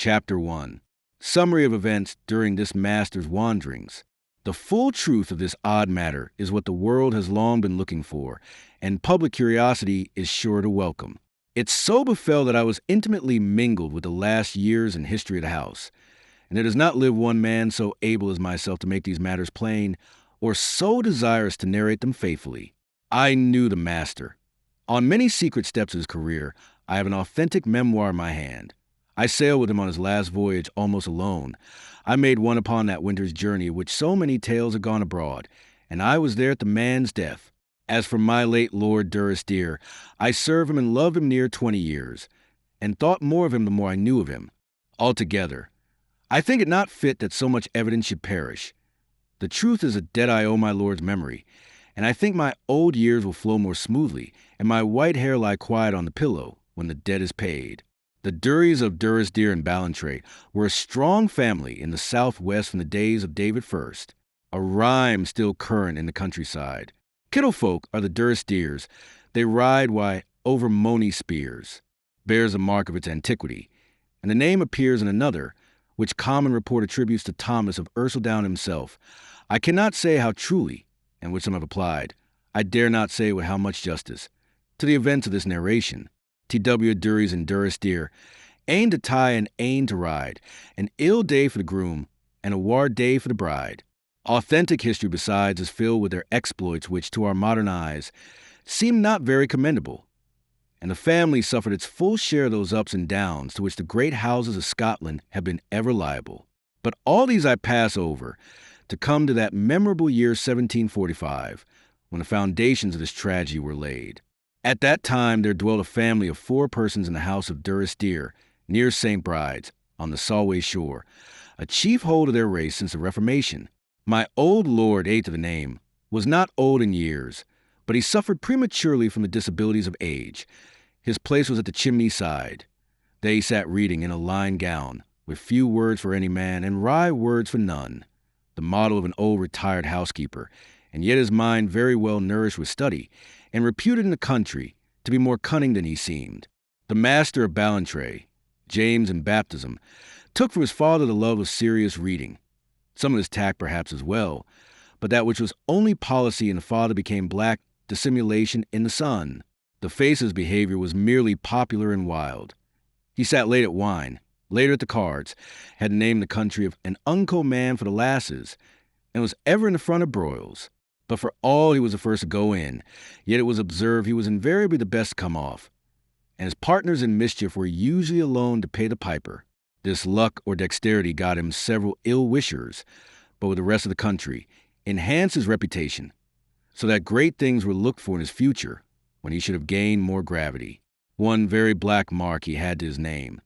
Chapter 1. Summary of events during this master's wanderings. The full truth of this odd matter is what the world has long been looking for, and public curiosity is sure to welcome. It so befell that I was intimately mingled with the last years and history of the house, and there does not live one man so able as myself to make these matters plain, or so desirous to narrate them faithfully. I knew the master. On many secret steps of his career, I have an authentic memoir in my hand. I sailed with him on his last voyage almost alone. I made one upon that winter's journey of which so many tales have gone abroad, and I was there at the man's death. As for my late Lord Durrisdeer, I served him and loved him near 20 years, and thought more of him the more I knew of him. Altogether, I think it not fit that so much evidence should perish. The truth is a debt I owe my lord's memory, and I think my old years will flow more smoothly, and my white hair lie quiet on the pillow when the debt is paid. The Duries of Durrisdeer and Ballantrae were a strong family in the southwest from the days of David I, a rhyme still current in the countryside. Kittlefolk are the Durrisdeers. They ride over mony spears, bears a mark of its antiquity, and the name appears in another, which common report attributes to Thomas of Ercildown himself. I cannot say how truly, and which some have applied, I dare not say with how much justice, to the events of this narration. T.W. Duries and Durrisdeer, ane to tie and ane to ride, an ill day for the groom, and a war day for the bride. Authentic history, besides, is filled with their exploits which, to our modern eyes, seem not very commendable, and the family suffered its full share of those ups and downs to which the great houses of Scotland have been ever liable. But all these I pass over, to come to that memorable year 1745, when the foundations of this tragedy were laid. At that time there dwelt a family of 4 persons in the house of Durrisdeer, near St. Bride's, on the Solway shore, a chief hold of their race since the Reformation. My old lord, to the name, was not old in years, but he suffered prematurely from the disabilities of age. His place was at the chimney side. There he sat reading in a lined gown, with few words for any man and wry words for none, the model of an old retired housekeeper, and yet his mind very well nourished with study, and reputed in the country to be more cunning than he seemed. The Master of Ballantrae, James in baptism, took from his father the love of serious reading, some of his tact perhaps as well, but that which was only policy in the father became black dissimulation in the son. The face of his behavior was merely popular and wild. He sat late at wine, later at the cards, had named the country of an unco man for the lasses, and was ever in the front of broils. But for all he was the first to go in, yet it was observed he was invariably the best to come off, and his partners in mischief were usually alone to pay the piper. This luck or dexterity got him several ill-wishers, but with the rest of the country, enhanced his reputation, so that great things were looked for in his future, when he should have gained more gravity. One very black mark he had to his name.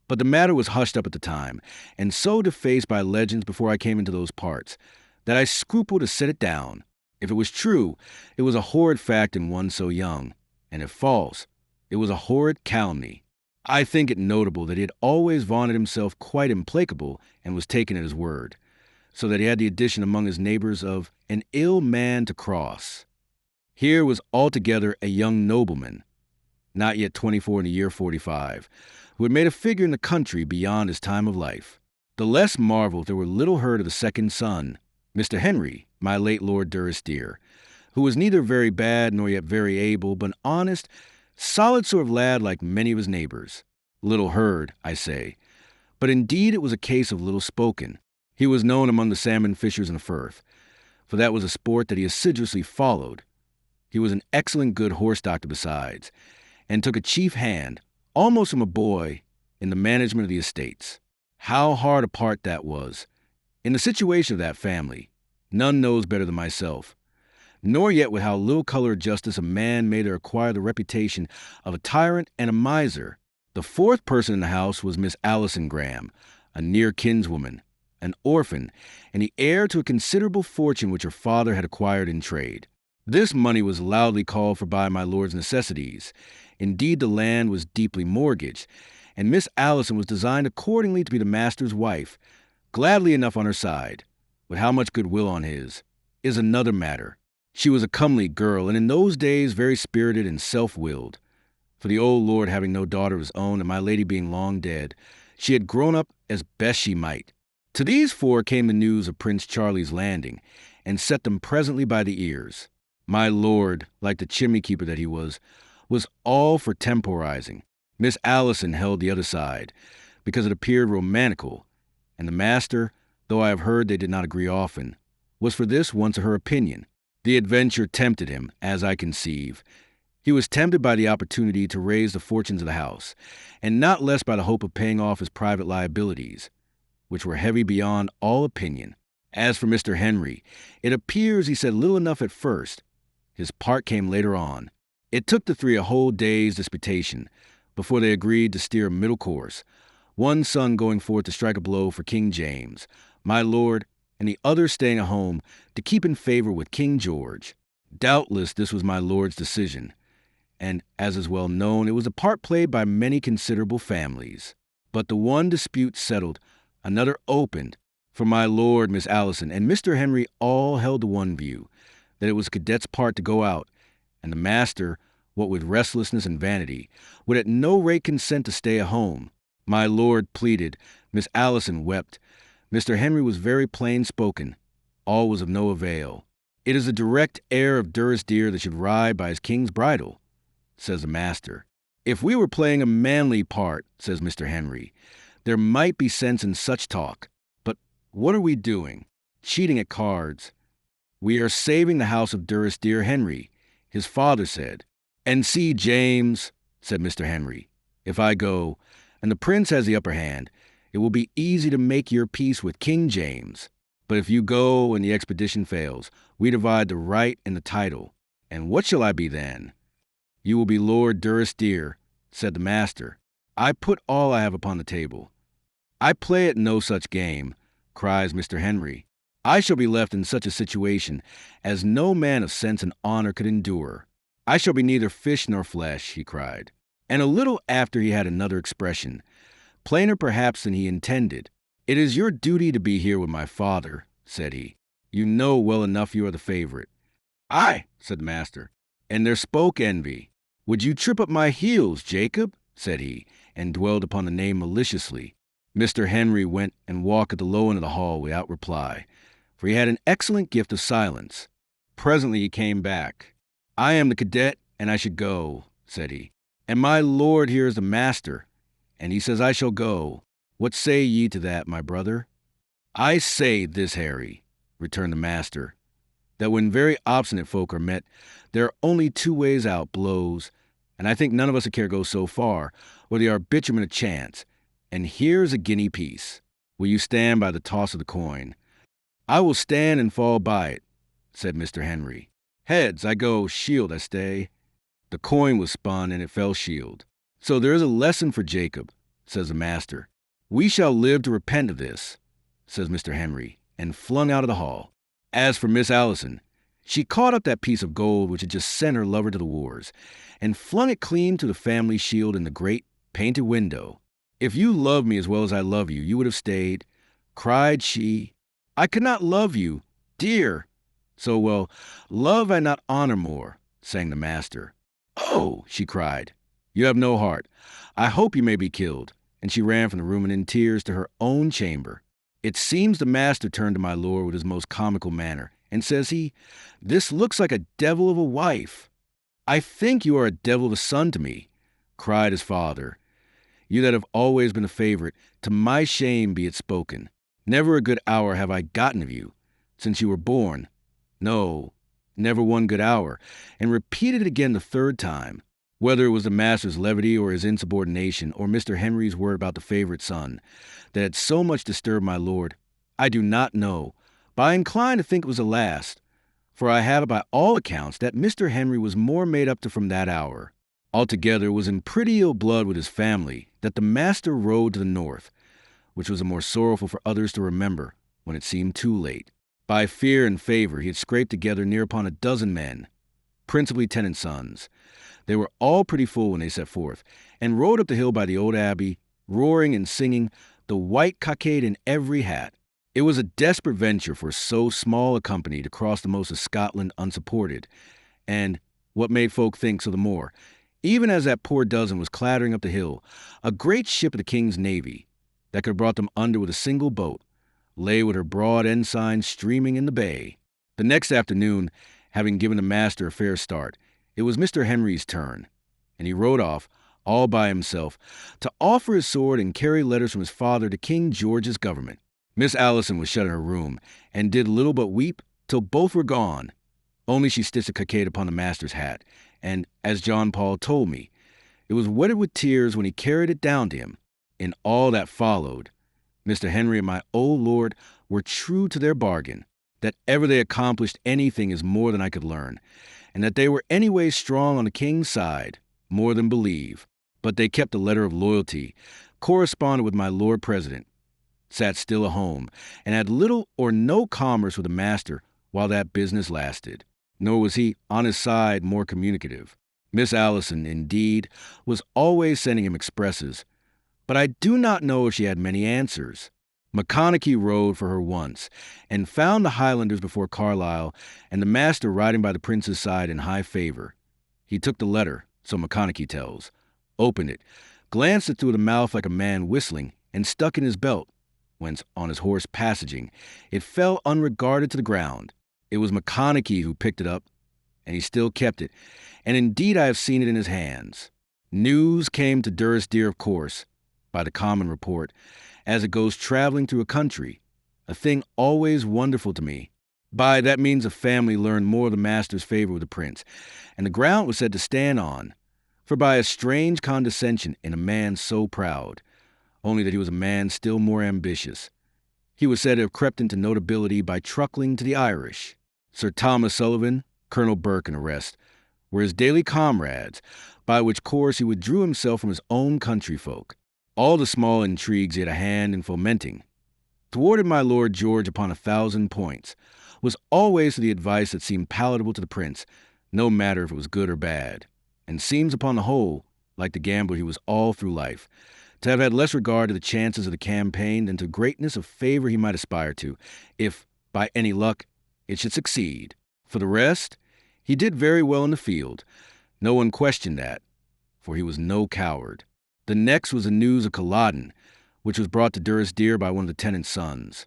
But the matter was hushed up at the time, and so defaced by legends before I came into those parts, that I scrupled to set it down. If it was true, it was a horrid fact in one so young, and if false, it was a horrid calumny. I think it notable that he had always vaunted himself quite implacable and was taken at his word, so that he had the addition among his neighbors of an ill man to cross. Here was altogether a young nobleman, not yet 24 in the year 45, who had made a figure in the country beyond his time of life. The less marvel there were little heard of the second son, Mr. Henry, my late Lord Durrisdeer, who was neither very bad nor yet very able, but an honest, solid sort of lad like many of his neighbors. Little heard, I say, but indeed it was a case of little spoken. He was known among the salmon fishers in the Firth, for that was a sport that he assiduously followed. He was an excellent good horse doctor besides, and took a chief hand, almost from a boy, in the management of the estates. How hard a part that was. In the situation of that family, none knows better than myself, nor yet with how little color of justice a man may there acquire the reputation of a tyrant and a miser. The 4th person in the house was Miss Alison Graham, a near kinswoman, an orphan, and the heir to a considerable fortune which her father had acquired in trade. This money was loudly called for by my lord's necessities. Indeed, the land was deeply mortgaged, and Miss Alison was designed accordingly to be the master's wife, gladly enough on her side, with how much goodwill on his, is another matter. She was a comely girl, and in those days very spirited and self-willed. For the old lord having no daughter of his own, and my lady being long dead, She had grown up as best she might. To these four came the news of Prince Charlie's landing, and set them presently by the ears. My lord, like the chimney-keeper that he was all for temporizing. Miss Allison held the other side, because it appeared romantical, and the master, though I have heard they did not agree often, was for this once of her opinion. The adventure tempted him, as I conceive. He was tempted by the opportunity to raise the fortunes of the house, and not less by the hope of paying off his private liabilities, which were heavy beyond all opinion. As for Mr. Henry, it appears he said little enough at first. His part came later on. It took the three a whole day's disputation before they agreed to steer a middle course, one son going forth to strike a blow for King James, my lord, and the other staying at home to keep in favor with King George. Doubtless this was my lord's decision, and, as is well known, it was a part played by many considerable families. But the one dispute settled, another opened. For my lord, Miss Allison, and Mr. Henry all held to one view, that it was the cadet's part to go out, and the master, what with restlessness and vanity, would at no rate consent to stay at home. My lord pleaded, Miss Allison wept. Mr. Henry was very plain-spoken. All was of no avail. It is the direct heir of Durrisdeer that should ride by his king's bridle, says the master. If we were playing a manly part, says Mr. Henry, there might be sense in such talk. But what are we doing? Cheating at cards. We are saving the house of Durrisdeer, Henry, his father said. And see, James, said Mr. Henry, if I go, and the prince has the upper hand, it will be easy to make your peace with King James. But if you go and the expedition fails, we divide the right and the title. And what shall I be then? You will be Lord Durrisdeer, said the master. I put all I have upon the table. I play at no such game, cries Mr. Henry. I shall be left in such a situation as no man of sense and honor could endure. I shall be neither fish nor flesh, he cried. And a little after he had another expression, plainer perhaps than he intended. It is your duty to be here with my father, said he. You know well enough you are the favorite. Aye, said the master, and there spoke envy. Would you trip up my heels, Jacob? Said he, and dwelled upon the name maliciously. Mr. Henry went and walked at the low end of the hall without reply, for he had an excellent gift of silence. Presently he came back. I am the cadet, and I should go, said he. And my lord here is the master, and he says I shall go. What say ye to that, my brother? I say this, Harry, returned the master, that when very obstinate folk are met, there are only two ways out, blows, and I think none of us would care go so far, or the arbitrament a chance. And here's a guinea piece. Will you stand by the toss of the coin? I will stand and fall by it, said Mr. Henry. Heads, I go, shield, I stay. The coin was spun, and it fell shield. So there is a lesson for Jacob, says the master. We shall live to repent of this, says Mr. Henry, and flung out of the hall. As for Miss Allison, she caught up that piece of gold which had just sent her lover to the wars, and flung it clean to the family shield in the great painted window. If you loved me as well as I love you, you would have stayed, cried she. I could not love you, dear. So well, love I not honor more, sang the master. Oh, she cried, you have no heart. I hope you may be killed. And she ran from the room and in tears to her own chamber. It seems the master turned to my lord with his most comical manner, and says he, This looks like a devil of a wife. I think you are a devil of a son to me, cried his father. You that have always been a favorite, to my shame be it spoken. Never a good hour have I gotten of you, since you were born. No, never one good hour, and repeated it again the third time. Whether it was the master's levity or his insubordination or Mr. Henry's word about the favorite son that had so much disturbed my lord, I do not know, but I incline to think it was the last, for I have by all accounts that Mr. Henry was more made up to from that hour. Altogether it was in pretty ill blood with his family that the master rode to the north, which was the more sorrowful for others to remember when it seemed too late. By fear and favor he had scraped together near upon a dozen men, principally tenant sons. They were all pretty full when they set forth, and rode up the hill by the old abbey, roaring and singing, the white cockade in every hat. It was a desperate venture for so small a company to cross the most of Scotland unsupported, and, what made folk think so the more, even as that poor dozen was clattering up the hill, a great ship of the king's navy, that could have brought them under with a single boat, lay with her broad ensign streaming in the bay. The next afternoon, having given the master a fair start, it was Mr. Henry's turn, and he rode off, all by himself, to offer his sword and carry letters from his father to King George's government. Miss Allison was shut in her room, and did little but weep till both were gone. Only she stitched a cockade upon the master's hat, and, as John Paul told me, it was wetted with tears when he carried it down to him. In all that followed, Mr. Henry and my old lord were true to their bargain. That ever they accomplished anything is more than I could learn, and that they were anyway strong on the king's side, more than believe. But they kept a letter of loyalty, corresponded with my Lord President, sat still at home, and had little or no commerce with the master while that business lasted. Nor was he, on his side, more communicative. Miss Allison, indeed, was always sending him expresses, but I do not know if she had many answers. Maconochie rode for her once, and found the Highlanders before Carlisle, and the master riding by the prince's side in high favor. He took the letter, so Maconochie tells, opened it, glanced it through the mouth like a man whistling, and stuck in his belt, whence, on his horse passaging, it fell unregarded to the ground. It was Maconochie who picked it up, and he still kept it, and indeed I have seen it in his hands. News came to Durie, of course, by the common report, as it goes traveling through a country, a thing always wonderful to me. By that means a family learned more of the master's favor with the prince, and the ground was said to stand on, for by a strange condescension in a man so proud, only that he was a man still more ambitious, he was said to have crept into notability by truckling to the Irish. Sir Thomas Sullivan, Colonel Burke, and the rest were his daily comrades, by which course he withdrew himself from his own countryfolk. All the small intrigues he had a hand in fomenting, thwarted my Lord George upon 1,000 points, was always to the advice that seemed palatable to the prince, no matter if it was good or bad, and seems upon the whole, like the gambler he was all through life, to have had less regard to the chances of the campaign than to greatness of favor he might aspire to, if, by any luck, it should succeed. For the rest, he did very well in the field. No one questioned that, for he was no coward. The next was the news of Culloden, which was brought to Durie by one of the tenant's sons.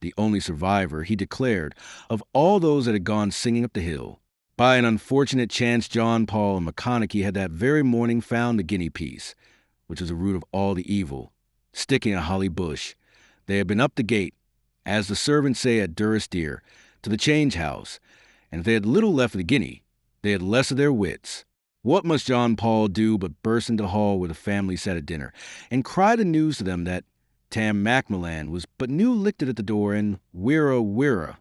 The only survivor, he declared, of all those that had gone singing up the hill. By an unfortunate chance, John Paul and Maconochie had that very morning found the guinea piece, which was the root of all the evil, sticking in a holly bush. They had been up the gate, as the servants say at Durie, to the change house, and if they had little left of the guinea, they had less of their wits. What must John Paul do but burst into the hall where the family sat at dinner, and cry the news to them that Tam Macmillan was but new lichted at the door, and wirra wirra.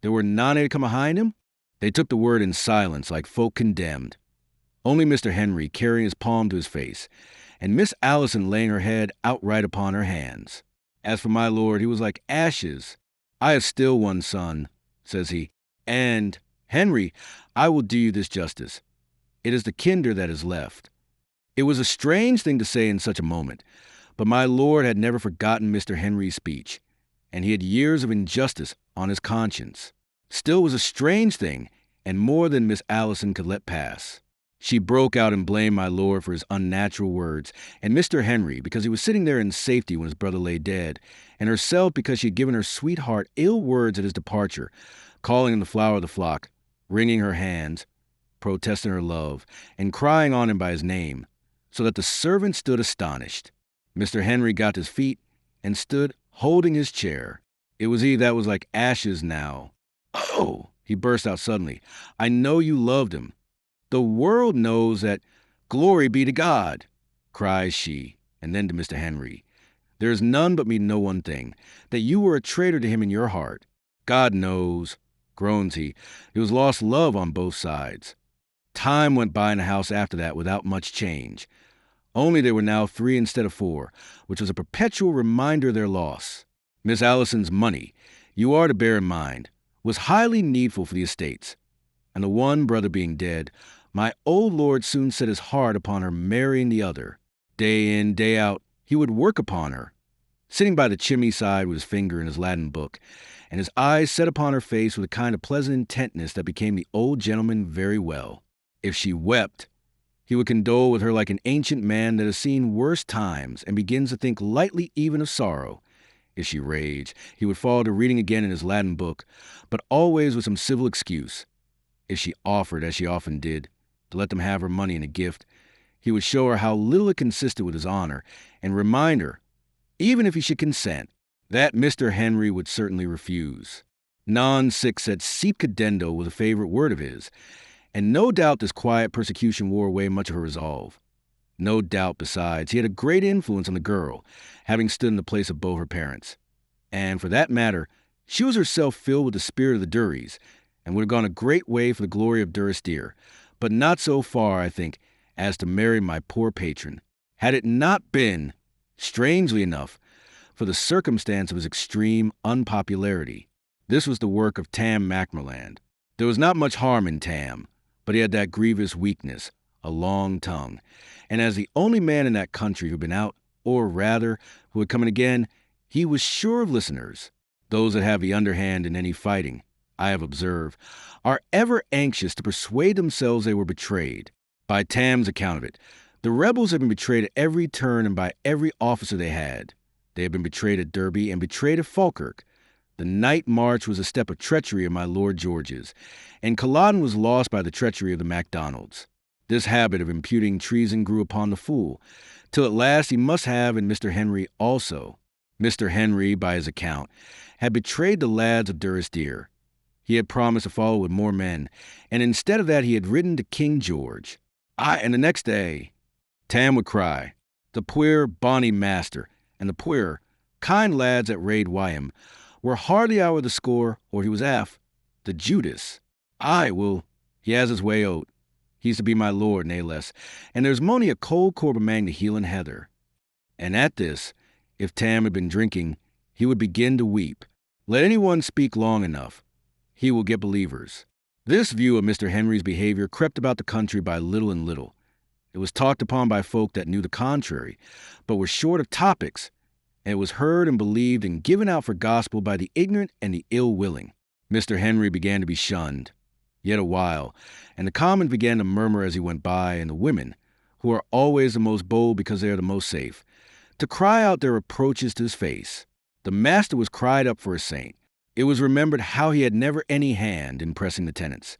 There were none to come behind him? They took the word in silence, like folk condemned. Only Mr. Henry carrying his palm to his face, and Miss Allison laying her head outright upon her hands. As for my lord, he was like ashes. I have still one son, says he, and, Henry, I will do you this justice. It is the kinder that is left. It was a strange thing to say in such a moment, but my lord had never forgotten Mr. Henry's speech, and he had years of injustice on his conscience. Still, it was a strange thing, and more than Miss Allison could let pass. She broke out and blamed my lord for his unnatural words, and Mr. Henry because he was sitting there in safety when his brother lay dead, and herself because she had given her sweetheart ill words at his departure, calling him the flower of the flock, wringing her hands, protesting her love, and crying on him by his name, so that the servant stood astonished. Mr. Henry got to his feet and stood holding his chair. It was he that was like ashes now. Oh, he burst out suddenly, I know you loved him. The world knows that. Glory be to God, cries she, and then to Mr. Henry, there is none but me know one thing, that you were a traitor to him in your heart. God knows, groans he, it was lost love on both sides. Time went by in the house after that without much change. Only they were now 3 instead of 4, which was a perpetual reminder of their loss. Miss Allison's money, you are to bear in mind, was highly needful for the estates, and the one brother being dead, my old lord soon set his heart upon her marrying the other. Day in, day out, he would work upon her, sitting by the chimney side with his finger in his Latin book, and his eyes set upon her face with a kind of pleasant intentness that became the old gentleman very well. If she wept, He would condole with her like an ancient man that has seen worse times and begins to think lightly even of sorrow. If she raged, he would fall to reading again in his Latin book, but always with some civil excuse. If she offered, as she often did, to let them have her money in a gift, he would show her how little it consisted with his honor, and remind her, even if he should consent, that Mr. Henry would certainly refuse. Non sic sed sic cadendo was a favorite word of his, and no doubt this quiet persecution wore away much of her resolve. No doubt, besides, he had a great influence on the girl, having stood in the place of both her parents. And for that matter, she was herself filled with the spirit of the Duries, and would have gone a great way for the glory of Durrisdeer, but not so far, I think, as to marry my poor patron, had it not been, strangely enough, for the circumstance of his extreme unpopularity. This was the work of Tam Macmillan. There was not much harm in Tam, but he had that grievous weakness, a long tongue, and as the only man in that country who'd been out, or rather, who had come in again, he was sure of listeners. Those that have the underhand in any fighting, I have observed, are ever anxious to persuade themselves they were betrayed. By Tam's account of it, the rebels had been betrayed at every turn and by every officer they had. They had been betrayed at Derby and betrayed at Falkirk. The night march was a step of treachery of my Lord George's, and Culloden was lost by the treachery of the Macdonalds. This habit of imputing treason grew upon the fool, till at last he must have in Mr. Henry also. Mr. Henry, by his account, had betrayed the lads of Durrisdeer. He had promised to follow with more men, and instead of that he had ridden to King George. And the next day, Tam would cry, the puir bonny master, and the puir, kind lads at Raid Wyham, were hardly out of the score, or he was aff, the Judas. He has his way out. He's to be my lord, nae less, and there's mony a cold corp amang the Hieland heather. And at this, if Tam had been drinking, he would begin to weep. Let anyone speak long enough, he will get believers. This view of Mr. Henry's behavior crept about the country by little and little. It was talked upon by folk that knew the contrary, but were short of topics, and it was heard and believed and given out for gospel by the ignorant and the ill-willing. Mr. Henry began to be shunned. Yet a while, and the common began to murmur as he went by, and the women, who are always the most bold because they are the most safe, to cry out their reproaches to his face. The master was cried up for a saint. It was remembered how he had never any hand in pressing the tenants,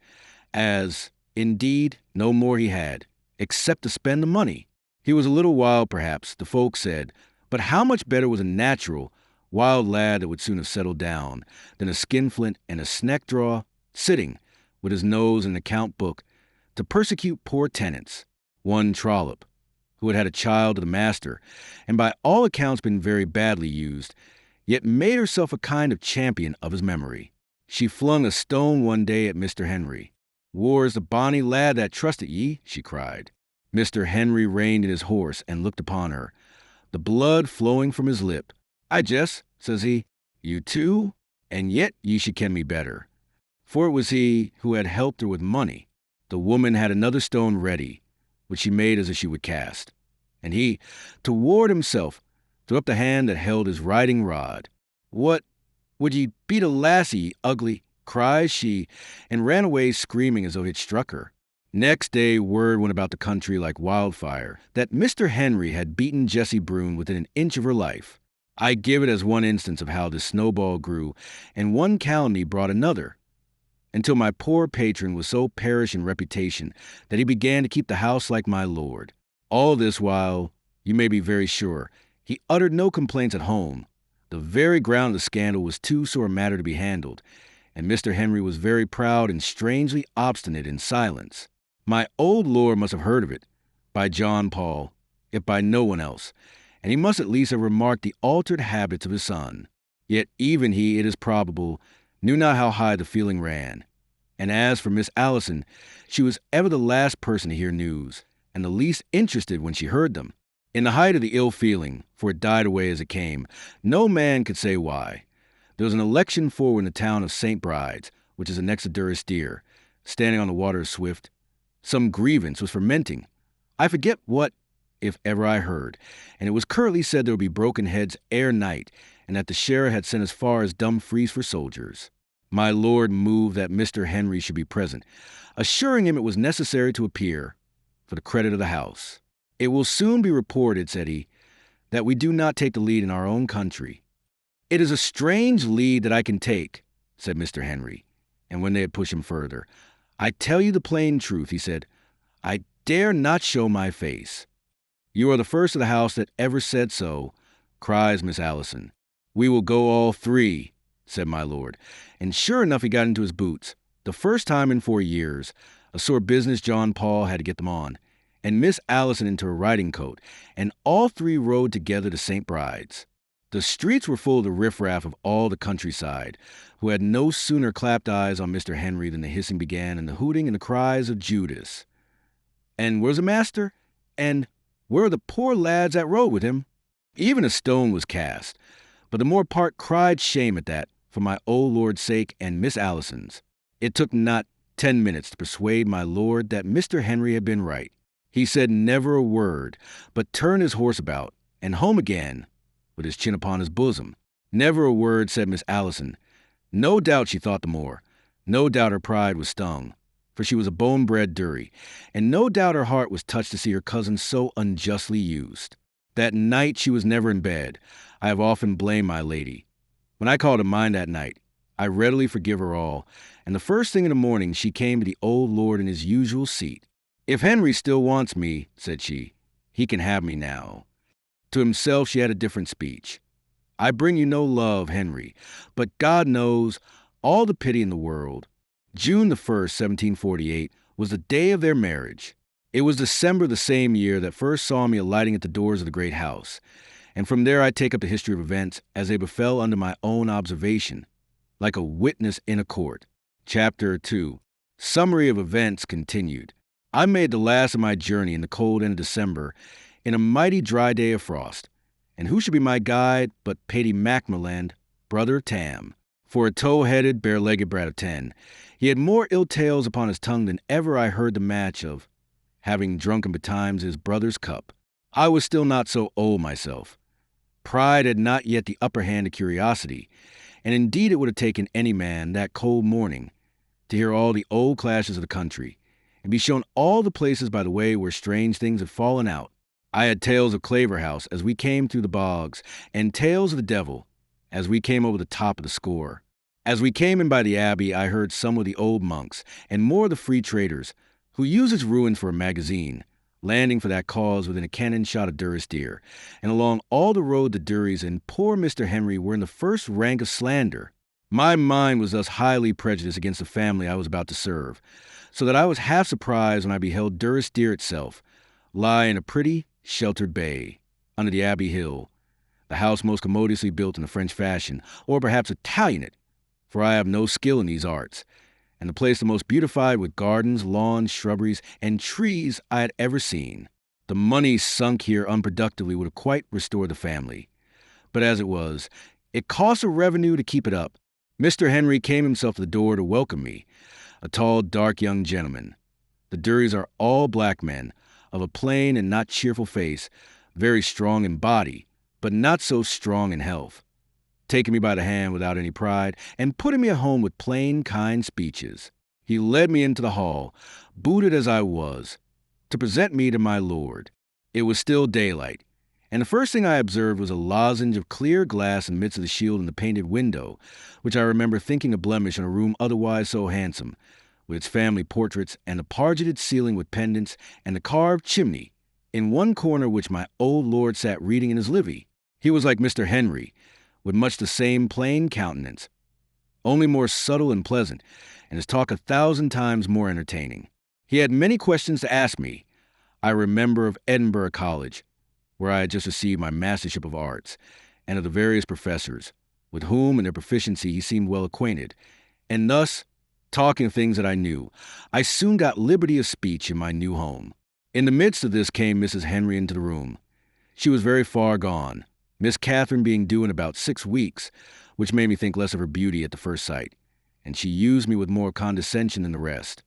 as, indeed, no more he had, except to spend the money. He was a little wild, perhaps, the folk said, but how much better was a natural, wild lad that would soon have settled down than a skinflint and a sneck-draw, sitting, with his nose in an account book, to persecute poor tenants. One Trollope, who had had a child of the master, and by all accounts been very badly used, yet made herself a kind of champion of his memory. She flung a stone one day at Mr. Henry. "War's the bonny lad that trusted ye," she cried. Mr. Henry reined in his horse and looked upon her, the blood flowing from his lip. "I jest," says he, "you too? And yet ye should ken me better." For it was he who had helped her with money. The woman had another stone ready, which she made as if she would cast. And he, to ward himself, threw up the hand that held his riding rod. "What, would ye beat a lassie, ye ugly?" cries she, and ran away screaming as though he had struck her. Next day word went about the country like wildfire that Mr. Henry had beaten Jessie Brune within an inch of her life. I give it as one instance of how this snowball grew, and one calumny brought another, until my poor patron was so perished in reputation that he began to keep the house like my lord. All this while, you may be very sure, he uttered no complaints at home. The very ground of the scandal was too sore a matter to be handled, and Mr. Henry was very proud and strangely obstinate in silence. My old lord must have heard of it, by John Paul, if by no one else, and he must at least have remarked the altered habits of his son. Yet even he, it is probable, knew not how high the feeling ran. And as for Miss Allison, she was ever the last person to hear news, and the least interested when she heard them. In the height of the ill feeling, for it died away as it came, no man could say why, there was an election forward in the town of St. Bride's, which is annexed to Durrisdeer, standing on the water of Swift. Some grievance was fermenting. I forget what, if ever I heard, and it was currently said there would be broken heads ere night, and that the sheriff had sent as far as Dumfries for soldiers. My lord moved that Mr. Henry should be present, assuring him it was necessary to appear. for the credit of the house. It will soon be reported, said he, that we do not take the lead in our own country. It is a strange lead that I can take, said Mr. Henry, and when they had pushed him further, I tell you the plain truth, he said, I dare not show my face. You are the first of the house that ever said so, cries Miss Allison. We will go all three, said my lord, and sure enough he got into his boots, the first time in 4 years, a sore business John Paul had to get them on, and Miss Allison into her riding coat, and all three rode together to St. Bride's. The streets were full of the riffraff of all the countryside, who had no sooner clapped eyes on Mr. Henry than the hissing began and the hooting and the cries of Judas. And where's the master? And where are the poor lads that rode with him? Even a stone was cast, but the more part cried shame at that, for my old lord's sake and Miss Allison's. It took not 10 minutes to persuade my lord that Mr. Henry had been right. He said never a word, but turned his horse about, and home again, with his chin upon his bosom. Never a word, said Miss Allison. No doubt she thought the more. No doubt her pride was stung, for she was a bone-bred Durie, and no doubt her heart was touched to see her cousin so unjustly used. That night she was never in bed. I have often blamed my lady. When I call to mind that night, I readily forgive her all, and the first thing in the morning she came to the old lord in his usual seat. If Henry still wants me, said she, he can have me now. To himself she had a different speech. I bring you no love, Henry, but God knows all the pity in the world. June the 1st, 1748, was the day of their marriage. It was December the same year that first saw me alighting at the doors of the great house, and from there I take up the history of events as they befell under my own observation, like a witness in a court. Chapter 2. Summary of events continued. I made the last of my journey in the cold end of December, in a mighty dry day of frost, and who should be my guide but Paddy Macmillan, brother Tam? For a tow-headed, bare-legged brat of 10, he had more ill tales upon his tongue than ever I heard the match of, having drunken betimes his brother's cup. I was still not so old myself. Pride had not yet the upper hand of curiosity, and indeed it would have taken any man that cold morning to hear all the old clashes of the country, and be shown all the places by the way where strange things had fallen out. I had tales of Claverhouse as we came through the bogs, and tales of the devil as we came over the top of the score. As we came in by the abbey, I heard some of the old monks, and more of the free traders, who used its ruins for a magazine, landing for that cause within a cannon shot of Durrisdeer, and along all the road the Duries and poor Mr. Henry were in the first rank of slander. My mind was thus highly prejudiced against the family I was about to serve, so that I was half surprised when I beheld Durrisdeer itself lie in a pretty, sheltered bay, under the Abbey Hill, the house most commodiously built in the French fashion, or perhaps Italianate, for I have no skill in these arts, and the place the most beautified with gardens, lawns, shrubberies, and trees I had ever seen. The money sunk here unproductively would have quite restored the family, but as it was, it cost a revenue to keep it up. Mr. Henry came himself to the door to welcome me, a tall, dark young gentleman. The Duries are all black men, of a plain and not cheerful face, very strong in body, but not so strong in health, taking me by the hand without any pride, and putting me at home with plain, kind speeches. He led me into the hall, booted as I was, to present me to my lord. It was still daylight, and the first thing I observed was a lozenge of clear glass in the midst of the shield and the painted window, which I remember thinking a blemish in a room otherwise so handsome, with its family portraits and the pargeted ceiling with pendants and the carved chimney, in one corner which my old lord sat reading in his livy. He was like Mr. Henry, with much the same plain countenance, only more subtle and pleasant, and his talk 1,000 times more entertaining. He had many questions to ask me. I remember of Edinburgh College, where I had just received my Mastership of Arts, and of the various professors, with whom in their proficiency he seemed well acquainted, and thus, talking of things that I knew, I soon got liberty of speech in my new home. In the midst of this came Mrs. Henry into the room. She was very far gone, Miss Catherine being due in about 6 weeks, which made me think less of her beauty at the first sight, and she used me with more condescension than the rest,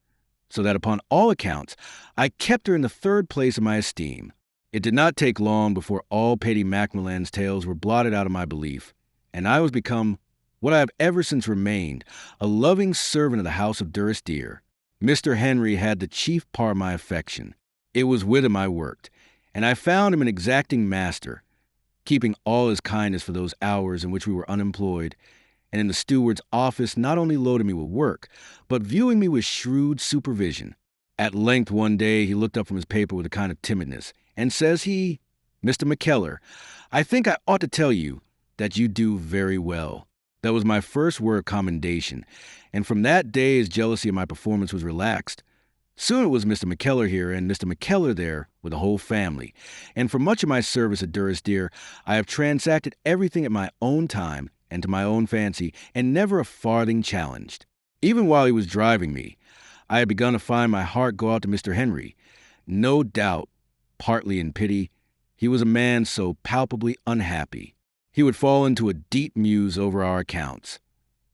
so that upon all accounts I kept her in the third place in my esteem. It did not take long before all Paddy Macmillan's tales were blotted out of my belief, and I was become what I have ever since remained, a loving servant of the house of Durrisdeer. Mr. Henry had the chief part of my affection. It was with him I worked, and I found him an exacting master, keeping all his kindness for those hours in which we were unemployed, and in the steward's office not only loading me with work, but viewing me with shrewd supervision. At length one day he looked up from his paper with a kind of timidness, and says he, "Mr. McKellar, I think I ought to tell you that you do very well." That was my first word of commendation, and from that day his jealousy of my performance was relaxed. Soon it was Mr. McKellar here and Mr. McKellar there with the whole family, and for much of my service at Durrisdeer, I have transacted everything at my own time and to my own fancy, and never a farthing challenged. Even while he was driving me, I had begun to find my heart go out to Mr. Henry. No doubt, partly in pity, he was a man so palpably unhappy. He would fall into a deep muse over our accounts,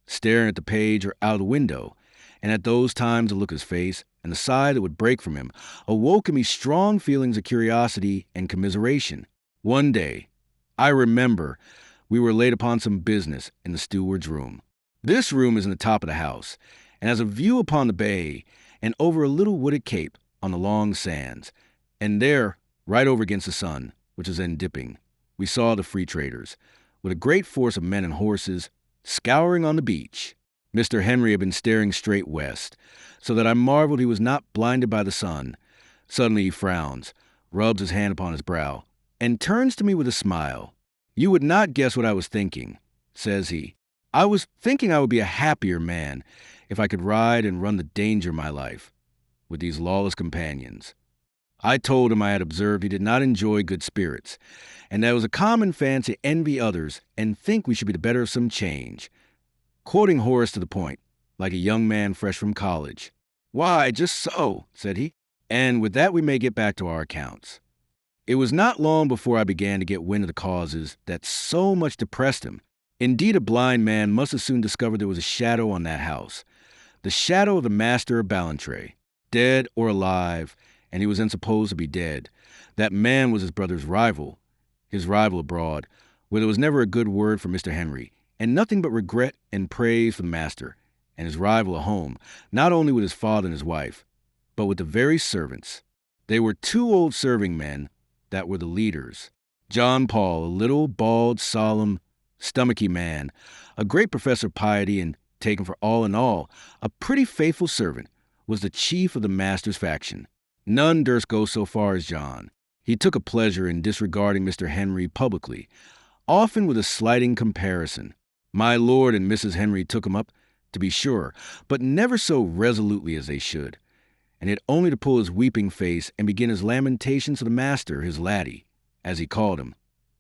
staring at the page or out of the window, and at those times a look at his face and the sigh that would break from him awoke in me strong feelings of curiosity and commiseration. One day, I remember, we were laid upon some business in the steward's room. This room is in the top of the house, and has a view upon the bay and over a little wooded cape on the long sands. And there, right over against the sun, which was then dipping, we saw the free traders, with a great force of men and horses, scouring on the beach. Mr. Henry had been staring straight west, so that I marveled he was not blinded by the sun. Suddenly he frowns, rubs his hand upon his brow, and turns to me with a smile. "You would not guess what I was thinking," says he. "I was thinking I would be a happier man if I could ride and run the danger of my life with these lawless companions." I told him I had observed he did not enjoy good spirits, and that it was a common fancy to envy others and think we should be the better of some change. Quoting Horace to the point, like a young man fresh from college. "Why, just so," said he, "and with that we may get back to our accounts." It was not long before I began to get wind of the causes that so much depressed him. Indeed, a blind man must have soon discovered there was a shadow on that house. The shadow of the Master of Ballantrae, dead or alive, and he was then supposed to be dead. That man was his brother's rival abroad, where there was never a good word for Mr. Henry, and nothing but regret and praise for the master, and his rival at home, not only with his father and his wife, but with the very servants. They were two old serving men that were the leaders. John Paul, a little, bald, solemn, stomachy man, a great professor of piety and, taken for all in all, a pretty faithful servant, was the chief of the master's faction. None durst go so far as John. He took a pleasure in disregarding Mr. Henry publicly, often with a slighting comparison. My lord and Mrs. Henry took him up, to be sure, but never so resolutely as they should, and had only to pull his weeping face and begin his lamentations to the master, his laddie, as he called him,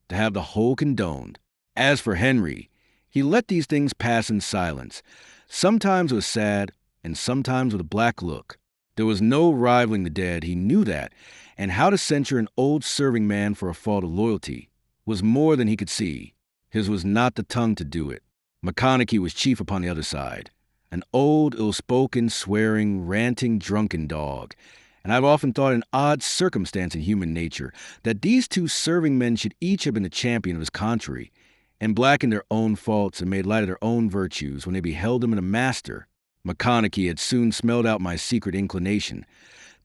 to have the whole condoned. As for Henry, he let these things pass in silence, sometimes with a sad and sometimes with a black look. There was no rivaling the dead, he knew that, and how to censure an old serving man for a fault of loyalty was more than he could see. His was not the tongue to do it. McConaughey was chief upon the other side, an old, ill-spoken, swearing, ranting, drunken dog, and I've often thought an odd circumstance in human nature that these two serving men should each have been the champion of his contrary, and blackened their own faults and made light of their own virtues when they beheld him in a master. McConaughey had soon smelled out my secret inclination,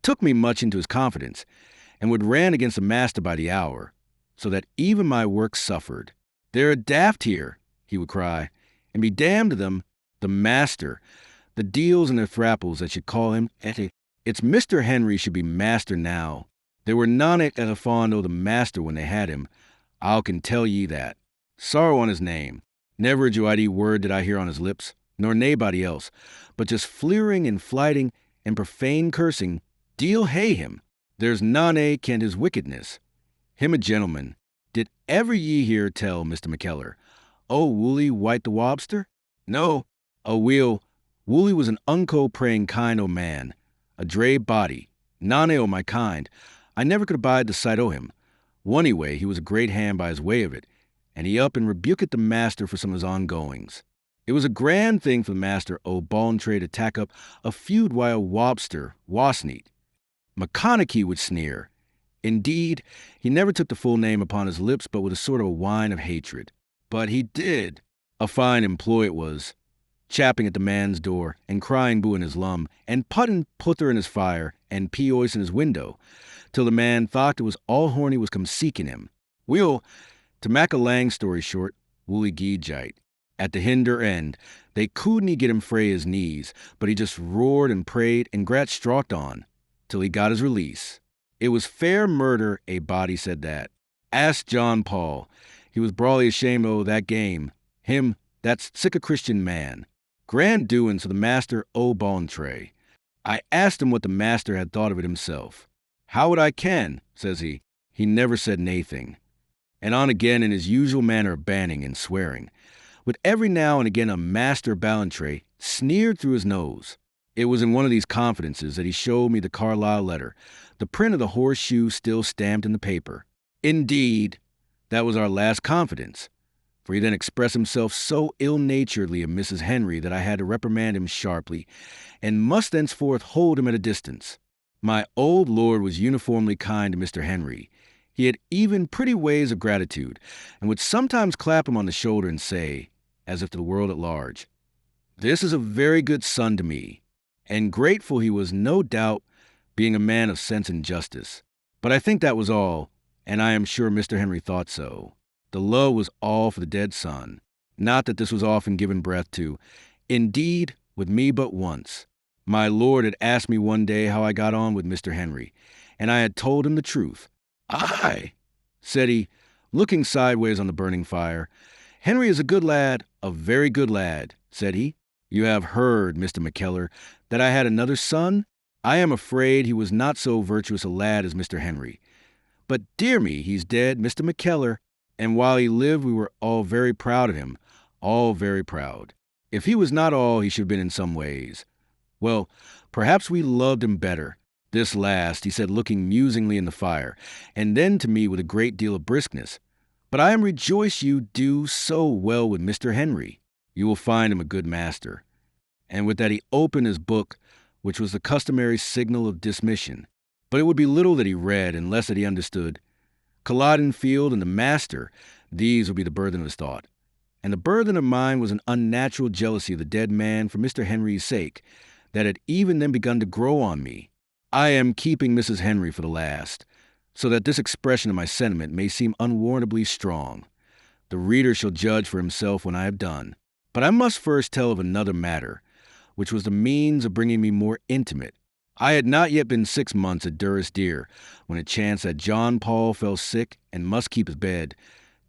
took me much into his confidence, and would ran against the master by the hour, so that even my work suffered. "They're a daft here," he would cry, "and be damned to them, the master, the deals and their thrapples that should call him Etty. It's Mr. Henry should be master now. They were none at a fond o' the master when they had him, I can tell ye that. Sorrow on his name. Never a joidy word did I hear on his lips, nor naebody else, but just fleering and flighting and profane cursing, deal hae him. There's none kent his wickedness. Him a gentleman. Did ever ye hear tell, Mr. McKellar, o' Wooly White the Wobster? No, aweel, Wooly was an unco-praying kind o' man, a dray body, none o' my kind. I never could abide the sight o' him. One way, he was a great hand by his way of it, and he up and rebuked the master for some of his ongoings. It was a grand thing for the Master o' Ballantrae to tack up a feud wi' a wobster, wasneat. McConaughey would sneer. Indeed, he never took the full name upon his lips, but with a sort of a whine of hatred. But he did. A fine employ it was. chapping at the man's door, and crying boo in his lum, and putting puther in his fire, and pee ois in his window, till the man thought it was all horny was come seeking him. We'll, to mak a lang story short, woolly Jacobite. At the hinder end, they couldn't get him frae his knees, but he just roared and prayed and grat strocked on, till he got his release. It was fair murder, a body said that. Ask John Paul. He was brawly ashamed o' that game. Him, that's sick a Christian man. Grand doin's to the Master of Ballantrae. I asked him what the master had thought of it himself. How would I ken, says he. He never said naething. And on again in his usual manner of banning and swearing, with every now and again a Master of Ballantrae sneered through his nose. It was in one of these confidences that he showed me the Carlyle letter, the print of the horseshoe still stamped in the paper. Indeed, that was our last confidence, for he then expressed himself so ill-naturedly of Mrs. Henry that I had to reprimand him sharply, and must thenceforth hold him at a distance. My old lord was uniformly kind to Mr. Henry. He had even pretty ways of gratitude, and would sometimes clap him on the shoulder and say, as if to the world at large, "This is a very good son to me," and grateful he was, no doubt, being a man of sense and justice. But I think that was all, and I am sure Mr. Henry thought so. The love was all for the dead son. Not that this was often given breath to. Indeed, with me but once. My lord had asked me one day how I got on with Mr. Henry, and I had told him the truth. "Aye," said he, looking sideways on the burning fire. "Henry is a good lad, a very good lad," said he. "You have heard, Mr. McKellar, that I had another son? I am afraid he was not so virtuous a lad as Mr. Henry. But dear me, he's dead, Mr. McKellar, and while he lived we were all very proud of him, all very proud. If he was not all he should have been in some ways. Well, perhaps we loved him better." This last he said looking musingly in the fire, and then to me with a great deal of briskness. "But I am rejoiced you do so well with Mr. Henry. You will find him a good master." And with that he opened his book, which was the customary signal of dismission. But it would be little that he read, and less that he understood. Culloden Field and the master, these would be the burthen of his thought. And the burthen of mine was an unnatural jealousy of the dead man for Mr. Henry's sake, that had even then begun to grow on me. I am keeping Mrs. Henry for the last, so that this expression of my sentiment may seem unwarrantably strong. The reader shall judge for himself when I have done. But I must first tell of another matter, which was the means of bringing me more intimate. I had not yet been 6 months at Durrisdeer when it chanced that John Paul fell sick and must keep his bed.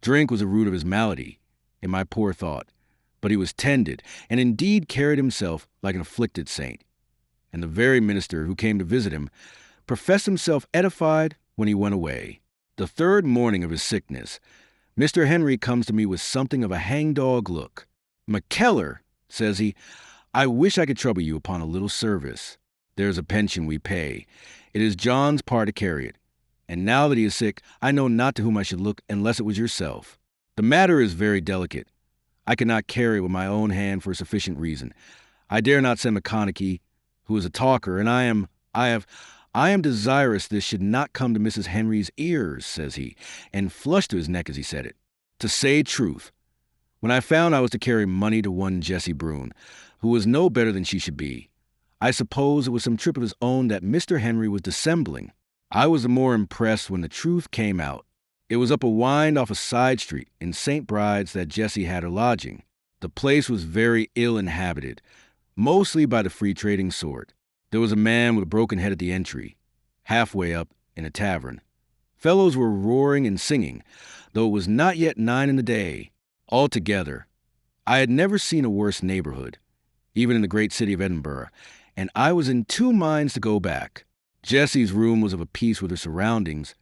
Drink was the root of his malady, in my poor thought, but he was tended, and indeed carried himself like an afflicted saint. And the very minister who came to visit him professed himself edified when he went away. The 3rd morning of his sickness, Mr. Henry comes to me with something of a hangdog look. "McKellar," says he, "I wish I could trouble you upon a little service. There's a pension we pay. It is John's part to carry it. And now that he is sick, I know not to whom I should look unless it was yourself. The matter is very delicate. I cannot carry it with my own hand for a sufficient reason. I dare not send McConaughey, who is a talker, and I am desirous this should not come to Mrs. Henry's ears," says he, and flushed to his neck as he said it. To say truth, when I found I was to carry money to one Jessie Brune, who was no better than she should be, I suppose it was some trip of his own that Mr. Henry was dissembling. I was the more impressed when the truth came out. It was up a wind off a side street in St. Bride's that Jessie had her lodging. The place was very ill inhabited, mostly by the free-trading sort. There was a man with a broken head at the entry, halfway up in a tavern. Fellows were roaring and singing, though it was not yet 9 in the day. Altogether, I had never seen a worse neighborhood, even in the great city of Edinburgh, and I was in 2 minds to go back. Jessie's room was of a piece with her surroundings,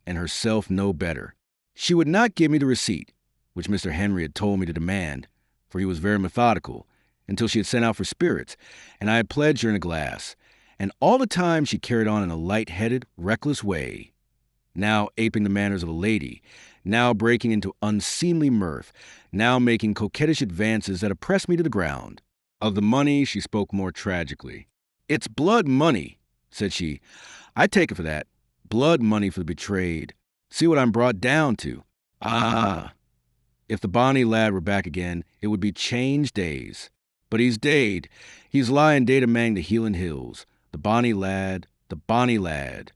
and herself no better. She would not give me the receipt, which Mr. Henry had told me to demand, for he was very methodical, until she had sent out for spirits, and I had pledged her in a glass, and all the time she carried on in a light-headed, reckless way, now aping the manners of a lady, now breaking into unseemly mirth, now making coquettish advances that oppressed me to the ground. Of the money she spoke more tragically. "It's blood money," said she. "I take it for that. Blood money for the betrayed. See what I'm brought down to. Ah! If the bonny lad were back again, it would be changed days. But he's daid. He's lying dead amang the Hieland hills. The bonny lad, the bonny lad.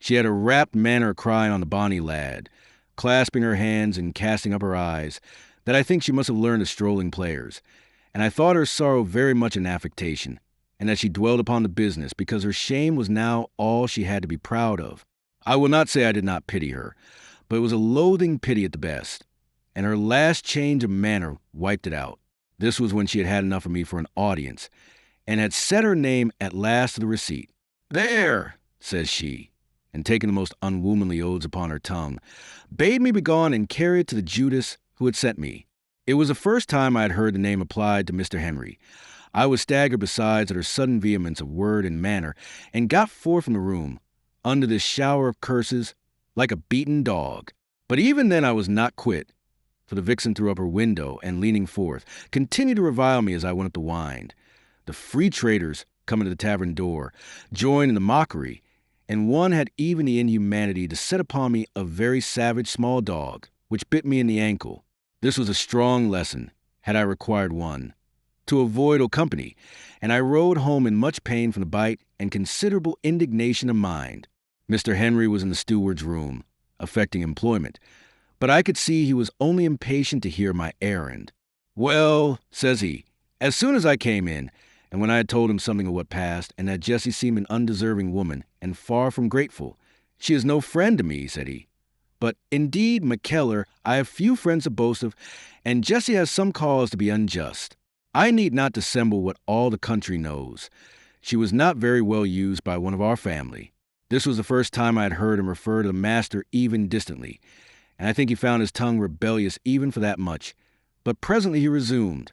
She had a rapt manner of crying on the bonny lad, clasping her hands and casting up her eyes, that I think she must have learned of strolling players. And I thought her sorrow very much an affectation, and that she dwelled upon the business, because her shame was now all she had to be proud of. I will not say I did not pity her, but it was a loathing pity at the best, and her last change of manner wiped it out. This was when she had had enough of me for an audience, and had set her name at last to the receipt. "There," says she, and taking the most unwomanly oaths upon her tongue, bade me begone and carry it to the Judas who had sent me. It was the first time I had heard the name applied to Mr. Henry. I was staggered besides at her sudden vehemence of word and manner, and got forth from the room, under this shower of curses, like a beaten dog. But even then I was not quit, for the vixen threw up her window, and leaning forth, continued to revile me as I went up the wynd. The free traders, coming to the tavern door, joined in the mockery, and one had even the inhumanity to set upon me a very savage small dog, which bit me in the ankle. This was a strong lesson, had I required one, to avoid company, and I rode home in much pain from the bite and considerable indignation of mind. Mr. Henry was in the steward's room, affecting employment, but I could see he was only impatient to hear my errand. "Well," says he, as soon as I came in, and when I had told him something of what passed, and that Jessie seemed an undeserving woman, and far from grateful. "She is no friend to me," said he. "But indeed, McKellar, I have few friends to boast of, and Jessie has some cause to be unjust. I need not dissemble what all the country knows. She was not very well used by one of our family." This was the first time I had heard him refer to the master even distantly, and I think he found his tongue rebellious even for that much. But presently he resumed,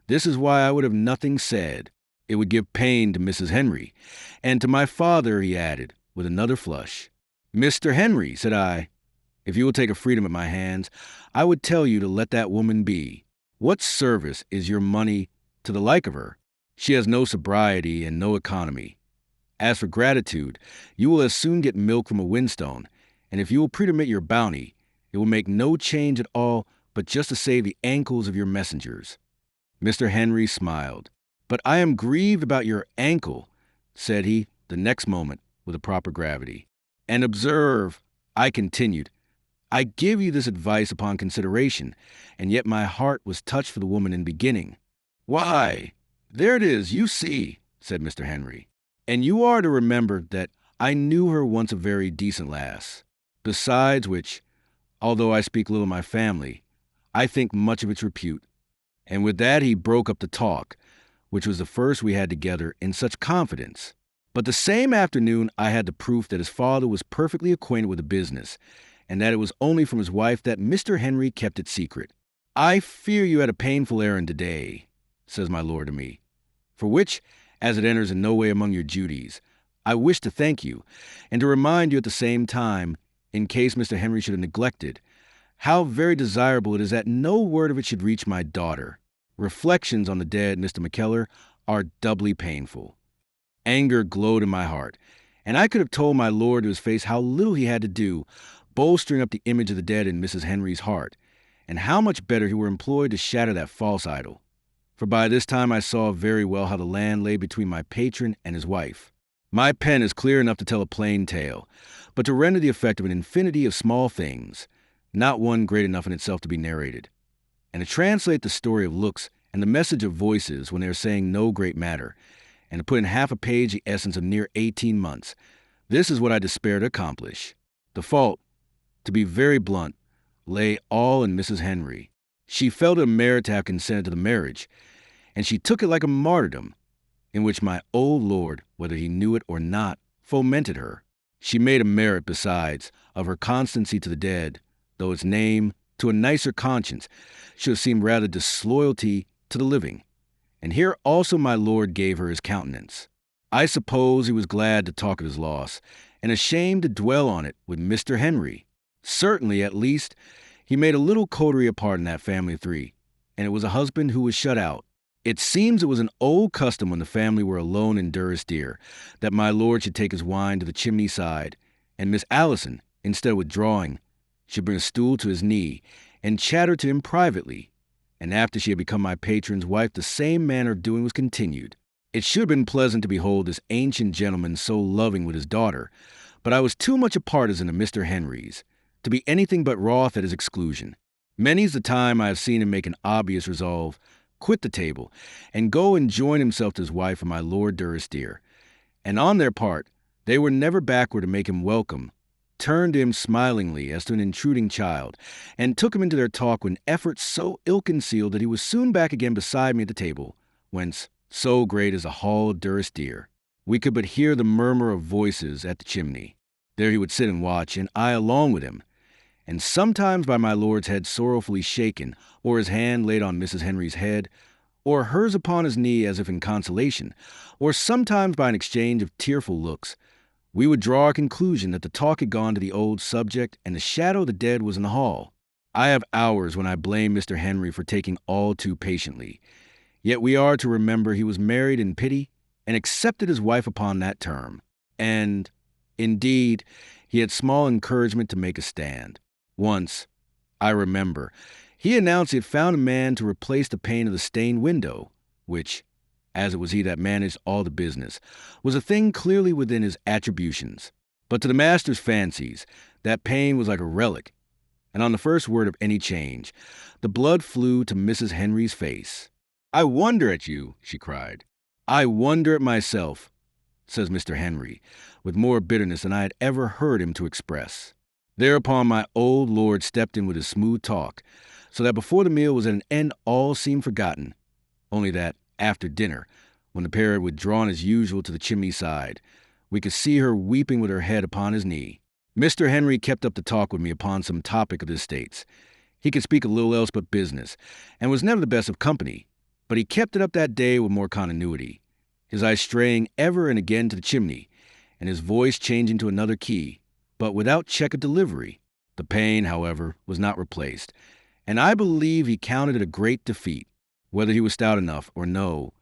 "This is why I would have nothing said. It would give pain to Mrs. Henry. And to my father," he added, with another flush. "Mr. Henry," said I, "if you will take a freedom at my hands, I would tell you to let that woman be. What service is your money to the like of her? She has no sobriety and no economy. As for gratitude, you will as soon get milk from a whinstone, and if you will pretermit your bounty, it will make no change at all but just to save the ankles of your messengers." Mr. Henry smiled. "But I am grieved about your ankle," said he the next moment with a proper gravity. "And observe," I continued, "I give you this advice upon consideration, and yet my heart was touched for the woman in beginning." "Why, there it is, you see," said Mr. Henry. "And you are to remember that I knew her once a very decent lass. Besides which, although I speak little of my family, I think much of its repute." And with that he broke up the talk, which was the first we had together in such confidence. But the same afternoon I had the proof that his father was perfectly acquainted with the business, and that it was only from his wife that Mr. Henry kept it secret. "I fear you had a painful errand today," says my lord to me, "for which, as it enters in no way among your duties, I wish to thank you, and to remind you at the same time, in case Mr. Henry should have neglected, how very desirable it is that no word of it should reach my daughter. Reflections on the dead Mr. McKellar are doubly painful." Anger glowed in my heart, and I could have told my lord to his face how little he had to do, bolstering up the image of the dead in Mrs. Henry's heart, and how much better he were employed to shatter that false idol. For by this time I saw very well how the land lay between my patron and his wife. My pen is clear enough to tell a plain tale, but to render the effect of an infinity of small things, not one great enough in itself to be narrated, and to translate the story of looks and the message of voices when they are saying no great matter, and to put in half a page the essence of near 18 months. This is what I despair to accomplish. The fault, to be very blunt, lay all in Mrs. Henry. She felt it a merit to have consented to the marriage, and she took it like a martyrdom, in which my old lord, whether he knew it or not, fomented her. She made a merit, besides, of her constancy to the dead, though its name, to a nicer conscience, should have seemed rather disloyalty to the living. And here also my lord gave her his countenance. I suppose he was glad to talk of his loss, and ashamed to dwell on it with Mr. Henry. Certainly, at least, he made a little coterie apart in that family of three, and it was a husband who was shut out. It seems it was an old custom when the family were alone in Durrisdeer, that my lord should take his wine to the chimney side, and Miss Allison, instead of withdrawing, should bring a stool to his knee, and chatter to him privately, and after she had become my patron's wife, the same manner of doing was continued. It should have been pleasant to behold this ancient gentleman so loving with his daughter, but I was too much a partisan of Mr. Henry's to be anything but wroth at his exclusion. Many's the time I have seen him make an obvious resolve, quit the table, and go and join himself to his wife and my Lord Durrisdeer. And on their part, they were never backward to make him welcome, turned to him smilingly as to an intruding child, and took him into their talk with an effort so ill-concealed that he was soon back again beside me at the table, whence, so great is the hall of Durrisdeer, we could but hear the murmur of voices at the chimney. There he would sit and watch, and I along with him, and sometimes by my lord's head sorrowfully shaken, or his hand laid on Mrs. Henry's head, or hers upon his knee as if in consolation, or sometimes by an exchange of tearful looks, we would draw our conclusion that the talk had gone to the old subject and the shadow of the dead was in the hall. I have hours when I blame Mr. Henry for taking all too patiently. Yet we are to remember he was married in pity and accepted his wife upon that term. And, indeed, he had small encouragement to make a stand. Once, I remember, he announced he had found a man to replace the pane of the stained window, which, as it was he that managed all the business, was a thing clearly within his attributions. But to the master's fancies, that pane was like a relic, and on the first word of any change, the blood flew to Mrs. Henry's face. "I wonder at you," she cried. "I wonder at myself," says Mr. Henry, with more bitterness than I had ever heard him to express. Thereupon my old lord stepped in with his smooth talk, so that before the meal was at an end all seemed forgotten, only that, after dinner, when the pair had withdrawn as usual to the chimney side, we could see her weeping with her head upon his knee. Mr. Henry kept up the talk with me upon some topic of the estates. He could speak of little else but business, and was never the best of company, but he kept it up that day with more continuity, his eyes straying ever and again to the chimney, and his voice changing to another key, but without check of delivery. The pane, however, was not replaced, and I believe he counted it a great defeat. Whether he was stout enough or no,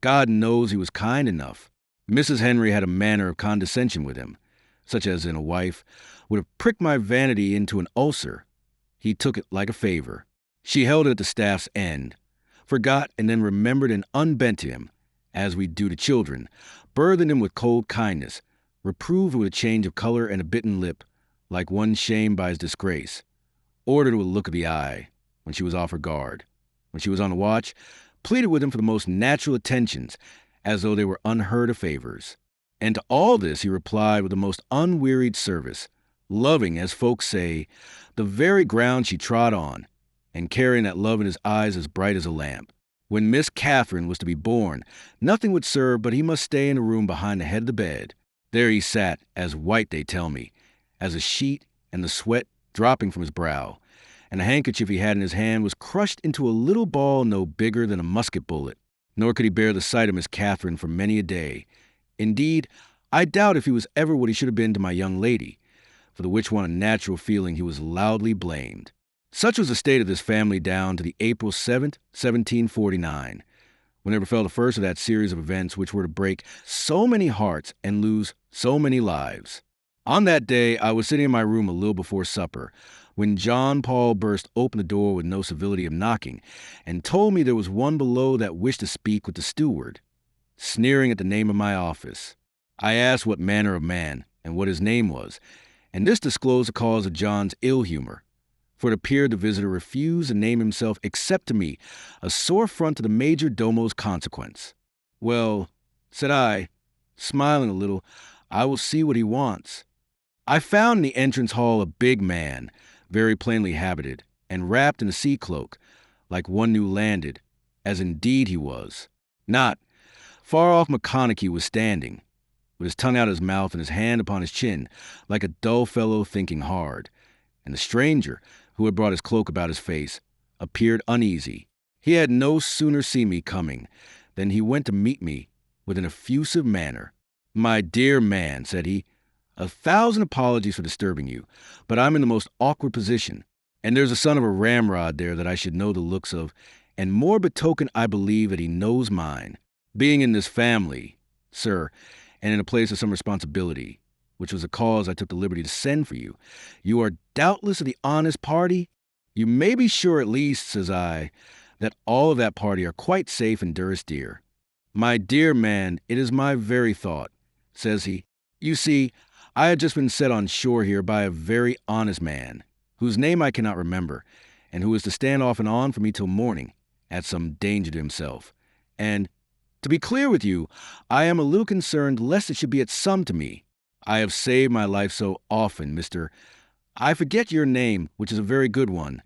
God knows he was kind enough. Mrs. Henry had a manner of condescension with him, such as in a wife would have pricked my vanity into an ulcer. He took it like a favor. She held it at the staff's end, forgot and then remembered and unbent to him, as we do to children, burthened him with cold kindness, reproved with a change of color and a bitten lip, like one shamed by his disgrace, ordered with a look of the eye, when she was off her guard, when she was on the watch, pleaded with him for the most natural attentions, as though they were unheard of favors. And to all this he replied with the most unwearied service, loving, as folks say, the very ground she trod on, and carrying that love in his eyes as bright as a lamp. When Miss Catherine was to be born, nothing would serve but he must stay in a room behind the head of the bed. There he sat, as white, they tell me, as a sheet, and the sweat dropping from his brow, and the handkerchief he had in his hand was crushed into a little ball no bigger than a musket bullet. Nor could he bear the sight of Miss Catherine for many a day. Indeed, I doubt if he was ever what he should have been to my young lady, for the which one a natural feeling he was loudly blamed. Such was the state of this family down to the April 7th, 1749, when there befell the first of that series of events which were to break so many hearts and lose so many lives. On that day I was sitting in my room a little before supper, when John Paul burst open the door with no civility of knocking, and told me there was one below that wished to speak with the steward, sneering at the name of my office. I asked what manner of man, and what his name was, and this disclosed the cause of John's ill humor, for it appeared the visitor refused to name himself except to me, a sore affront to the major domo's consequence. "Well," said I, smiling a little, "I will see what he wants." I found in the entrance hall a big man, very plainly habited, and wrapped in a sea cloak, like one new landed, as indeed he was. Not far off Macconochie was standing, with his tongue out of his mouth and his hand upon his chin, like a dull fellow thinking hard, and the stranger, who had brought his cloak about his face, appeared uneasy. He had no sooner seen me coming than he went to meet me with an effusive manner. "My dear man," said he, "1,000 apologies for disturbing you, but I'm in the most awkward position, and there's a son of a ramrod there that I should know the looks of, and more betoken I believe that he knows mine. Being in this family, sir, and in a place of some responsibility, which was the cause I took the liberty to send for you, you are doubtless of the honest party? You may be sure at least," says I, that all of that party are quite safe in Durrisdeer. My dear man, it is my very thought, says he. You see, I had just been set on shore here by a very honest man, whose name I cannot remember, and who is to stand off and on for me till morning, at some danger to himself. And, to be clear with you, I am a little concerned lest it should be at sum to me. I have saved my life so often, Mr. I forget your name, which is a very good one.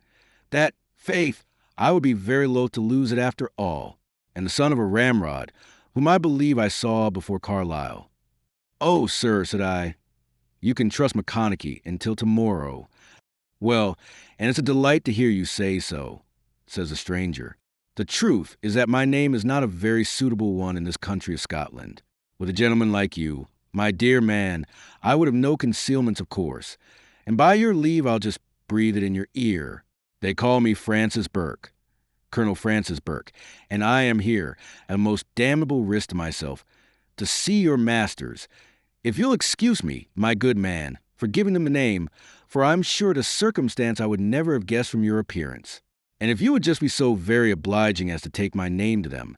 That, faith, I would be very loath to lose it after all. And the son of a ramrod, whom I believe I saw before Carlisle. Oh, sir, said I, you can trust McConaughey until tomorrow. Well, and it's a delight to hear you say so, says the stranger. The truth is that my name is not a very suitable one in this country of Scotland. With a gentleman like you, my dear man, I would have no concealments, of course. And by your leave, I'll just breathe it in your ear. They call me Francis Burke, Colonel Francis Burke, and I am here, at a most damnable risk to myself, to see your masters. If you'll excuse me, my good man, for giving them a name, for I'm sure the circumstance I would never have guessed from your appearance. And if you would just be so very obliging as to take my name to them,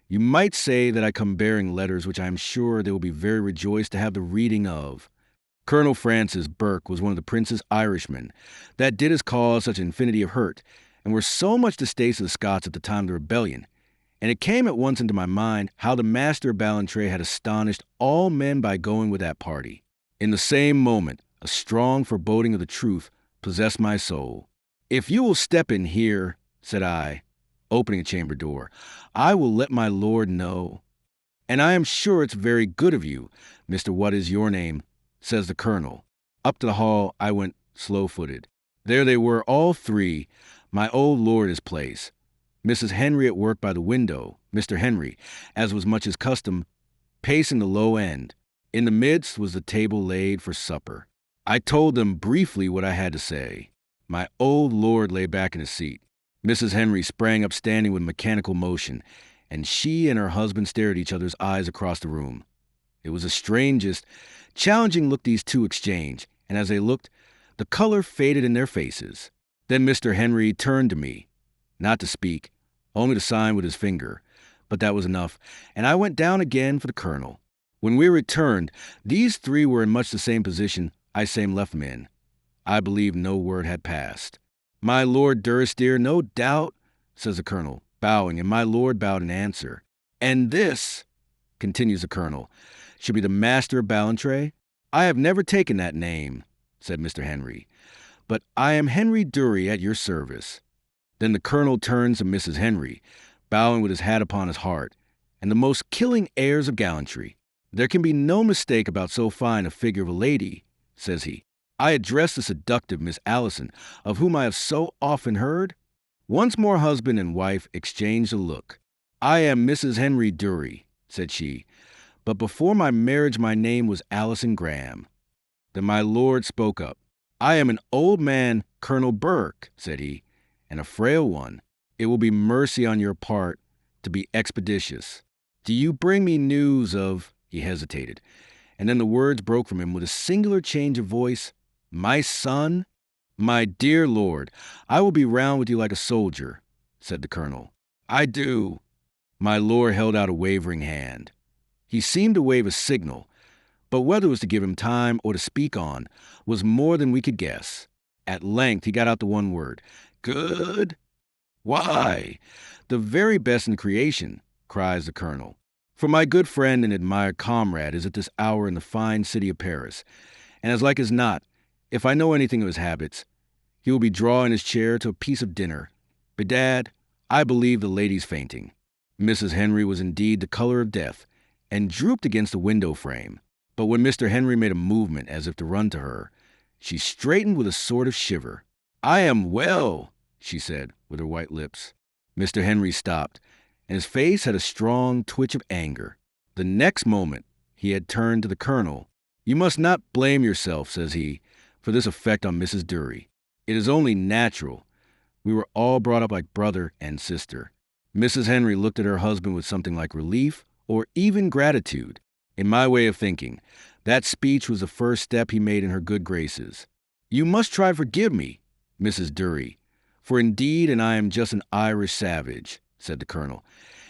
you might say that I come bearing letters which I am sure they will be very rejoiced to have the reading of. Colonel Francis Burke was one of the Prince's Irishmen that did us cause such infinity of hurt, and were so much distaste of the Scots at the time of the rebellion. And it came at once into my mind how the Master of Ballantrae had astonished all men by going with that party. In the same moment, a strong foreboding of the truth possessed my soul. If you will step in here, said I, opening a chamber door, I will let my lord know. And I am sure it's very good of you, Mr. What is your name, says the colonel. Up to the hall I went slow-footed. There they were, all three, my old lord his place. Mrs. Henry at work by the window, Mr. Henry, as was much his custom, pacing the low end. In the midst was the table laid for supper. I told them briefly what I had to say. My old lord lay back in his seat. Mrs. Henry sprang up standing with mechanical motion, and she and her husband stared at each other's eyes across the room. It was the strangest, challenging look these two exchanged, and as they looked, the color faded in their faces. Then Mr. Henry turned to me, not to speak, only to sign with his finger, but that was enough, and I went down again for the colonel. When we returned, these three were in much the same position I same left them in. I believe no word had passed. My Lord Durrisdeer, no doubt, says the colonel, bowing, and my lord bowed in answer. And this, continues the colonel, should be the Master of Ballantrae? I have never taken that name, said Mr. Henry, but I am Henry Durie at your service. Then the colonel turns to Mrs. Henry, bowing with his hat upon his heart, and the most killing airs of gallantry. There can be no mistake about so fine a figure of a lady, says he. I address the seductive Miss Allison, of whom I have so often heard. Once more husband and wife exchanged a look. I am Mrs. Henry Durie, said she, but before my marriage my name was Allison Graham. Then my lord spoke up. I am an old man, Colonel Burke, said he, and a frail one. It will be mercy on your part to be expeditious. Do you bring me news of— He hesitated, and then the words broke from him with a singular change of voice. My son? My dear lord, I will be round with you like a soldier, said the colonel. I do. My lord held out a wavering hand. He seemed to wave a signal, but whether it was to give him time or to speak on was more than we could guess. At length he got out the one word. Good? Why, the very best in creation, cries the colonel. For my good friend and admired comrade is at this hour in the fine city of Paris, and as like as not, if I know anything of his habits, he will be drawing his chair to a piece of dinner. Bedad, I believe the lady's fainting. Mrs. Henry was indeed the color of death, and drooped against the window frame. But when Mr. Henry made a movement as if to run to her, she straightened with a sort of shiver. I am well, she said, with her white lips. Mr. Henry stopped, and his face had a strong twitch of anger. The next moment he had turned to the colonel. You must not blame yourself, says he, for this effect on Mrs. Durie. It is only natural. We were all brought up like brother and sister. Mrs. Henry looked at her husband with something like relief or even gratitude. In my way of thinking, that speech was the first step he made in her good graces. You must try to forgive me, Mrs. Durie, "For indeed, and I am just an Irish savage," said the colonel,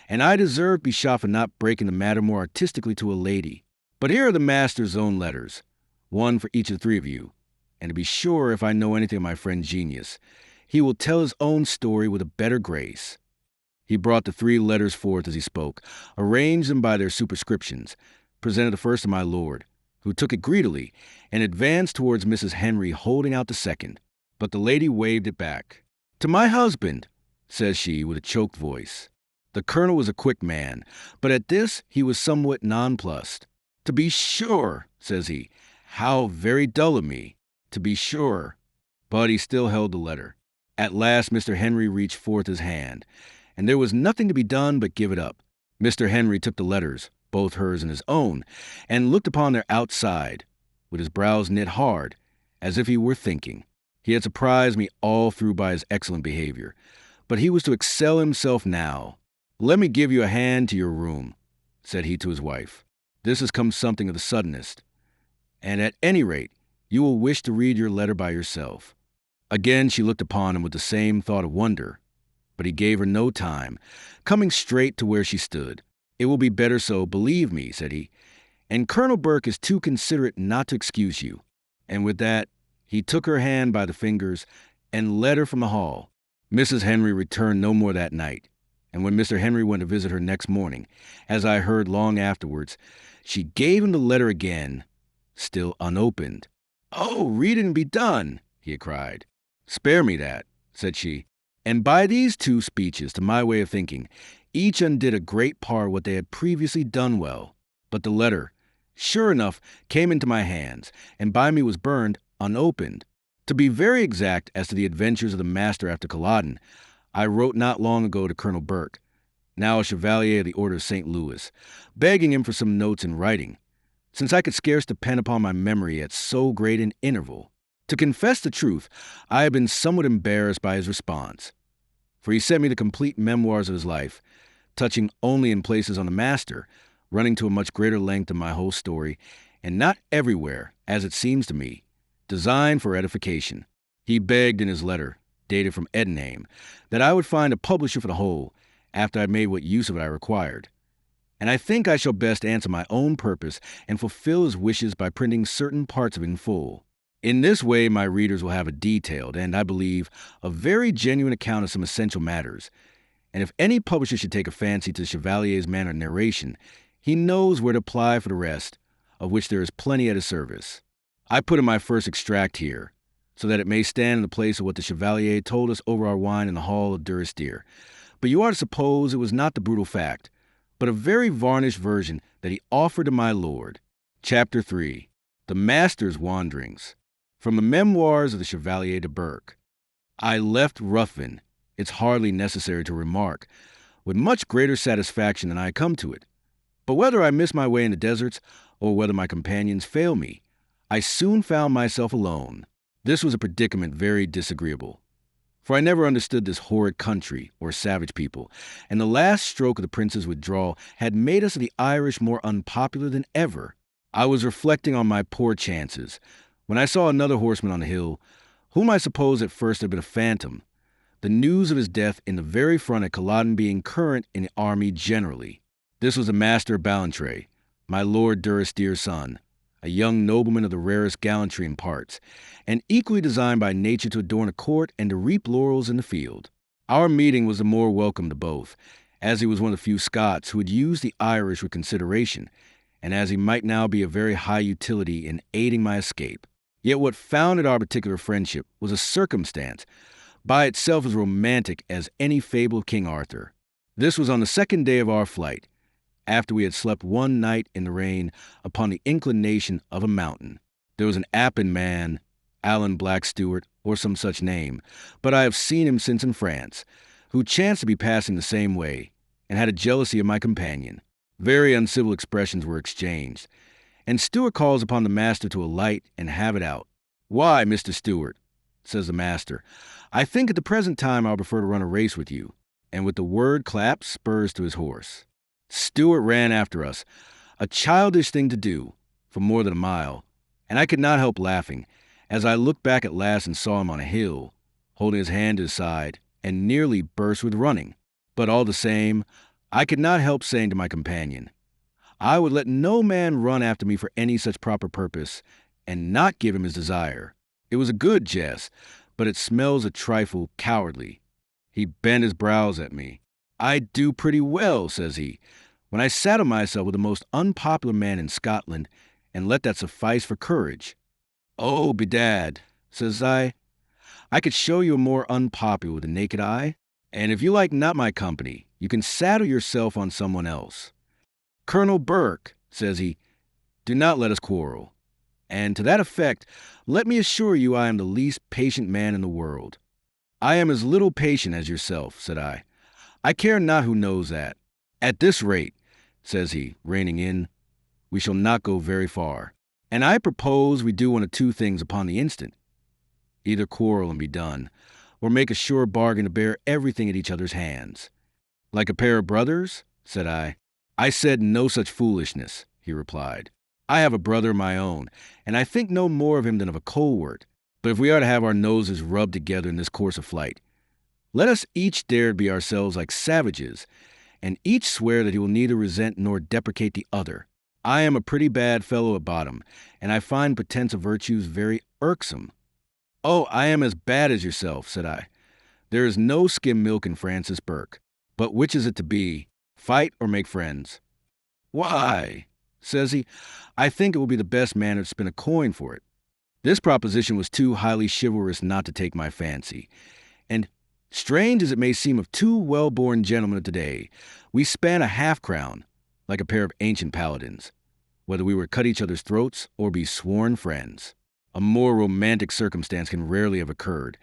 "and I deserve to be shot for not breaking the matter more artistically to a lady. But here are the master's own letters, one for each of the three of you, and to be sure, if I know anything of my friend Genius, he will tell his own story with a better grace." He brought the 3 letters forth as he spoke, arranged them by their superscriptions, presented the first to my lord, who took it greedily, and advanced towards Mrs. Henry, holding out the second. But the lady waved it back. "To my husband," says she with a choked voice. The colonel was a quick man, but at this he was somewhat nonplussed. "To be sure," says he. "How very dull of me. To be sure." But he still held the letter. At last Mr. Henry reached forth his hand, and there was nothing to be done but give it up. Mr. Henry took the letters, both hers and his own, and looked upon their outside, with his brows knit hard, as if he were thinking. He had surprised me all through by his excellent behavior, but he was to excel himself now. "Let me give you a hand to your room," said he to his wife. "This has come something of the suddenest, and at any rate, you will wish to read your letter by yourself." Again she looked upon him with the same thought of wonder, but he gave her no time, coming straight to where she stood. "It will be better so, believe me," said he, "and Colonel Burke is too considerate not to excuse you." And with that, he took her hand by the fingers and led her from the hall. Mrs. Henry returned no more that night, and when Mr. Henry went to visit her next morning, as I heard long afterwards, she gave him the letter again, still unopened. "Oh, read it and be done," he had cried. "Spare me that," said she. And by these 2 speeches, to my way of thinking, each undid a great part of what they had previously done well. But the letter, sure enough, came into my hands, and by me was burned unopened. To be very exact as to the adventures of the master after Culloden, I wrote not long ago to Colonel Burke, now a Chevalier of the Order of St. Louis, begging him for some notes in writing, since I could scarce depend upon my memory at so great an interval. To confess the truth, I have been somewhat embarrassed by his response, for he sent me the complete memoirs of his life, touching only in places on the master, running to a much greater length than my whole story, and not everywhere, as it seems to me, designed for edification. He begged in his letter, dated from Edname, that I would find a publisher for the whole, after I had made what use of it I required. And I think I shall best answer my own purpose and fulfill his wishes by printing certain parts of it in full. In this way my readers will have a detailed, and, I believe, a very genuine account of some essential matters, and if any publisher should take a fancy to the Chevalier's manner of narration, he knows where to apply for the rest, of which there is plenty at his service. I put in my first extract here, so that it may stand in the place of what the Chevalier told us over our wine in the hall of Durrisdeer, but you are to suppose it was not the brutal fact, but a very varnished version that he offered to my lord. Chapter 3. The Master's Wanderings. From the Memoirs of the Chevalier de Burke. I left Ruthven, it's hardly necessary to remark, with much greater satisfaction than I had come to it. But whether I missed my way in the deserts, or whether my companions failed me, I soon found myself alone. This was a predicament very disagreeable, for I never understood this horrid country or savage people, and the last stroke of the prince's withdrawal had made us of the Irish more unpopular than ever. I was reflecting on my poor chances, when I saw another horseman on the hill, whom I supposed at first had been a phantom, the news of his death in the very front at Culloden being current in the army generally. This was the Master of Ballantrae, my Lord Durrisdeer's son, a young nobleman of the rarest gallantry and parts, and equally designed by nature to adorn a court and to reap laurels in the field. Our meeting was the more welcome to both, as he was one of the few Scots who had used the Irish with consideration, and as he might now be of very high utility in aiding my escape. Yet what founded our particular friendship was a circumstance, by itself as romantic as any fable of King Arthur. This was on the 2nd day of our flight, after we had slept one night in the rain upon the inclination of a mountain. There was an Appin man, Alan Blackstewart, or some such name, but I have seen him since in France, who chanced to be passing the same way, and had a jealousy of my companion. Very uncivil expressions were exchanged, and Stewart calls upon the master to alight and have it out. "Why, Mr. Stewart," says the master, "I think at the present time I'll prefer to run a race with you," and with the word clapped spurs to his horse. Stewart ran after us, a childish thing to do, for more than a mile, and I could not help laughing, as I looked back at last and saw him on a hill, holding his hand to his side, and nearly burst with running. But all the same, I could not help saying to my companion, I would let no man run after me for any such proper purpose, and not give him his desire. It was a good jest, but it smells a trifle cowardly. He bent his brows at me. I do pretty well, says he, when I saddle myself with the most unpopular man in Scotland, and let that suffice for courage. Oh, bedad, says I could show you a more unpopular with the naked eye, and if you like not my company, you can saddle yourself on someone else. Colonel Burke, says he, do not let us quarrel. And to that effect, let me assure you I am the least patient man in the world. I am as little patient as yourself, said I. I care not who knows that. At this rate, says he, reining in, we shall not go very far. And I propose we do one of two things upon the instant. Either quarrel and be done, or make a sure bargain to bear everything at each other's hands. Like a pair of brothers, said I. I said no such foolishness, he replied. I have a brother of my own, and I think no more of him than of a colewort. But if we are to have our noses rubbed together in this course of flight, let us each dare to be ourselves like savages, and each swear that he will neither resent nor deprecate the other. I am a pretty bad fellow at bottom, and I find pretense of virtues very irksome. Oh, I am as bad as yourself, said I. There is no skim milk in Francis Burke. But which is it to be, fight or make friends? Why, says he, I think it will be the best manner to spin a coin for it. This proposition was too highly chivalrous not to take my fancy, and strange as it may seem of two well-born gentlemen of today, we span a half-crown, like a pair of ancient paladins, whether we were cut each other's throats or be sworn friends. A more romantic circumstance can rarely have occurred,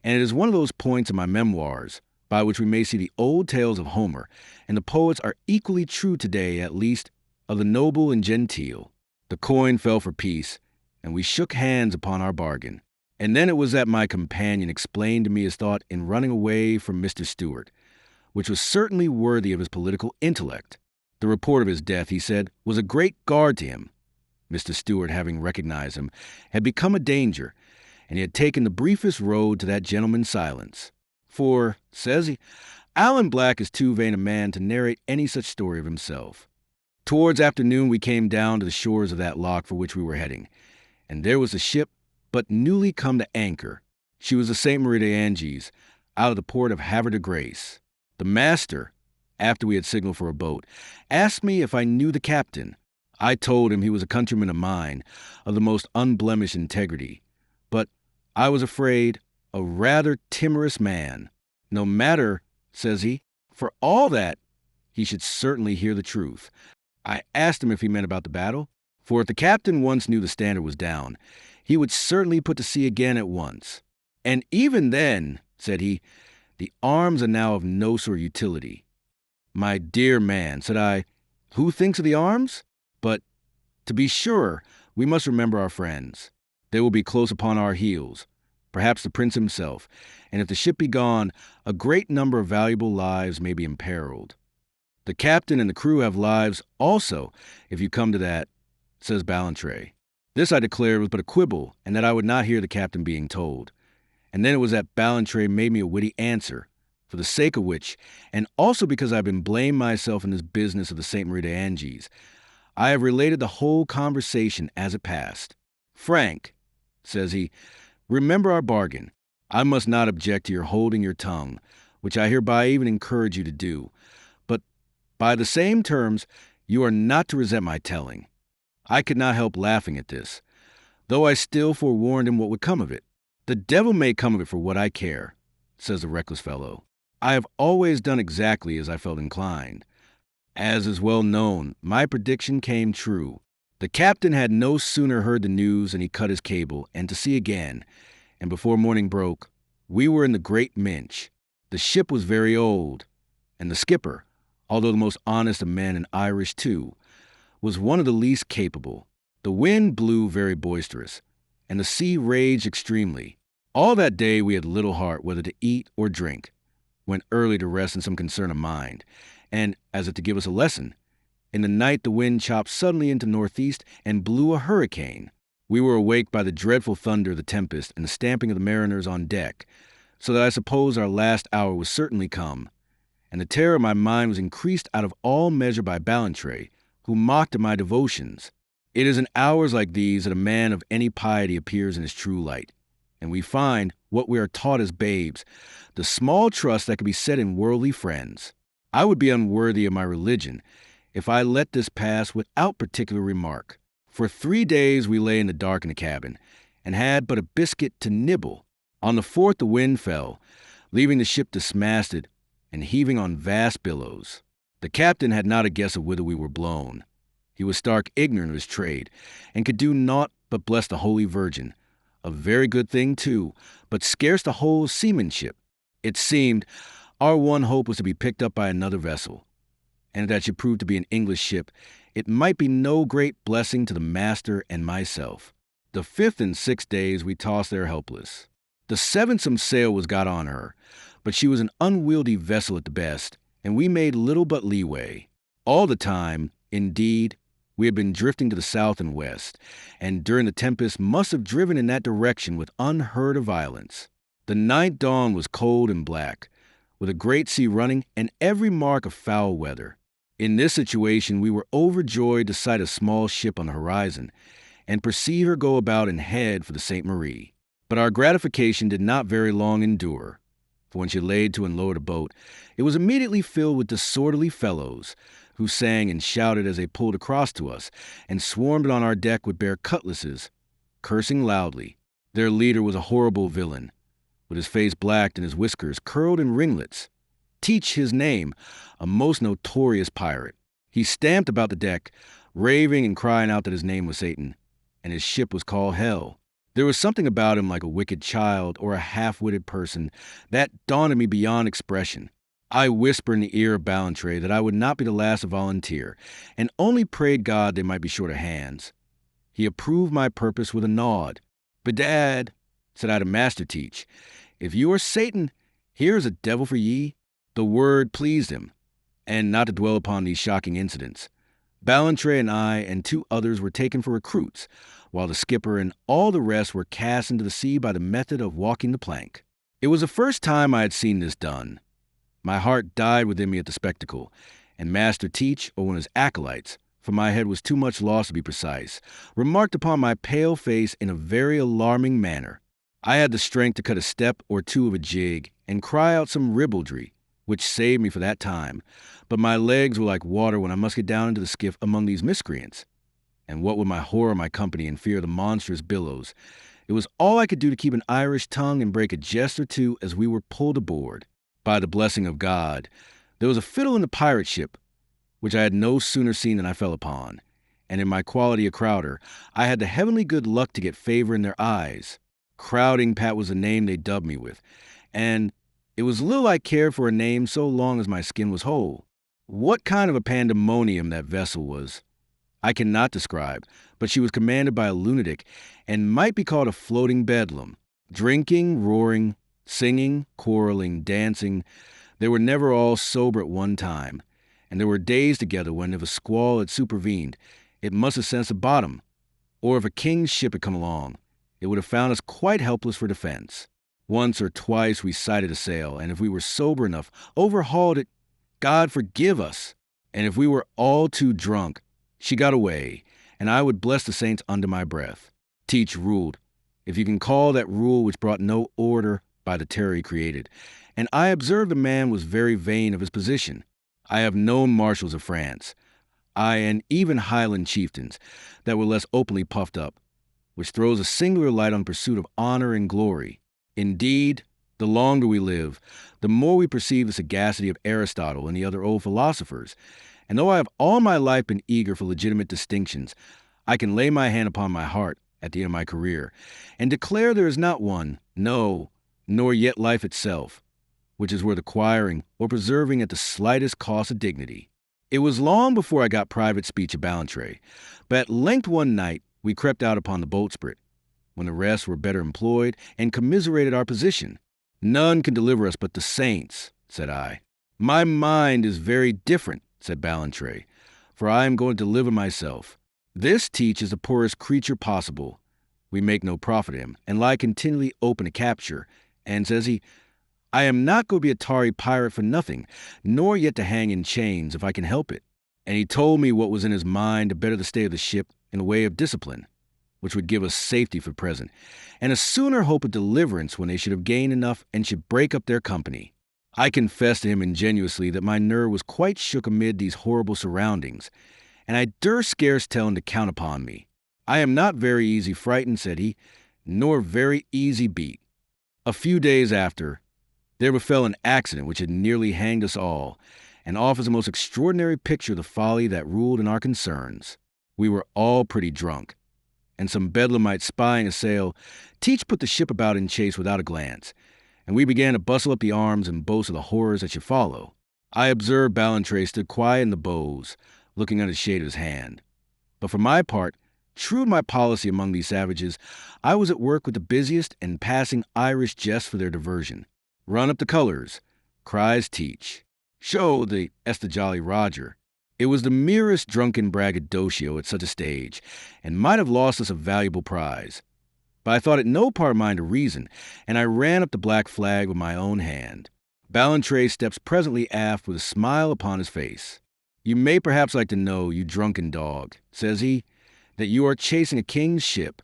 and it is one of those points in my memoirs by which we may see the old tales of Homer, and the poets are equally true today, at least, of the noble and genteel. The coin fell for peace, and we shook hands upon our bargain. And then it was that my companion explained to me his thought in running away from Mr. Stewart, which was certainly worthy of his political intellect. The report of his death, he said, was a great guard to him. Mr. Stewart, having recognized him, had become a danger, and he had taken the briefest road to that gentleman's silence. For, says he, Alan Black is too vain a man to narrate any such story of himself. Towards afternoon we came down to the shores of that loch for which we were heading, and there was a ship but newly come to anchor. She was the St. Marie de Anges, out of the port of Havre de Grace. The master, after we had signaled for a boat, asked me if I knew the captain. I told him he was a countryman of mine, of the most unblemished integrity, but I was afraid a rather timorous man. No matter, says he, for all that, he should certainly hear the truth. I asked him if he meant about the battle, for if the captain once knew the standard was down, he would certainly put to sea again at once. And even then, said he, the arms are now of no sort of utility. My dear man, said I, who thinks of the arms? But, to be sure, we must remember our friends. They will be close upon our heels, perhaps the prince himself, and if the ship be gone, a great number of valuable lives may be imperiled. The captain and the crew have lives also, if you come to that, says Ballantrae. This I declared was but a quibble, and that I would not hear the captain being told. And then it was that Ballantrae made me a witty answer, for the sake of which, and also because I have been blamed myself in this business of the St. Marie de Anges, I have related the whole conversation as it passed. Frank, says he, remember our bargain. I must not object to your holding your tongue, which I hereby even encourage you to do. But by the same terms, you are not to resent my telling. I could not help laughing at this, though I still forewarned him what would come of it. The devil may come of it for what I care, says the reckless fellow. I have always done exactly as I felt inclined. As is well known, my prediction came true. The captain had no sooner heard the news than he cut his cable, and to sea again, and before morning broke, we were in the Great Minch. The ship was very old, and the skipper, although the most honest of men and Irish too, was one of the least capable. The wind blew very boisterous, and the sea raged extremely. All that day we had little heart whether to eat or drink, went early to rest in some concern of mind, and, as if to give us a lesson, in the night the wind chopped suddenly into northeast and blew a hurricane. We were awaked by the dreadful thunder of the tempest and the stamping of the mariners on deck, so that I suppose our last hour was certainly come, and the terror of my mind was increased out of all measure by Ballantrae, who mocked at my devotions. It is in hours like these that a man of any piety appears in his true light, and we find, what we are taught as babes, the small trust that can be set in worldly friends. I would be unworthy of my religion if I let this pass without particular remark. For 3 days we lay in the dark in the cabin, and had but a biscuit to nibble. On the 4th the wind fell, leaving the ship dismasted and heaving on vast billows. The captain had not a guess of whither we were blown. He was stark ignorant of his trade, and could do naught but bless the Holy Virgin. A very good thing, too, but scarce the whole seamanship. It seemed our one hope was to be picked up by another vessel, and if that should prove to be an English ship, it might be no great blessing to the master and myself. The 5th and 6th days we tossed there helpless. The 7th some sail was got on her, but she was an unwieldy vessel at the best, and we made little but leeway. All the time, indeed, we had been drifting to the south and west, and during the tempest must have driven in that direction with unheard of violence. The 9th dawn was cold and black, with a great sea running and every mark of foul weather. In this situation we were overjoyed to sight a small ship on the horizon, and perceive her go about and head for the St. Marie. But our gratification did not very long endure, for when she laid to and lowered a boat, it was immediately filled with disorderly fellows, who sang and shouted as they pulled across to us, and swarmed on our deck with bare cutlasses, cursing loudly. Their leader was a horrible villain, with his face blacked and his whiskers curled in ringlets. Teach his name, a most notorious pirate. He stamped about the deck, raving and crying out that his name was Satan, and his ship was called Hell. There was something about him like a wicked child or a half-witted person that daunted me beyond expression. I whispered in the ear of Ballantrae that I would not be the last to volunteer, and only prayed God they might be short of hands. He approved my purpose with a nod. "Bedad," said I to Master Teach, "if you are Satan, here is a devil for ye." The word pleased him, and not to dwell upon these shocking incidents, Ballantrae and I and 2 others were taken for recruits, while the skipper and all the rest were cast into the sea by the method of walking the plank. It was the first time I had seen this done. My heart died within me at the spectacle, and Master Teach, or one of his acolytes, for my head was too much lost to be precise, remarked upon my pale face in a very alarming manner. I had the strength to cut a step or 2 of a jig and cry out some ribaldry, which saved me for that time, but my legs were like water when I must get down into the skiff among these miscreants. And what with my horror of my company and fear of the monstrous billows, it was all I could do to keep an Irish tongue and break a jest or 2 as we were pulled aboard. By the blessing of God, there was a fiddle in the pirate ship, which I had no sooner seen than I fell upon, and in my quality of crowder, I had the heavenly good luck to get favor in their eyes. Crowding Pat was the name they dubbed me with, and it was little I cared for a name so long as my skin was whole. What kind of a pandemonium that vessel was, I cannot describe, but she was commanded by a lunatic, and might be called a floating bedlam. Drinking, roaring, singing, quarreling, dancing, they were never all sober at one time, and there were days together when, if a squall had supervened, it must have sent us a bottom, or if a king's ship had come along, it would have found us quite helpless for defense. Once or twice we sighted a sail, and if we were sober enough, overhauled it, God forgive us. And if we were all too drunk, she got away, and I would bless the saints under my breath. Teach ruled, if you can call that rule which brought no order by the terror he created, and I observed the man was very vain of his position. I have known marshals of France, and even Highland chieftains, that were less openly puffed up, which throws a singular light on pursuit of honor and glory. Indeed, the longer we live, the more we perceive the sagacity of Aristotle and the other old philosophers, and though I have all my life been eager for legitimate distinctions, I can lay my hand upon my heart at the end of my career, and declare there is not one, no, nor yet life itself, which is worth acquiring or preserving at the slightest cost of dignity. It was long before I got private speech of Ballantrae, but at length one night we crept out upon the bowsprit, when the rest were better employed, and commiserated our position. "None can deliver us but the saints," said I. "My mind is very different," said Ballantrae, "for I am going to deliver myself. This Teach is the poorest creature possible. We make no profit of him, and lie continually open to capture, and, says he, I am not going to be a tarry pirate for nothing, nor yet to hang in chains if I can help it. And he told me what was in his mind to better the state of the ship in the way of discipline, which would give us safety for present, and a sooner hope of deliverance when they should have gained enough and should break up their company. I confessed to him ingenuously that my nerve was quite shook amid these horrible surroundings, and I durst scarce tell him to count upon me. I am not very easy frightened, said he, nor very easy beat. A few days after, there befell an accident which had nearly hanged us all, and offers a most extraordinary picture of the folly that ruled in our concerns. We were all pretty drunk, and some bedlamites spying a sail, Teach put the ship about in chase without a glance, and we began to bustle up the arms and boast of the horrors that should follow. I observed Ballantrae stood quiet in the bows, looking under the shade of his hand. But for my part, true to my policy among these savages, I was at work with the busiest and passing Irish jests for their diversion. Run up the colors, cries Teach. Show the Jolly Roger. It was the merest drunken braggadocio at such a stage, and might have lost us a valuable prize. But I thought it no part of mine to reason, and I ran up the black flag with my own hand. Ballantrae steps presently aft with a smile upon his face. You may perhaps like to know, you drunken dog, says he, that you are chasing a king's ship.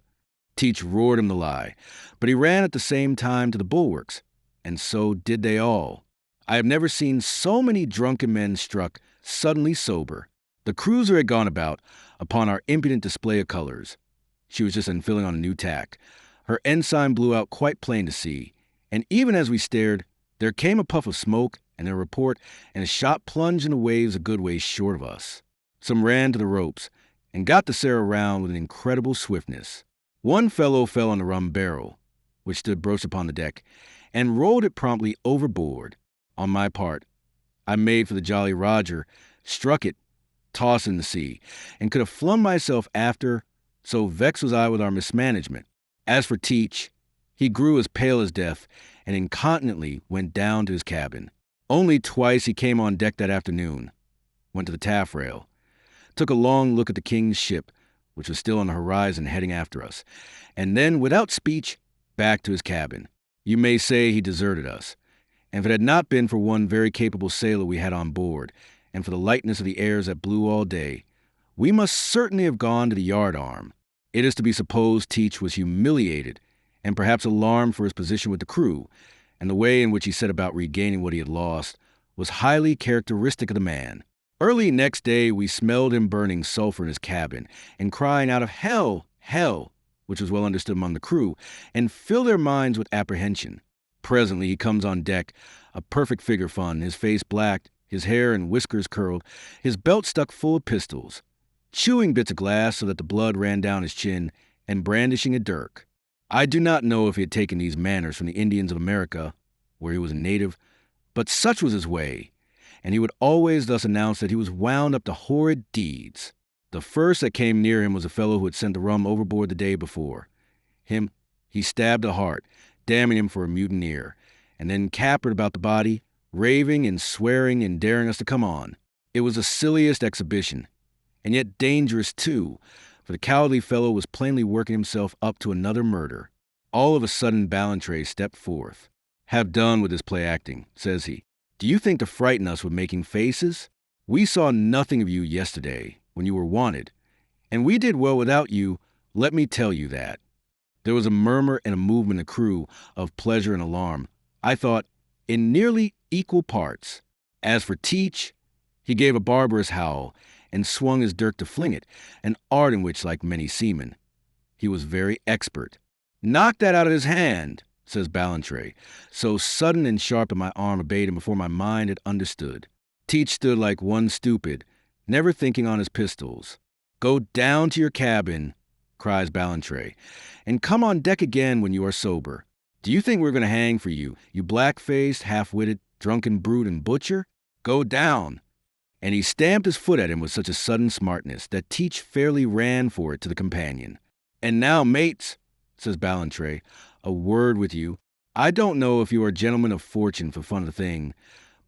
Teach roared him the lie, but he ran at the same time to the bulwarks, and so did they all. I have never seen so many drunken men struck suddenly sober. The cruiser had gone about upon our impudent display of colors. She was just unfilling on a new tack. Her ensign blew out quite plain to see, and even as we stared, there came a puff of smoke and a report, and a shot plunged in the waves a good way short of us. Some ran to the ropes, and got the Sarah round with an incredible swiftness. One fellow fell on the rum barrel, which stood broached upon the deck, and rolled it promptly overboard. On my part, I made for the Jolly Roger, struck it, tossed in the sea, and could have flung myself after, so vexed was I with our mismanagement. As for Teach, he grew as pale as death, and incontinently went down to his cabin. Only twice he came on deck that afternoon, went to the taffrail, took a long look at the king's ship, which was still on the horizon heading after us, and then, without speech, back to his cabin. You may say he deserted us, and if it had not been for one very capable sailor we had on board, and for the lightness of the airs that blew all day, we must certainly have gone to the yard-arm. It is to be supposed Teach was humiliated, and perhaps alarmed for his position with the crew, and the way in which he set about regaining what he had lost was highly characteristic of the man. Early next day we smelled him burning sulfur in his cabin, and crying out of hell, hell, which was well understood among the crew, and filled their minds with apprehension. Presently he comes on deck, a perfect figure fun, his face black, his hair and whiskers curled, his belt stuck full of pistols, chewing bits of glass so that the blood ran down his chin, and brandishing a dirk. I do not know if he had taken these manners from the Indians of America, where he was a native, but such was his way, and he would always thus announce that he was wound up to horrid deeds. The first that came near him was a fellow who had sent the rum overboard the day before. Him he stabbed to the heart, damning him for a mutineer, and then capered about the body, raving and swearing and daring us to come on. It was the silliest exhibition, and yet dangerous too, for the cowardly fellow was plainly working himself up to another murder. All of a sudden Ballantrae stepped forth. Have done with this play-acting, says he. Do you think to frighten us with making faces? We saw nothing of you yesterday, when you were wanted, and we did well without you, let me tell you that. There was a murmur and a movement in the crew of pleasure and alarm, I thought, in nearly equal parts. As for Teach, he gave a barbarous howl, and swung his dirk to fling it, an art in which, like many seamen, he was very expert. Knock that out of his hand, says Ballantrae, so sudden and sharp that my arm obeyed him before my mind had understood. Teach stood like one stupid, never thinking on his pistols. Go down to your cabin, cries Ballantrae, and come on deck again when you are sober. Do you think we're going to hang for you, you black-faced, half-witted, drunken brute and butcher? Go down. And he stamped his foot at him with such a sudden smartness that Teach fairly ran for it to the companion. And now, mates, says Ballantrae, a word with you. I don't know if you are gentlemen of fortune for fun of the thing,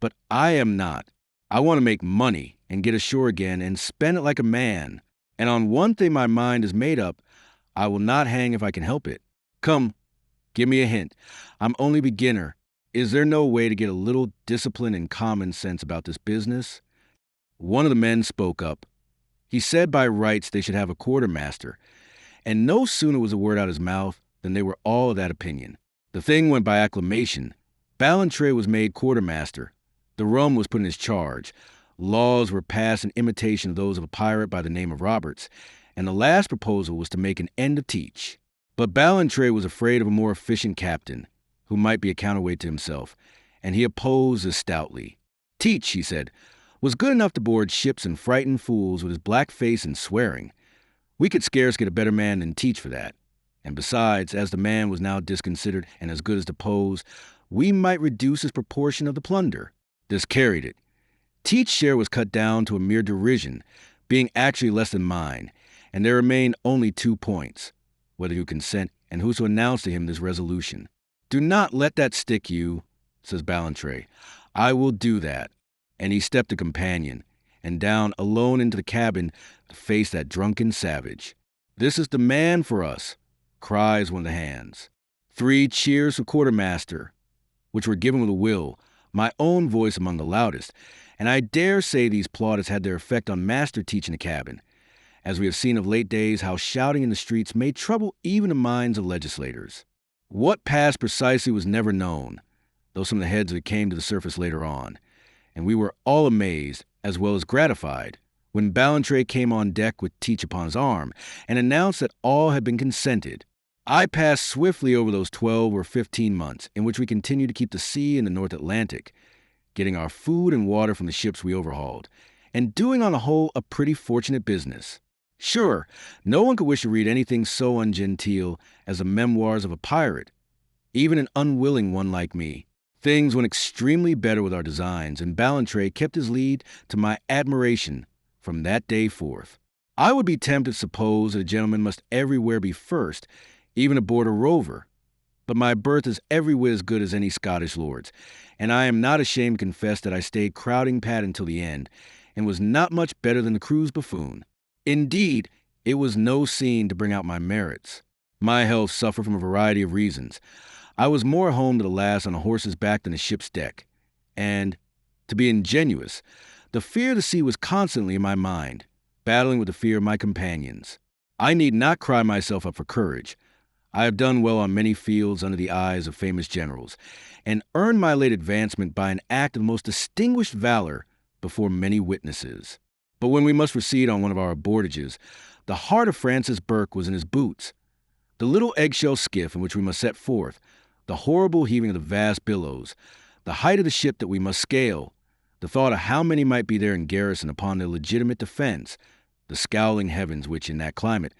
but I am not. I want to make money and get ashore again and spend it like a man. And on one thing my mind is made up, I will not hang if I can help it. Come, give me a hint. I'm only beginner, Is there no way to get a little discipline and common sense about this business? One of the men spoke up. He said by rights they should have a quartermaster, and no sooner was a word out of his mouth than they were all of that opinion. The thing went by acclamation. Ballantrae was made quartermaster. The rum was put in his charge. Laws were passed in imitation of those of a pirate by the name of Roberts, and the last proposal was to make an end of Teach. But Ballantrae was afraid of a more efficient captain, who might be a counterweight to himself, and he opposed this stoutly. Teach, he said, was good enough to board ships and frighten fools with his black face and swearing. We could scarce get a better man than Teach for that. And besides, as the man was now disconsidered and as good as deposed, we might reduce his proportion of the plunder. This carried it. Teach's share was cut down to a mere derision, being actually less than mine, and there remained only 2 points, whether you consent and who to announce to him this resolution. Do not let that stick you, says Ballantrae. I will do that. And he stepped a companion, and down alone into the cabin to face that drunken savage. This is the man for us, cries one of the hands. 3 cheers for quartermaster, which were given with a will, my own voice among the loudest, and I dare say these plaudits had their effect on Master Teach in the cabin, as we have seen of late days how shouting in the streets may trouble even the minds of legislators. What passed precisely was never known, though some of the heads of it came to the surface later on, and we were all amazed, as well as gratified, when Ballantrae came on deck with Teach upon his arm, and announced that all had been consented. I passed swiftly over those 12 or 15 months, in which we continued to keep the sea in the North Atlantic, getting our food and water from the ships we overhauled, and doing on the whole a pretty fortunate business. Sure, no one could wish to read anything so ungenteel as the memoirs of a pirate, even an unwilling one like me. Things went extremely better with our designs, and Ballantrae kept his lead to my admiration from that day forth. I would be tempted to suppose that a gentleman must everywhere be first, even aboard a rover, but my berth is every whit as good as any Scottish lord's, and I am not ashamed to confess that I stayed crowding Pat until the end, and was not much better than the crew's buffoon. Indeed, it was no scene to bring out my merits. My health suffered from a variety of reasons. I was more at home to the last on a horse's back than a ship's deck, and, to be ingenuous, the fear of the sea was constantly in my mind, battling with the fear of my companions. I need not cry myself up for courage. I have done well on many fields under the eyes of famous generals, and earned my late advancement by an act of the most distinguished valor before many witnesses. But when we must proceed on one of our abordages, the heart of Francis Burke was in his boots. The little eggshell skiff in which we must set forth, the horrible heaving of the vast billows, the height of the ship that we must scale, the thought of how many might be there in garrison upon their legitimate defense, the scowling heavens which, in that climate,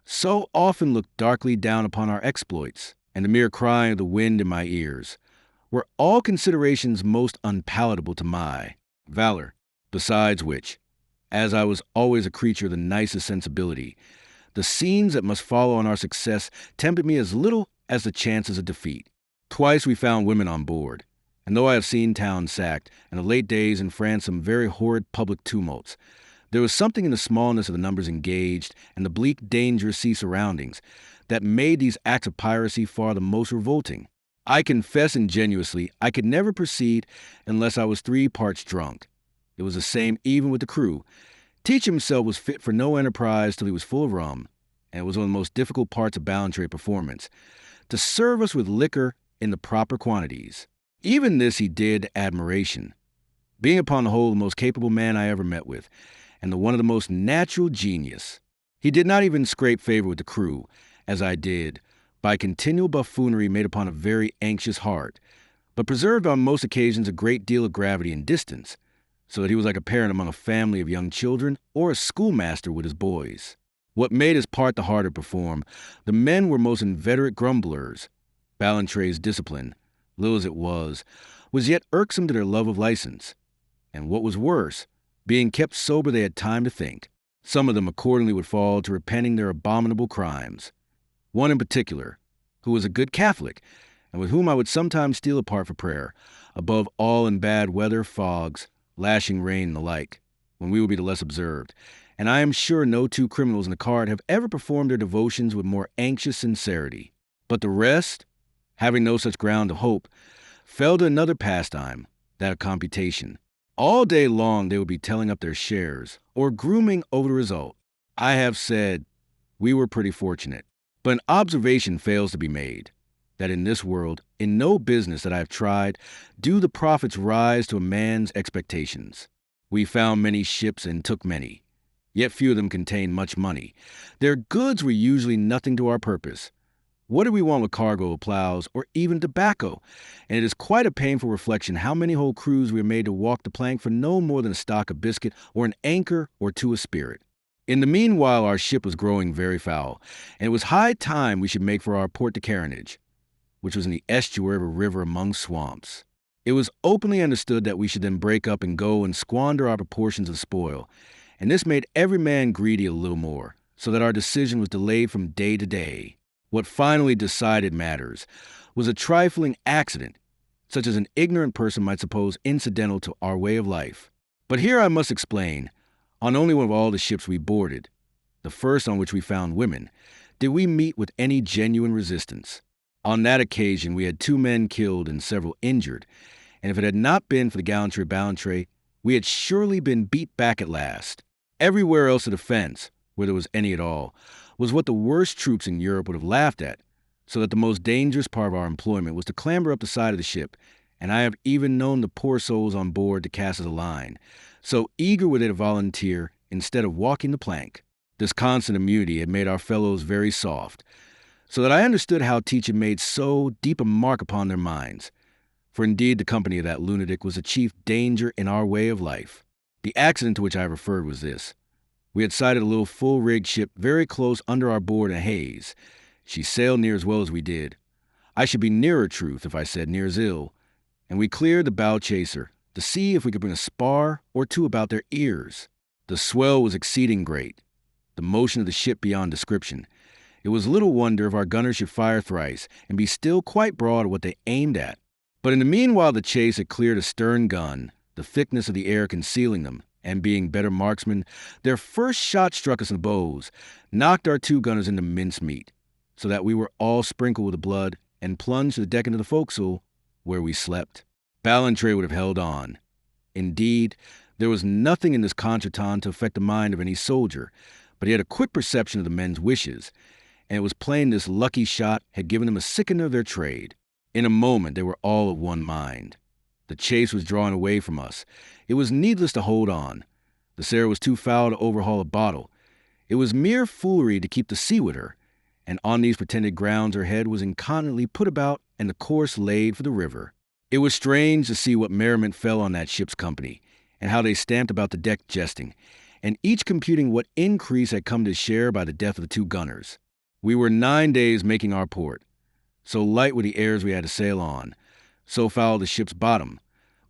so often looked darkly down upon our exploits, and the mere crying of the wind in my ears, were all considerations most unpalatable to my valor. Besides which, as I was always a creature of the nicest sensibility, the scenes that must follow on our success tempted me as little as the chances of defeat. Twice we found women on board, and though I have seen towns sacked, and of late days in France some very horrid public tumults, there was something in the smallness of the numbers engaged and the bleak, dangerous sea surroundings that made these acts of piracy far the most revolting. I confess ingenuously I could never proceed unless I was 3 parts drunk. It was the same even with the crew. Teach himself was fit for no enterprise till he was full of rum, and it was one of the most difficult parts of Ballantrae performance, to serve us with liquor in the proper quantities. Even this he did to admiration, being upon the whole the most capable man I ever met with, and the one of the most natural genius. He did not even scrape favor with the crew, as I did, by continual buffoonery made upon a very anxious heart, but preserved on most occasions a great deal of gravity and distance, so that he was like a parent among a family of young children, or a schoolmaster with his boys. What made his part the harder to perform, the men were most inveterate grumblers. Ballantrae's discipline, little as it was yet irksome to their love of license, and what was worse, being kept sober they had time to think. Some of them accordingly would fall to repenting their abominable crimes. One in particular, who was a good Catholic, and with whom I would sometimes steal apart for prayer, above all in bad weather, fogs, lashing rain, and the like, when we would be the less observed, and I am sure no 2 criminals in the cart have ever performed their devotions with more anxious sincerity. But the rest, having no such ground to hope, fell to another pastime, that of computation. All day long they would be telling up their shares or grooming over the result. I have said we were pretty fortunate, but an observation fails to be made, that in this world, in no business that I have tried, do the profits rise to a man's expectations. We found many ships and took many, yet few of them contained much money. Their goods were usually nothing to our purpose. What do we want with cargo of plows or even tobacco? And it is quite a painful reflection how many whole crews we are made to walk the plank for no more than a stock of biscuit or an anchor or two of spirit. In the meanwhile, our ship was growing very foul, and it was high time we should make for our port to Carinage, which was in the estuary of a river among swamps. It was openly understood that we should then break up and go and squander our proportions of spoil, and this made every man greedy a little more, so that our decision was delayed from day to day. What finally decided matters was a trifling accident, such as an ignorant person might suppose incidental to our way of life. But here I must explain, on only one of all the ships we boarded, the first on which we found women, did we meet with any genuine resistance. On that occasion we had 2 men killed and several injured, and if it had not been for the gallantry of Ballantrae, we had surely been beat back at last. Everywhere else the defense, where there was any at all, was what the worst troops in Europe would have laughed at, so that the most dangerous part of our employment was to clamber up the side of the ship, and I have even known the poor souls on board to cast us a line, so eager were they to volunteer instead of walking the plank. This constant immunity had made our fellows very soft, so that I understood how teaching made so deep a mark upon their minds. For indeed the company of that lunatic was the chief danger in our way of life. The accident to which I have referred was this. We had sighted a little full-rigged ship very close under our board in a haze. She sailed near as well as we did. I should be nearer truth if I said near as ill. And we cleared the bow chaser to see if we could bring a spar or 2 about their ears. The swell was exceeding great, the motion of the ship beyond description. It was little wonder if our gunners should fire thrice and be still quite broad at what they aimed at. But in the meanwhile the chase had cleared a stern gun, the thickness of the air concealing them, and being better marksmen, their first shot struck us in the bows, knocked our 2 gunners into mincemeat, so that we were all sprinkled with the blood and plunged to the deck into the forecastle, where we slept. Ballantrae would have held on. Indeed, there was nothing in this contretemps to affect the mind of any soldier, but he had a quick perception of the men's wishes, and it was plain this lucky shot had given them a sickener of their trade. In a moment they were all of one mind. The chase was drawing away from us. It was needless to hold on. The Sarah was too foul to overhaul a bottle. It was mere foolery to keep the sea with her, and on these pretended grounds her head was incontinently put about and the course laid for the river. It was strange to see what merriment fell on that ship's company, and how they stamped about the deck jesting, and each computing what increase had come to share by the death of the 2 gunners. We were 9 days making our port. So light were the airs we had to sail on, so foul the ship's bottom.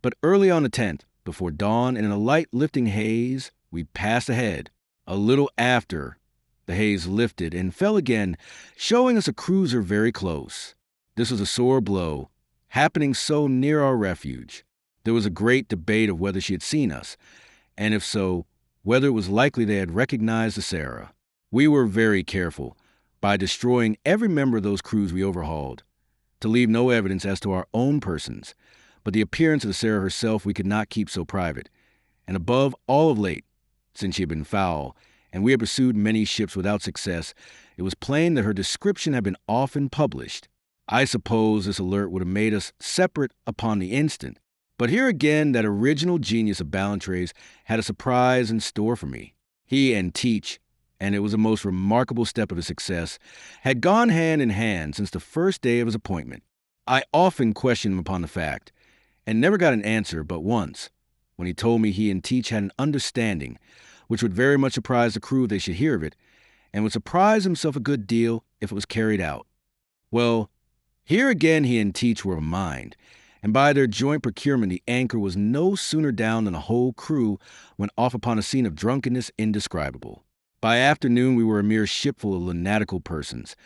But early on the 10th, before dawn and in a light lifting haze, we passed ahead. A little after, the haze lifted and fell again, showing us a cruiser very close. This was a sore blow, happening so near our refuge. There was a great debate of whether she had seen us, and if so, whether it was likely they had recognized the Sarah. We were very careful, by destroying every member of those crews we overhauled, to leave no evidence as to our own persons, but the appearance of the Sarah herself we could not keep so private, and above all of late, since she had been foul, and we had pursued many ships without success, it was plain that her description had been often published. I suppose this alert would have made us separate upon the instant, but here again that original genius of Ballantrae's had a surprise in store for me. He and Teach, and it was a most remarkable step of his success, had gone hand in hand since the first day of his appointment. I often questioned him upon the fact, and never got an answer but once, when he told me he and Teach had an understanding, which would very much surprise the crew if they should hear of it, and would surprise himself a good deal if it was carried out. Well, here again he and Teach were of a mind, and by their joint procurement the anchor was no sooner down than the whole crew went off upon a scene of drunkenness indescribable. By afternoon we were a mere shipful of lunatical persons,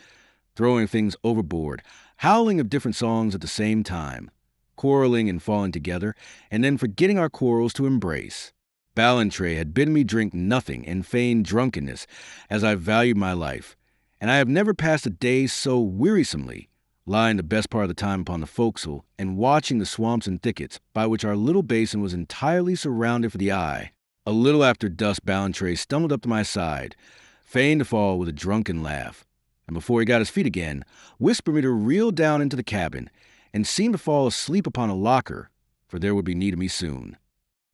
throwing things overboard, howling of different songs at the same time, quarreling and falling together, and then forgetting our quarrels to embrace. Ballantrae had bidden me drink nothing and feign drunkenness, as I valued my life, and I have never passed a day so wearisomely, lying the best part of the time upon the forecastle and watching the swamps and thickets by which our little basin was entirely surrounded for the eye. A little after dusk, Ballantrae stumbled up to my side, feigned to fall with a drunken laugh, and before he got his feet again, whispered me to reel down into the cabin, and seemed to fall asleep upon a locker, for there would be need of me soon.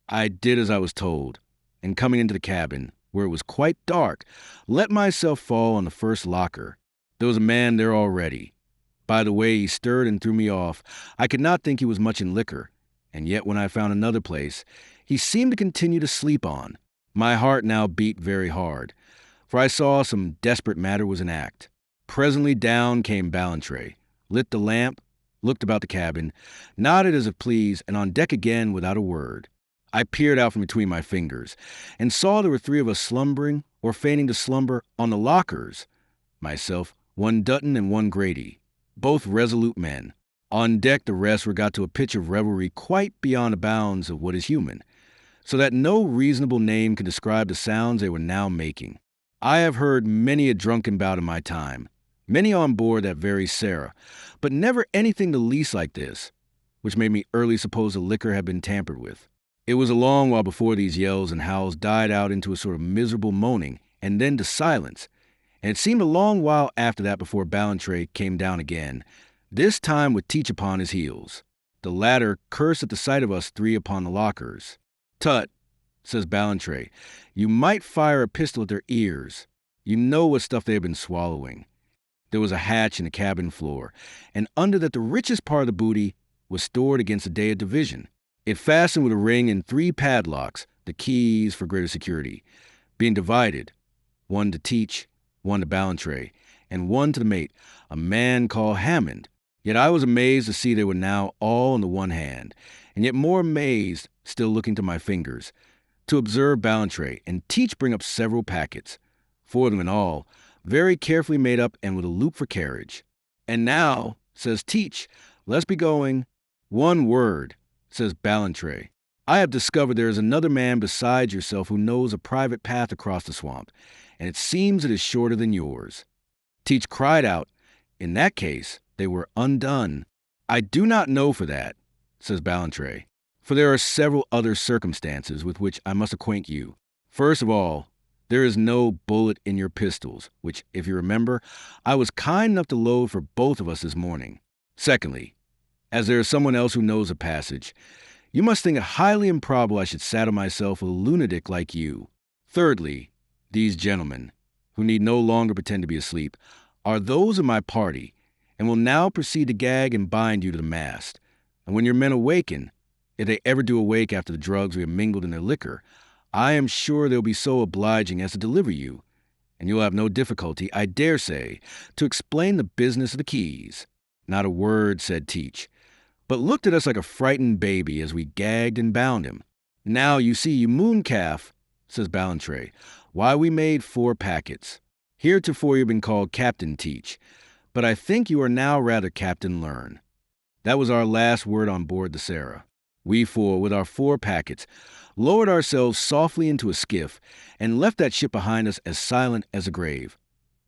I did as I was told, and coming into the cabin, where it was quite dark, let myself fall on the first locker. There was a man there already. By the way he stirred and threw me off, I could not think he was much in liquor, and yet when I found another place, he seemed to continue to sleep on. My heart now beat very hard, for I saw some desperate matter was in act. Presently down came Ballantrae, lit the lamp, looked about the cabin, nodded as if pleased, and on deck again without a word. I peered out from between my fingers, and saw there were 3 of us slumbering, or feigning to slumber, on the lockers. Myself, one Dutton and one Grady, both resolute men. On deck the rest were got to a pitch of revelry quite beyond the bounds of what is human, so that no reasonable name can describe the sounds they were now making. I have heard many a drunken bout in my time, many on board that very Sarah, but never anything the least like this, which made me early suppose the liquor had been tampered with. It was a long while before these yells and howls died out into a sort of miserable moaning, and then to silence, and it seemed a long while after that before Ballantrae came down again, this time with Teach upon his heels. The latter cursed at the sight of us 3 upon the lockers. "Tut," says Ballantrae, "you might fire a pistol at their ears. You know what stuff they have been swallowing." There was a hatch in the cabin floor, and under that the richest part of the booty was stored against the day of division. It fastened with a ring and 3 padlocks, the keys for greater security, being divided, one to Teach, one to Ballantrae, and one to the mate, a man called Hammond. Yet I was amazed to see they were now all in the one hand, and yet more amazed, still looking to my fingers, to observe Ballantrae and Teach bring up several packets, 4 of them in all, very carefully made up and with a loop for carriage. "And now," says Teach, "let's be going." "One word," says Ballantrae. "I have discovered there is another man besides yourself who knows a private path across the swamp, and it seems it is shorter than yours." Teach cried out, "In that case, they were undone." "I do not know for that," says Ballantrae, "for there are several other circumstances with which I must acquaint you. First of all, there is no bullet in your pistols, which, if you remember, I was kind enough to load for both of us this morning. Secondly, as there is someone else who knows a passage, you must think it highly improbable I should saddle myself with a lunatic like you. Thirdly, these gentlemen, who need no longer pretend to be asleep, are those of my party, and will now proceed to gag and bind you to the mast. And when your men awaken, if they ever do awake after the drugs we have mingled in their liquor, I am sure they'll be so obliging as to deliver you, and you'll have no difficulty, I dare say, to explain the business of the keys." Not a word said Teach, but looked at us like a frightened baby as we gagged and bound him. "Now, you see, you mooncalf," says Ballantrae, "why we made 4 packets. Heretofore you've been called Captain Teach, but I think you are now rather Captain Learn." That was our last word on board the Sarah. We 4, with our 4 packets, lowered ourselves softly into a skiff, and left that ship behind us as silent as a grave,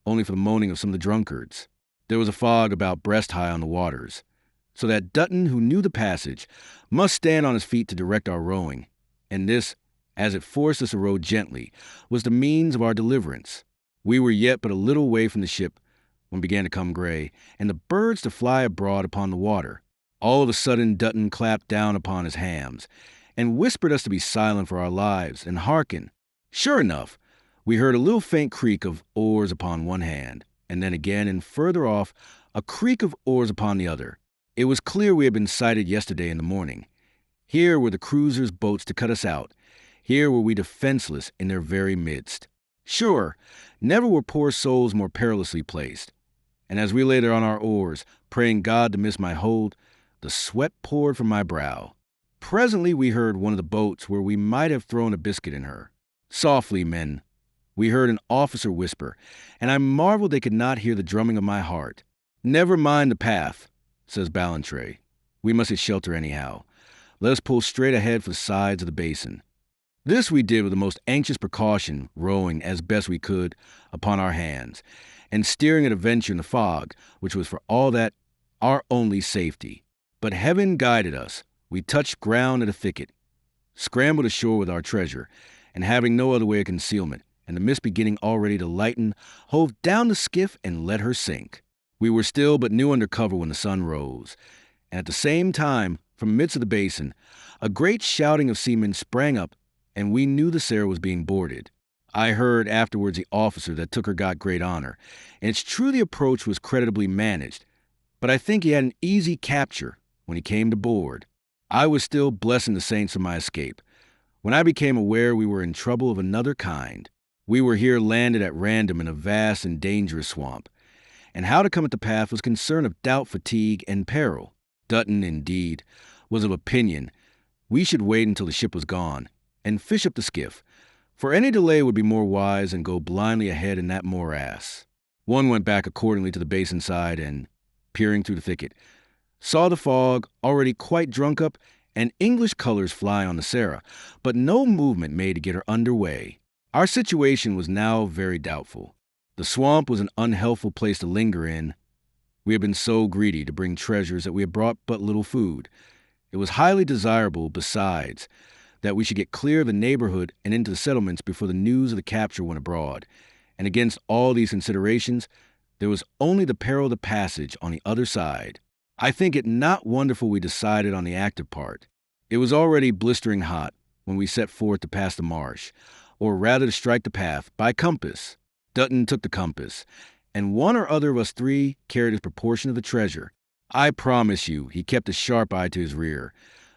only for the moaning of some of the drunkards. There was a fog about breast-high on the waters, so that Dutton, who knew the passage, must stand on his feet to direct our rowing, and this, as it forced us to row gently, was the means of our deliverance. We were yet but a little way from the ship when it began to come gray, and the birds to fly abroad upon the water. All of a sudden Dutton clapped down upon his hams, and whispered us to be silent for our lives, and hearken. Sure enough, we heard a little faint creak of oars upon one hand, and then again, and further off, a creak of oars upon the other. It was clear we had been sighted yesterday in the morning. Here were the cruisers' boats to cut us out. Here were we defenseless in their very midst. Sure, never were poor souls more perilously placed. And as we lay there on our oars, praying God to miss my hold, the sweat poured from my brow. Presently we heard one of the boats where we might have thrown a biscuit in her. "Softly, men," we heard an officer whisper, and I marveled they could not hear the drumming of my heart. "Never mind the path," says Ballantrae. "We must get shelter anyhow. Let us pull straight ahead for the sides of the basin." This we did with the most anxious precaution, rowing, as best we could, upon our hands, and steering at a venture in the fog, which was for all that our only safety. But heaven guided us. We touched ground at a thicket, scrambled ashore with our treasure, and having no other way of concealment, and the mist beginning already to lighten, hove down the skiff and let her sink. We were still but new under cover when the sun rose, and at the same time, from the midst of the basin, a great shouting of seamen sprang up, and we knew the Sarah was being boarded. I heard afterwards the officer that took her got great honor, and it's true the approach was creditably managed, but I think he had an easy capture when he came to board. I was still blessing the saints for my escape, when I became aware we were in trouble of another kind. We were here landed at random in a vast and dangerous swamp, and how to come at the path was concern of doubt, fatigue, and peril. Dutton, indeed, was of opinion we should wait until the ship was gone, and fish up the skiff, for any delay would be more wise than go blindly ahead in that morass. One went back accordingly to the basin side, and, peering through the thicket, saw the fog already quite drunk up and English colors fly on the Sarah, but no movement made to get her under way. Our situation was now very doubtful. The swamp was an unhealthful place to linger in. We had been so greedy to bring treasures that we had brought but little food. It was highly desirable, besides, that we should get clear of the neighborhood and into the settlements before the news of the capture went abroad. And against all these considerations, there was only the peril of the passage on the other side. I think it not wonderful we decided on the active part. It was already blistering hot when we set forth to pass the marsh, or rather to strike the path, by compass. Dutton took the compass, and one or other of us three carried his proportion of the treasure. I promise you, he kept a sharp eye to his rear,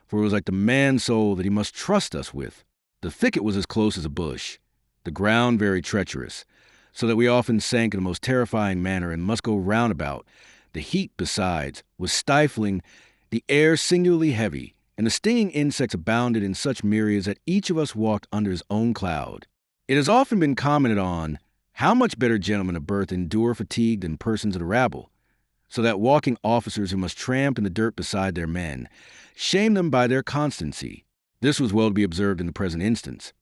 for it was like the man soul that he must trust us with. The thicket was as close as a bush, the ground very treacherous, so that we often sank in the most terrifying manner and must go roundabout. The heat, besides, was stifling, the air singularly heavy, and the stinging insects abounded in such myriads that each of us walked under his own cloud. It has often been commented on how much better gentlemen of birth endure fatigue than persons of the rabble, so that walking officers who must tramp in the dirt beside their men shame them by their constancy. This was well to be observed in the present instance,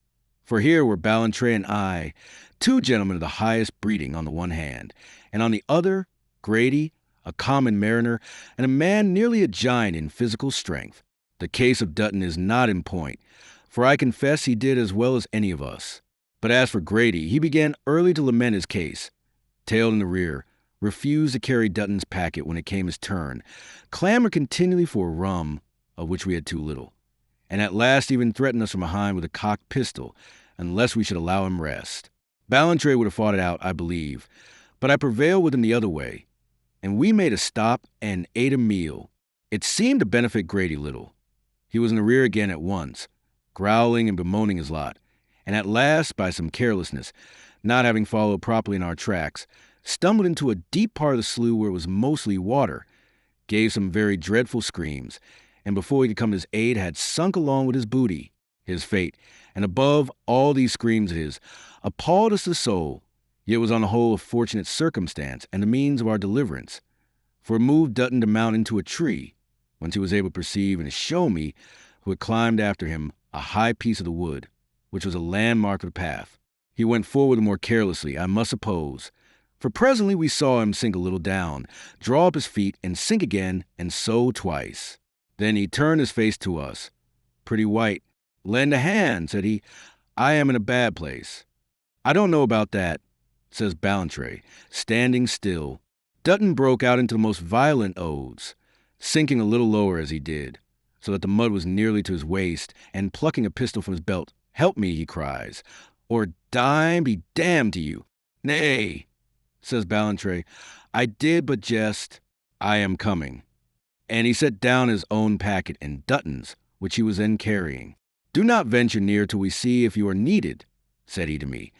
for here were Ballantrae and I, two gentlemen of the highest breeding on the one hand, and on the other, Grady, a common mariner, and a man nearly a giant in physical strength. The case of Dutton is not in point, for I confess he did as well as any of us. But as for Grady, he began early to lament his case, tailed in the rear, refused to carry Dutton's packet when it came his turn, clamored continually for rum, of which we had too little, and at last even threatened us from behind with a cocked pistol, unless we should allow him rest. Ballantrae would have fought it out, I believe, but I prevailed with him the other way, and we made a stop and ate a meal. It seemed to benefit Grady little. He was in the rear again at once, growling and bemoaning his lot, and at last, by some carelessness, not having followed properly in our tracks, stumbled into a deep part of the slough where it was mostly water, gave some very dreadful screams, and before he could come to his aid had sunk along with his booty. His fate, and above all these screams of his, appalled us to the soul, yet was on the whole a fortunate circumstance and the means of our deliverance, for it moved Dutton to mount into a tree, whence he was able to perceive and to show me, who had climbed after him, a high piece of the wood, which was a landmark of the path. He went forward more carelessly, I must suppose, for presently we saw him sink a little down, draw up his feet, and sink again, and so twice. Then he turned his face to us. "Pretty white. Lend a hand," said he. "I am in a bad place." "I don't know about that," says Ballantrae, standing still. Dutton broke out into the most violent oaths, sinking a little lower as he did, so that the mud was nearly to his waist, and plucking a pistol from his belt. "Help me," he cries, "or die be damned to you." "Nay," says Ballantrae, "I did but jest. I am coming." And he set down his own packet and Dutton's, which he was then carrying. "Do not venture near till we see if you are needed," said he to me,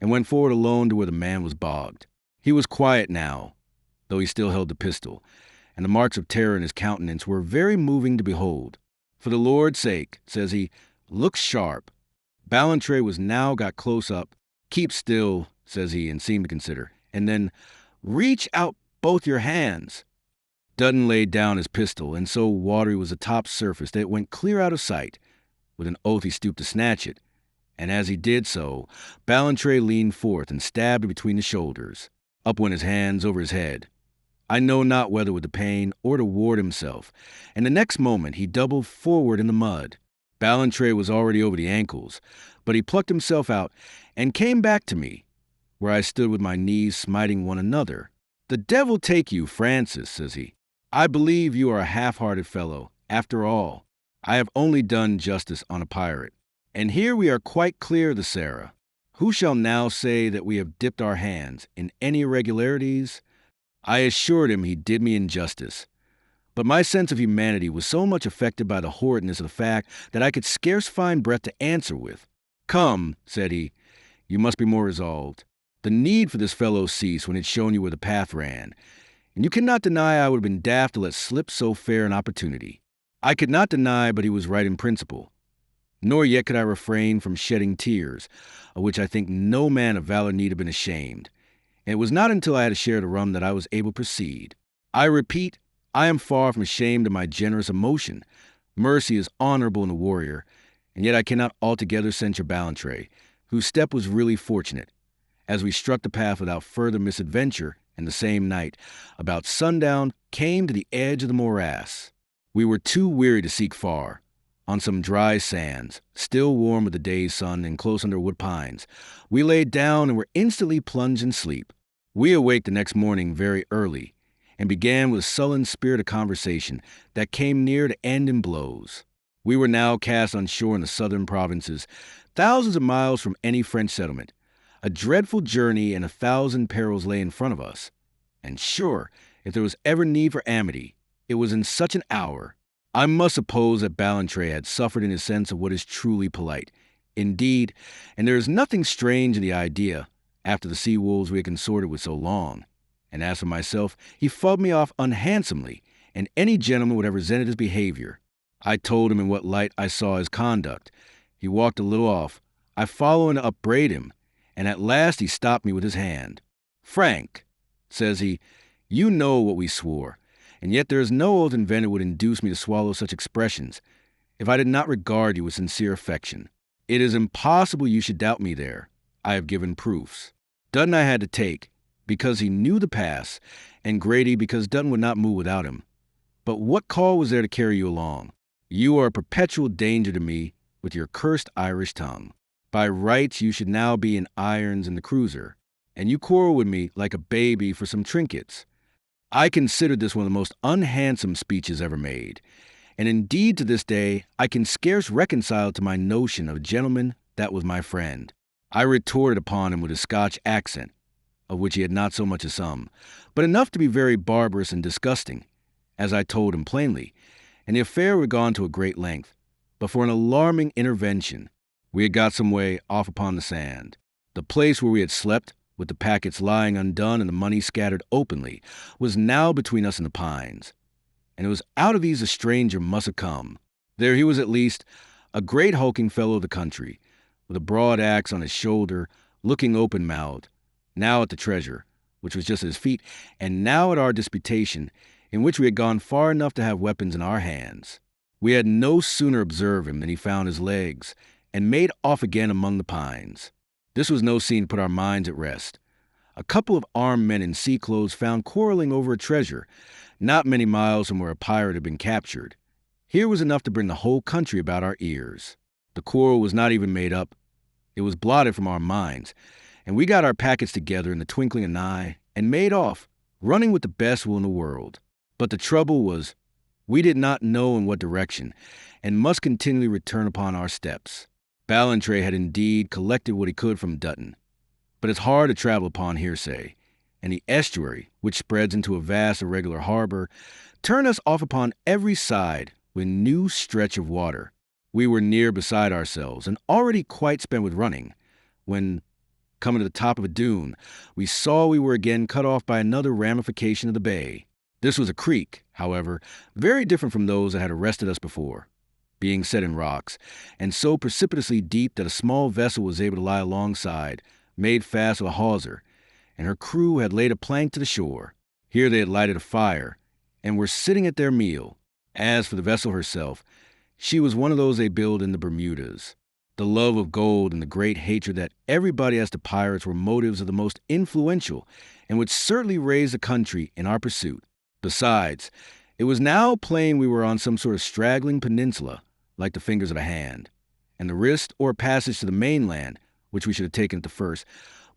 and went forward alone to where the man was bogged. He was quiet now, though he still held the pistol, and the marks of terror in his countenance were very moving to behold. "For the Lord's sake," says he, "look sharp." Ballantrae was now got close up. "Keep still," says he, and seemed to consider, and then, "reach out both your hands." Dutton laid down his pistol, and so watery was the top surface that it went clear out of sight. With an oath he stooped to snatch it, and as he did so, Ballantrae leaned forth and stabbed between the shoulders. Up went his hands over his head. I know not whether with the pain or to ward himself, and the next moment he doubled forward in the mud. Ballantrae was already over the ankles, but he plucked himself out and came back to me, where I stood with my knees smiting one another. "The devil take you, Francis," says he. "I believe you are a half-hearted fellow. After all, I have only done justice on a pirate. And here we are quite clear of the Sarah. Who shall now say that we have dipped our hands in any irregularities?" I assured him he did me injustice, but my sense of humanity was so much affected by the horridness of the fact that I could scarce find breath to answer with. "Come," said he, "you must be more resolved. The need for this fellow ceased when it shown you where the path ran, and you cannot deny I would have been daft to let slip so fair an opportunity." I could not deny but he was right in principle, nor yet could I refrain from shedding tears, of which I think no man of valor need have been ashamed. And it was not until I had a share of the rum that I was able to proceed. "I repeat, I am far from ashamed of my generous emotion. Mercy is honorable in the warrior, and yet I cannot altogether censure Ballantrae, whose step was really fortunate, as we struck the path without further misadventure, and the same night, about sundown, came to the edge of the morass. We were too weary to seek far. On some dry sands, still warm with the day's sun and close under wood pines, we lay down and were instantly plunged in sleep. We awaked the next morning very early, and began with a sullen spirit of conversation that came near to end in blows. We were now cast on shore in the southern provinces, thousands of miles from any French settlement. A dreadful journey and 1,000 perils lay in front of us. And sure, if there was ever need for amity, it was in such an hour. I must suppose that Ballantrae had suffered in his sense of what is truly polite. Indeed, and there is nothing strange in the idea, after the sea wolves we had consorted with so long. And as for myself, he fubbed me off unhandsomely, and any gentleman would have resented his behavior. I told him in what light I saw his conduct. He walked a little off. I followed and upbraided him, and at last he stopped me with his hand. "Frank," says he, "you know what we swore, and yet there is no oath invented would induce me to swallow such expressions, if I did not regard you with sincere affection. It is impossible you should doubt me there. I have given proofs." Dutton I had to take, because he knew the pass, and Grady because Dutton would not move without him. But what call was there to carry you along? You are a perpetual danger to me with your cursed Irish tongue. By rights you should now be in irons in the cruiser, and you quarrel with me like a baby for some trinkets. I considered this one of the most unhandsome speeches ever made, and indeed to this day I can scarce reconcile to my notion of a gentleman that was my friend. I retorted upon him with a Scotch accent, of which he had not so much as some, but enough to be very barbarous and disgusting, as I told him plainly, and the affair had gone to a great length. But for an alarming intervention, we had got some way off upon the sand. The place where we had slept, with the packets lying undone and the money scattered openly, was now between us and the pines. And it was out of these a stranger must have come. There he was at least, a great hulking fellow of the country, with a broad axe on his shoulder, looking open-mouthed, now at the treasure, which was just at his feet, and now at our disputation, in which we had gone far enough to have weapons in our hands. We had no sooner observed him than he found his legs, and made off again among the pines. This was no scene to put our minds at rest. A couple of armed men in sea clothes found quarreling over a treasure, not many miles from where a pirate had been captured. Here was enough to bring the whole country about our ears. The quarrel was not even made up. It was blotted from our minds, and we got our packets together in the twinkling of an eye and made off, running with the best will in the world. But the trouble was, we did not know in what direction, and must continually return upon our steps. Ballantrae had indeed collected what he could from Dutton, but it's hard to travel upon hearsay, and the estuary, which spreads into a vast irregular harbor, turned us off upon every side with a new stretch of water. We were near beside ourselves, and already quite spent with running, when, coming to the top of a dune, we saw we were again cut off by another ramification of the bay. This was a creek, however, very different from those that had arrested us before, being set in rocks, and so precipitously deep that a small vessel was able to lie alongside, made fast with a hawser, and her crew had laid a plank to the shore. Here they had lighted a fire, and were sitting at their meal. As for the vessel herself, she was one of those they build in the Bermudas. The love of gold and the great hatred that everybody has to pirates were motives of the most influential and would certainly raise the country in our pursuit. Besides, it was now plain we were on some sort of straggling peninsula, like the fingers of a hand, and the wrist or passage to the mainland, which we should have taken at the first,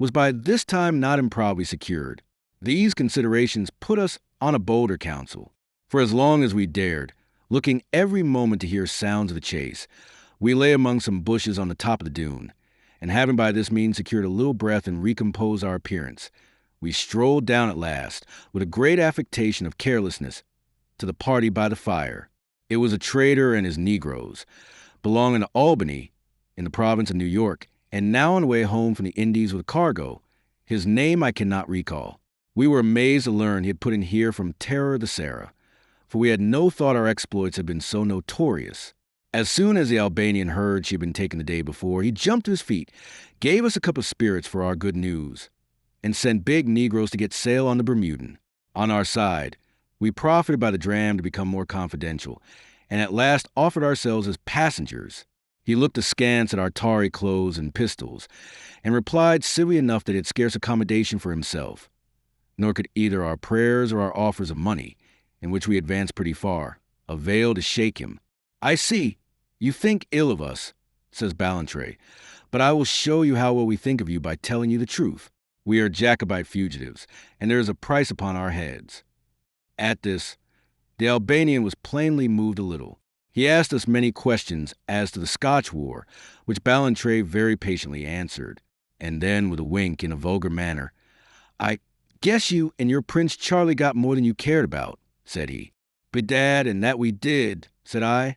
was by this time not improbably secured. These considerations put us on a bolder counsel. For as long as we dared, looking every moment to hear sounds of the chase, we lay among some bushes on the top of the dune, and having by this means secured a little breath and recomposed our appearance, we strolled down at last, with a great affectation of carelessness, to the party by the fire. It was a trader and his Negroes, belonging to Albany, in the province of New York, and now on the way home from the Indies with a cargo. His name I cannot recall. We were amazed to learn he had put in here from Terror the Sarah, for we had no thought our exploits had been so notorious. As soon as the Albanian heard she had been taken the day before, he jumped to his feet, gave us a cup of spirits for our good news, and sent big Negroes to get sail on the Bermudan. On our side, we profited by the dram to become more confidential, and at last offered ourselves as passengers. He looked askance at our tarry clothes and pistols, and replied civilly enough that he had scarce accommodation for himself, nor could either our prayers or our offers of money, in which we advanced pretty far, avail to shake him. "I see, you think ill of us," says Ballantrae, "but I will show you how well we think of you by telling you the truth. We are Jacobite fugitives, and there is a price upon our heads." At this, the Albanian was plainly moved a little. He asked us many questions as to the Scotch war, which Ballantrae very patiently answered, and then, with a wink in a vulgar manner, "I guess you and your Prince Charlie got more than you cared about," said he. "Bedad, and that we did," said I,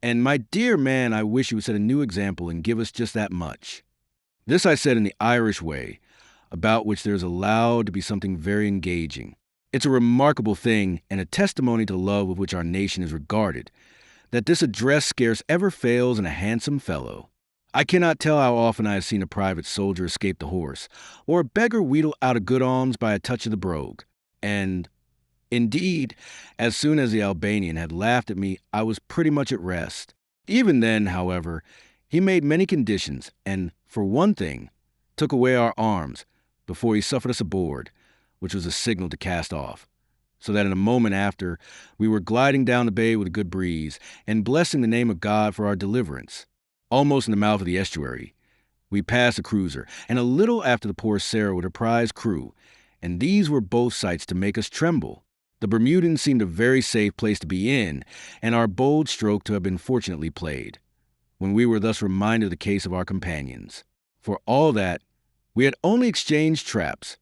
"and my dear man, I wish you would set a new example and give us just that much." This I said in the Irish way, about which there is allowed to be something very engaging. It's a remarkable thing, and a testimony to the love with which our nation is regarded, that this address scarce ever fails in a handsome fellow. I cannot tell how often I have seen a private soldier escape the horse, or a beggar wheedle out a good alms by a touch of the brogue. And, indeed, as soon as the Albanian had laughed at me, I was pretty much at rest. Even then, however, he made many conditions, and, for one thing, took away our arms, before he suffered us aboard, which was a signal to cast off, so that in a moment after we were gliding down the bay with a good breeze, and blessing the name of God for our deliverance. Almost in the mouth of the estuary, we passed a cruiser, and a little after the poor Sarah with her prize crew, and these were both sights to make us tremble. The Bermudan seemed a very safe place to be in, and our bold stroke to have been fortunately played, when we were thus reminded of the case of our companions. For all that, we had only exchanged traps,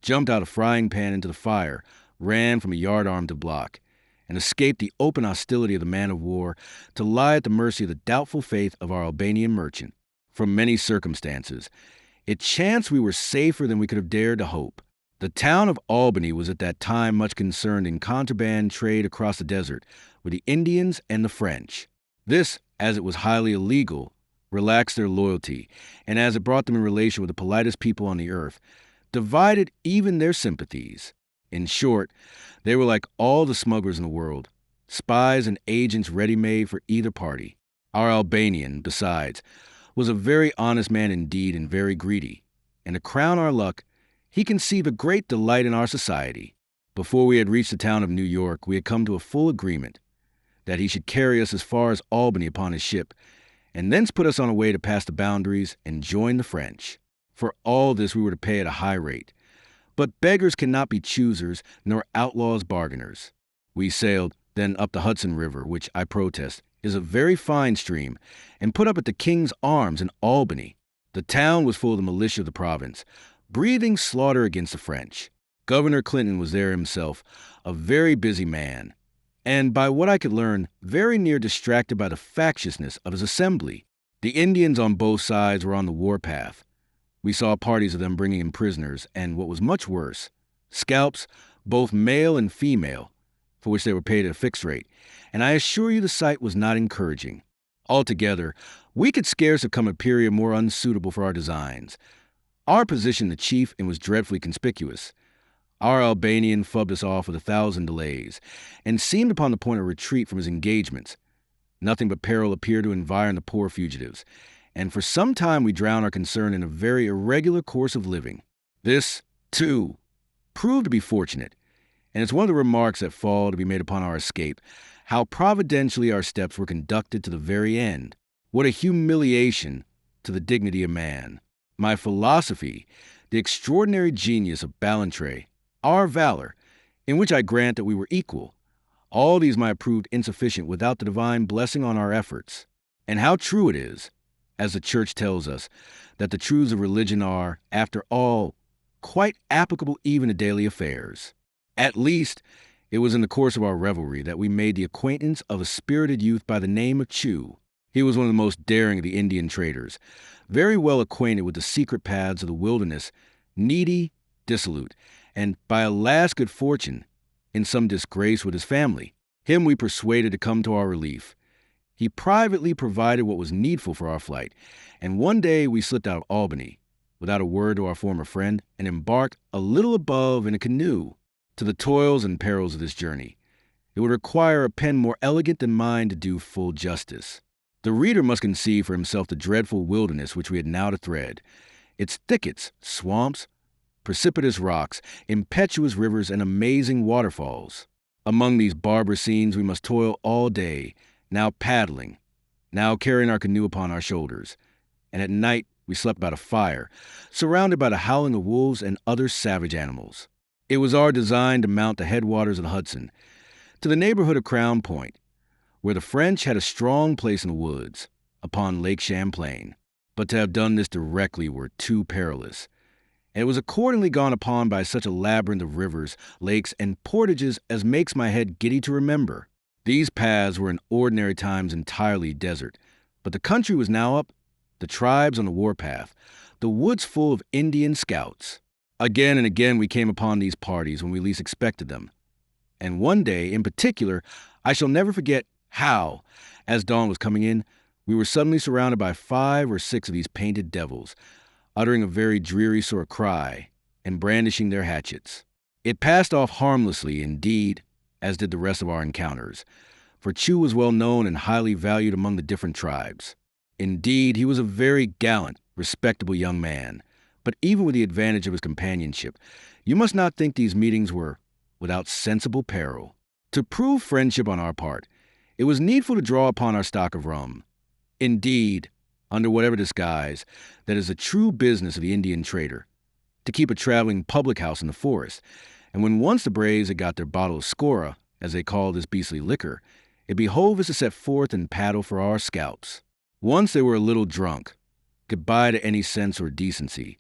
jumped out a frying pan into the fire, ran from a yardarm to block, and escaped the open hostility of the man-of-war to lie at the mercy of the doubtful faith of our Albanian merchant. From many circumstances, it chanced we were safer than we could have dared to hope. The town of Albany was at that time much concerned in contraband trade across the desert with the Indians and the French. This, as it was highly illegal, relaxed their loyalty, and as it brought them in relation with the politest people on the earth, divided even their sympathies. In short, they were like all the smugglers in the world, spies and agents ready-made for either party. Our Albanian, besides, was a very honest man indeed and very greedy, and to crown our luck, he conceived a great delight in our society. Before we had reached the town of New York, we had come to a full agreement that he should carry us as far as Albany upon his ship, and thence put us on our way to pass the boundaries and join the French. For all this we were to pay at a high rate. But beggars cannot be choosers, nor outlaws bargainers. We sailed then up the Hudson River, which, I protest, is a very fine stream, and put up at the King's Arms in Albany. The town was full of the militia of the province, breathing slaughter against the French. Governor Clinton was there himself, a very busy man, and by what I could learn, very near distracted by the factiousness of his assembly. The Indians on both sides were on the warpath. We saw parties of them bringing in prisoners, and what was much worse, scalps, both male and female, for which they were paid at a fixed rate, and I assure you the sight was not encouraging. Altogether, we could scarce have come a period more unsuitable for our designs. Our position the chief and was dreadfully conspicuous. Our Albanian fubbed us off with 1,000 delays, and seemed upon the point of retreat from his engagements. Nothing but peril appeared to environ the poor fugitives, and for some time we drowned our concern in a very irregular course of living. This, too, proved to be fortunate, and it's one of the remarks that fall to be made upon our escape, how providentially our steps were conducted to the very end. What a humiliation to the dignity of man. My philosophy, the extraordinary genius of Ballantrae, our valor, in which I grant that we were equal, all these might have proved insufficient without the divine blessing on our efforts. And how true it is, as the Church tells us, that the truths of religion are, after all, quite applicable even to daily affairs. At least, it was in the course of our revelry that we made the acquaintance of a spirited youth by the name of Chu. He was one of the most daring of the Indian traders, very well acquainted with the secret paths of the wilderness, needy, dissolute, and, by a last good fortune, in some disgrace with his family. Him we persuaded to come to our relief. He privately provided what was needful for our flight, and one day we slipped out of Albany, without a word to our former friend, and embarked a little above in a canoe. To the toils and perils of this journey, it would require a pen more elegant than mine to do full justice. The reader must conceive for himself the dreadful wilderness which we had now to thread, its thickets, swamps, precipitous rocks, impetuous rivers, and amazing waterfalls. Among these barbarous scenes we must toil all day, now paddling, now carrying our canoe upon our shoulders, and at night we slept by a fire, surrounded by the howling of wolves and other savage animals. It was our design to mount the headwaters of the Hudson, to the neighborhood of Crown Point, where the French had a strong place in the woods, upon Lake Champlain. But to have done this directly were too perilous, and it was accordingly gone upon by such a labyrinth of rivers, lakes, and portages as makes my head giddy to remember. These paths were in ordinary times entirely desert, but the country was now up, the tribes on the warpath, the woods full of Indian scouts. Again and again we came upon these parties when we least expected them. And one day, in particular, I shall never forget how, as dawn was coming in, we were suddenly surrounded by 5 or 6 of these painted devils, uttering a very dreary sort of cry and brandishing their hatchets. It passed off harmlessly, indeed, as did the rest of our encounters, for Chu was well known and highly valued among the different tribes. Indeed, he was a very gallant, respectable young man. But even with the advantage of his companionship, you must not think these meetings were without sensible peril. To prove friendship on our part, it was needful to draw upon our stock of rum. Indeed, under whatever disguise, that is the true business of the Indian trader, to keep a traveling public house in the forest, and when once the braves had got their bottle of scora, as they call this beastly liquor, it behoved us to set forth and paddle for our scalps. Once they were a little drunk, goodbye to any sense or decency.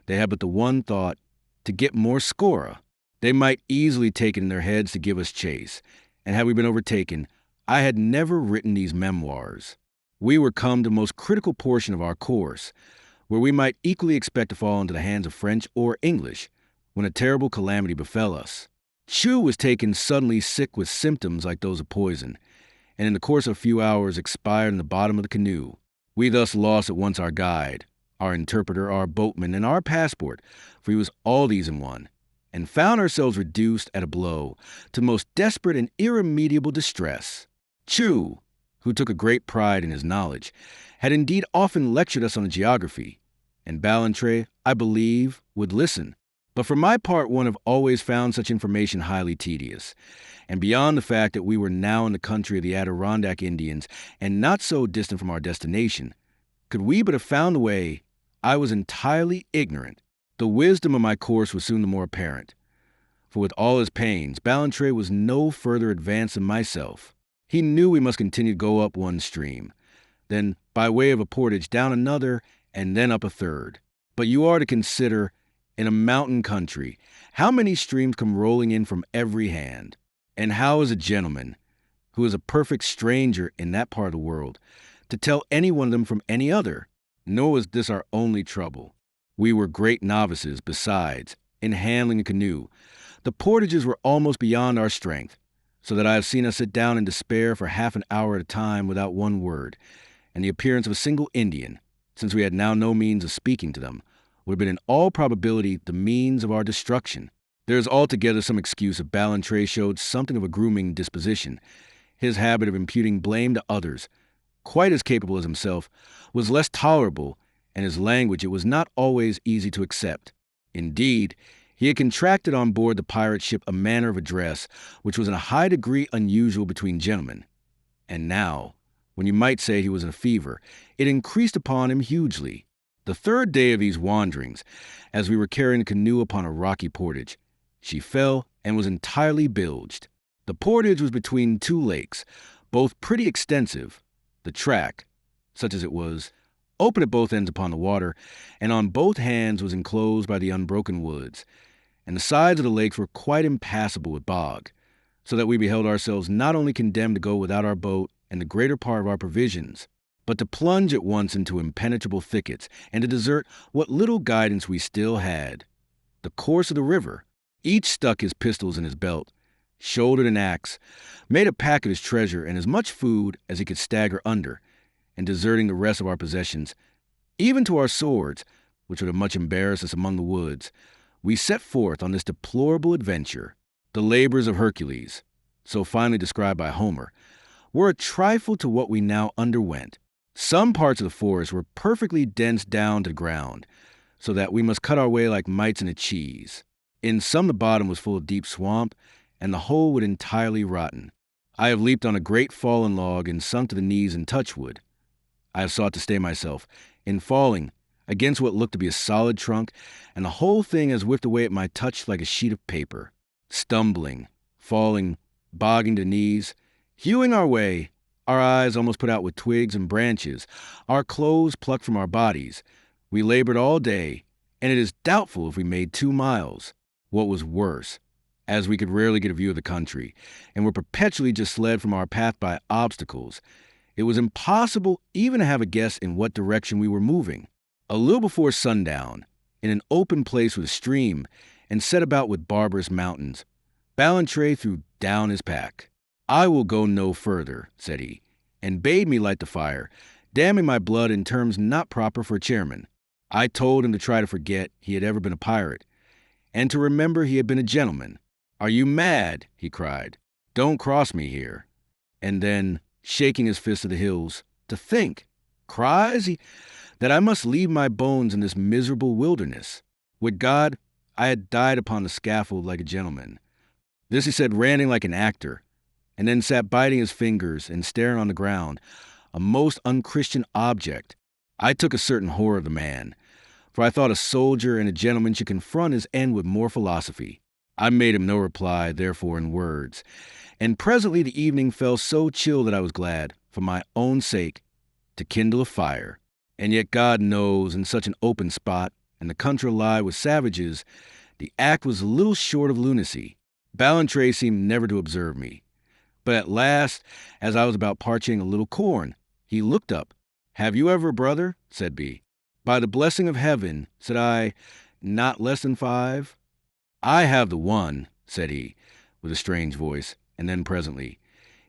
They had but the one thought, to get more scora. They might easily take it in their heads to give us chase, and had we been overtaken, I had never written these memoirs. We were come to the most critical portion of our course, where we might equally expect to fall into the hands of French or English, when a terrible calamity befell us. Chu was taken suddenly sick with symptoms like those of poison, and in the course of a few hours expired in the bottom of the canoe. We thus lost at once our guide, our interpreter, our boatman, and our passport, for he was all these in one, and found ourselves reduced at a blow to most desperate and irremediable distress. Chu, who took a great pride in his knowledge, had indeed often lectured us on the geography, and Ballantrae, I believe, would listen. But for my part, one have always found such information highly tedious, and beyond the fact that we were now in the country of the Adirondack Indians and not so distant from our destination, could we but have found the way, I was entirely ignorant. The wisdom of my course was soon the more apparent, for with all his pains, Ballantrae was no further advanced than myself. He knew we must continue to go up one stream, then by way of a portage down another, and then up a third. But you are to consider, in a mountain country, how many streams come rolling in from every hand. And how is a gentleman, who is a perfect stranger in that part of the world, to tell any one of them from any other? Nor was this our only trouble. We were great novices, besides, in handling a canoe. The portages were almost beyond our strength, so that I have seen us sit down in despair for half an hour at a time without one word, and the appearance of a single Indian, since we had now no means of speaking to them, would have been in all probability the means of our destruction. There is altogether some excuse if Ballantrae showed something of a grooming disposition, his habit of imputing blame to others, quite as capable as himself, was less tolerable, and his language it was not always easy to accept. Indeed, he had contracted on board the pirate ship a manner of address which was in a high degree unusual between gentlemen. And now, when you might say he was in a fever, it increased upon him hugely. The third day of these wanderings, as we were carrying the canoe upon a rocky portage, she fell and was entirely bilged. The portage was between two lakes, both pretty extensive. The track, such as it was, open at both ends upon the water, and on both hands was enclosed by the unbroken woods, and the sides of the lakes were quite impassable with bog, so that we beheld ourselves not only condemned to go without our boat and the greater part of our provisions, but to plunge at once into impenetrable thickets and to desert what little guidance we still had. The course of the river. Each stuck his pistols in his belt, shouldered an axe, made a pack of his treasure and as much food as he could stagger under, and deserting the rest of our possessions, even to our swords, which would have much embarrassed us among the woods, we set forth on this deplorable adventure. The labors of Hercules, so finely described by Homer, were a trifle to what we now underwent. Some parts of the forest were perfectly dense down to the ground, so that we must cut our way like mites in a cheese. In some the bottom was full of deep swamp, and the whole would entirely rotten. I have leaped on a great fallen log and sunk to the knees in touchwood. I have sought to stay myself, in falling, against what looked to be a solid trunk, and the whole thing has whipped away at my touch like a sheet of paper. Stumbling, falling, bogging to knees, hewing our way, our eyes almost put out with twigs and branches, our clothes plucked from our bodies. We labored all day, and it is doubtful if we made 2 miles. What was worse, as we could rarely get a view of the country, and were perpetually just led from our path by obstacles, it was impossible even to have a guess in what direction we were moving. A little before sundown, in an open place with a stream, and set about with barbarous mountains, Ballantrae threw down his pack. "I will go no further," said he, and bade me light the fire, damning my blood in terms not proper for a chairman. I told him to try to forget he had ever been a pirate, and to remember he had been a gentleman. "Are you mad?" he cried. "Don't cross me here." And then, shaking his fist at the hills, "To think," cries he, "that I must leave my bones in this miserable wilderness. Would God I had died upon the scaffold like a gentleman." This he said ranting like an actor, and then sat biting his fingers and staring on the ground, a most unchristian object. I took a certain horror of the man, for I thought a soldier and a gentleman should confront his end with more philosophy. I made him no reply, therefore, in words, and presently the evening fell so chill that I was glad, for my own sake, to kindle a fire. And yet God knows, in such an open spot, and the country alive with savages, the act was little short of lunacy. Ballantrae seemed never to observe me. But at last, as I was about parching a little corn, he looked up. "Have you ever a brother?" said B. "By the blessing of heaven," said I, "not less than 5. "I have the one," said he, with a strange voice, and then presently,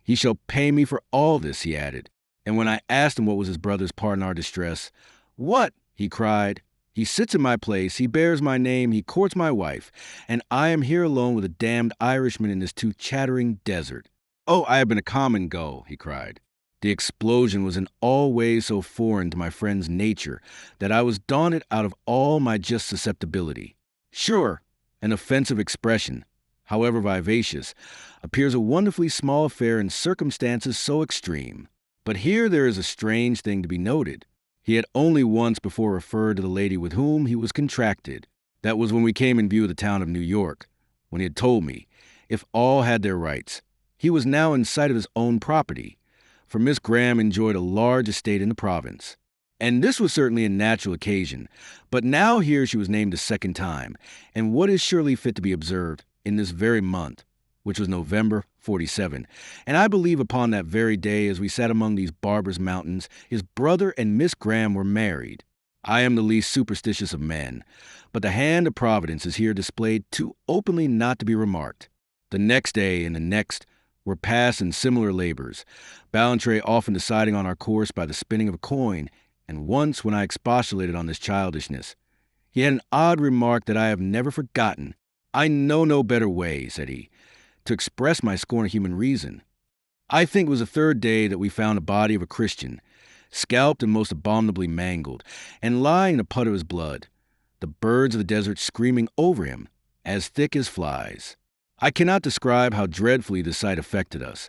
"He shall pay me for all this," he added. And when I asked him what was his brother's part in our distress, "What?" he cried. "He sits in my place, he bears my name, he courts my wife, and I am here alone with a damned Irishman in this too chattering desert. Oh, I have been a common gull," he cried. The explosion was in all ways so foreign to my friend's nature that I was daunted out of all my just susceptibility. Sure, an offensive expression, however vivacious, appears a wonderfully small affair in circumstances so extreme. But here there is a strange thing to be noted. He had only once before referred to the lady with whom he was contracted. That was when we came in view of the town of New York, when he had told me, if all had their rights, he was now in sight of his own property, for Miss Graham enjoyed a large estate in the province. And this was certainly a natural occasion, but now here she was named a second time, and what is surely fit to be observed, in this very month, which was November 47, and I believe upon that very day as we sat among these barbarous mountains, his brother and Miss Graham were married. I am the least superstitious of men, but the hand of Providence is here displayed too openly not to be remarked. The next day and the next were passed in similar labors, Ballantrae often deciding on our course by the spinning of a coin, and once when I expostulated on this childishness, he had an odd remark that I have never forgotten. "I know no better way," said he, "to express my scorn of human reason. I think it was the third day that we found the body of a Christian, scalped and most abominably mangled, and lying in a puddle of his blood, the birds of the desert screaming over him, as thick as flies. I cannot describe how dreadfully the sight affected us,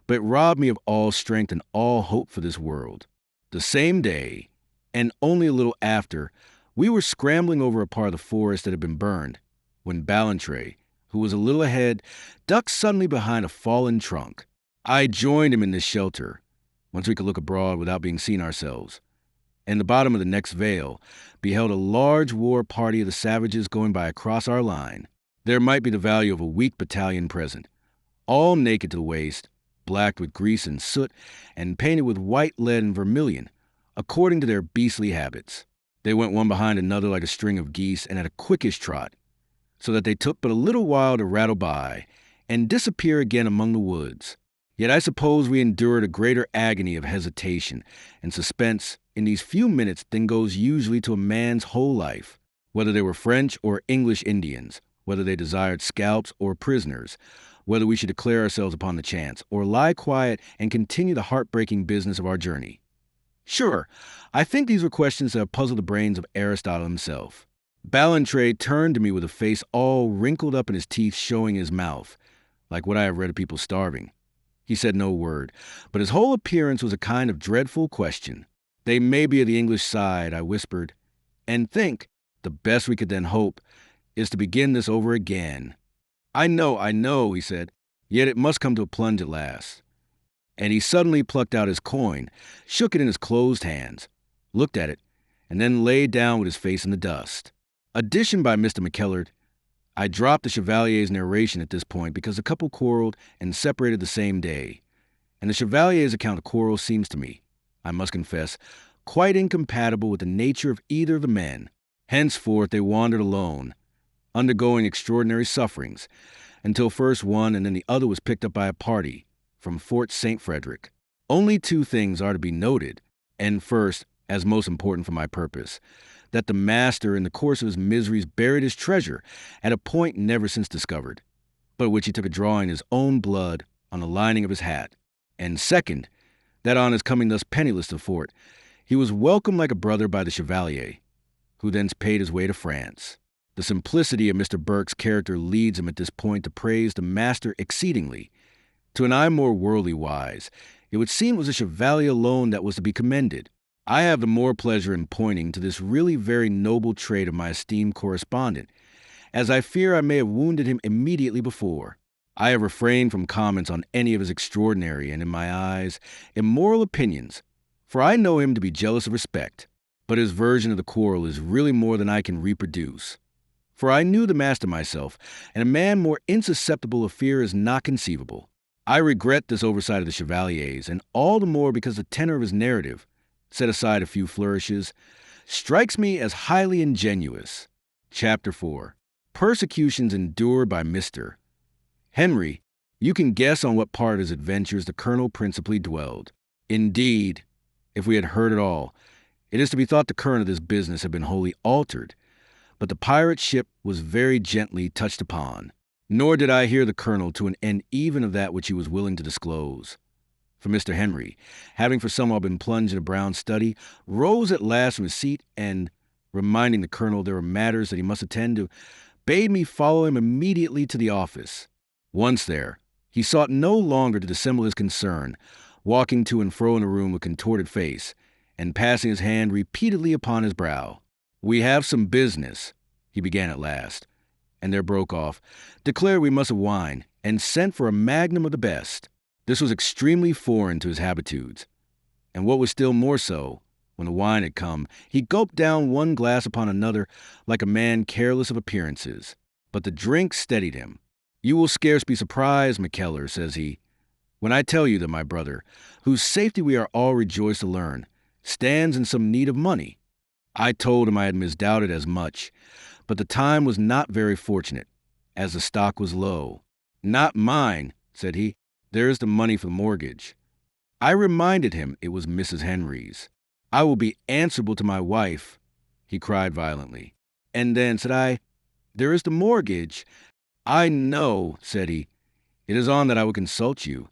but it robbed me of all strength and all hope for this world. The same day, and only a little after, we were scrambling over a part of the forest that had been burned, when Ballantrae, who was a little ahead, ducked suddenly behind a fallen trunk. I joined him in this shelter, once we could look abroad without being seen ourselves. In the bottom of the next vale, beheld a large war party of the savages going by across our line. There might be the value of a weak battalion present, all naked to the waist, blacked with grease and soot, and painted with white lead and vermilion, according to their beastly habits. They went one behind another like a string of geese, and at a quickish trot, so that they took but a little while to rattle by, and disappear again among the woods. Yet I suppose we endured a greater agony of hesitation and suspense in these few minutes than goes usually to a man's whole life, whether they were French or English Indians, whether they desired scalps or prisoners, whether we should declare ourselves upon the chance, or lie quiet and continue the heartbreaking business of our journey. Sure, I think these were questions that have puzzled the brains of Aristotle himself. Ballantrae turned to me with a face all wrinkled up and his teeth showing his mouth, like what I have read of people starving. He said no word, but his whole appearance was a kind of dreadful question. They may be of the English side, I whispered, and think the best we could then hope is to begin this over again. I know, he said, yet it must come to a plunge at last. And he suddenly plucked out his coin, shook it in his closed hands, looked at it, and then lay down with his face in the dust. Addition by Mr. McKellard. I dropped the Chevalier's narration at this point because the couple quarreled and separated the same day, and the Chevalier's account of quarrels seems to me, I must confess, quite incompatible with the nature of either of the men. Henceforth they wandered alone, undergoing extraordinary sufferings, until first one and then the other was picked up by a party from Fort St. Frederick. Only two things are to be noted, and first, as most important for my purpose, that the master in the course of his miseries buried his treasure at a point never since discovered, but which he took a drawing in his own blood on the lining of his hat. And second, that on his coming thus penniless to the fort, he was welcomed like a brother by the Chevalier, who thence paid his way to France. The simplicity of Mr. Burke's character leads him at this point to praise the master exceedingly. To an eye more worldly wise, it would seem it was the Chevalier alone that was to be commended. I have the more pleasure in pointing to this really very noble trait of my esteemed correspondent, as I fear I may have wounded him immediately before. I have refrained from comments on any of his extraordinary and, in my eyes, immoral opinions, for I know him to be jealous of respect, but his version of the quarrel is really more than I can reproduce. For I knew the master myself, and a man more insusceptible of fear is not conceivable. I regret this oversight of the Chevalier's, and all the more because the tenor of his narrative, set aside a few flourishes, strikes me as highly ingenuous. Chapter 4. Persecutions endured by Mr. Henry. You can guess on what part of his adventures the colonel principally dwelled. Indeed, if we had heard it all, it is to be thought the current of this business had been wholly altered, but the pirate ship was very gently touched upon. Nor did I hear the colonel to an end even of that which he was willing to disclose. For Mr. Henry, having for some while been plunged in a brown study, rose at last from his seat and, reminding the colonel there were matters that he must attend to, bade me follow him immediately to the office. Once there, he sought no longer to dissemble his concern, walking to and fro in the room with contorted face, and passing his hand repeatedly upon his brow. "We have some business," he began at last, and there broke off, declared we must have wine, and sent for a magnum of the best. This was extremely foreign to his habitudes, and what was still more so, when the wine had come, he gulped down one glass upon another like a man careless of appearances. But the drink steadied him. "You will scarce be surprised, McKellar," says he, "when I tell you that my brother, whose safety we are all rejoiced to learn, stands in some need of money." I told him I had misdoubted as much, but the time was not very fortunate, as the stock was low. "Not mine," said he. "There is the money for the mortgage." I reminded him it was Mrs. Henry's. "I will be answerable to my wife," he cried violently. "And then," said I, "there is the mortgage." "I know," said he. "It is on that I would consult you.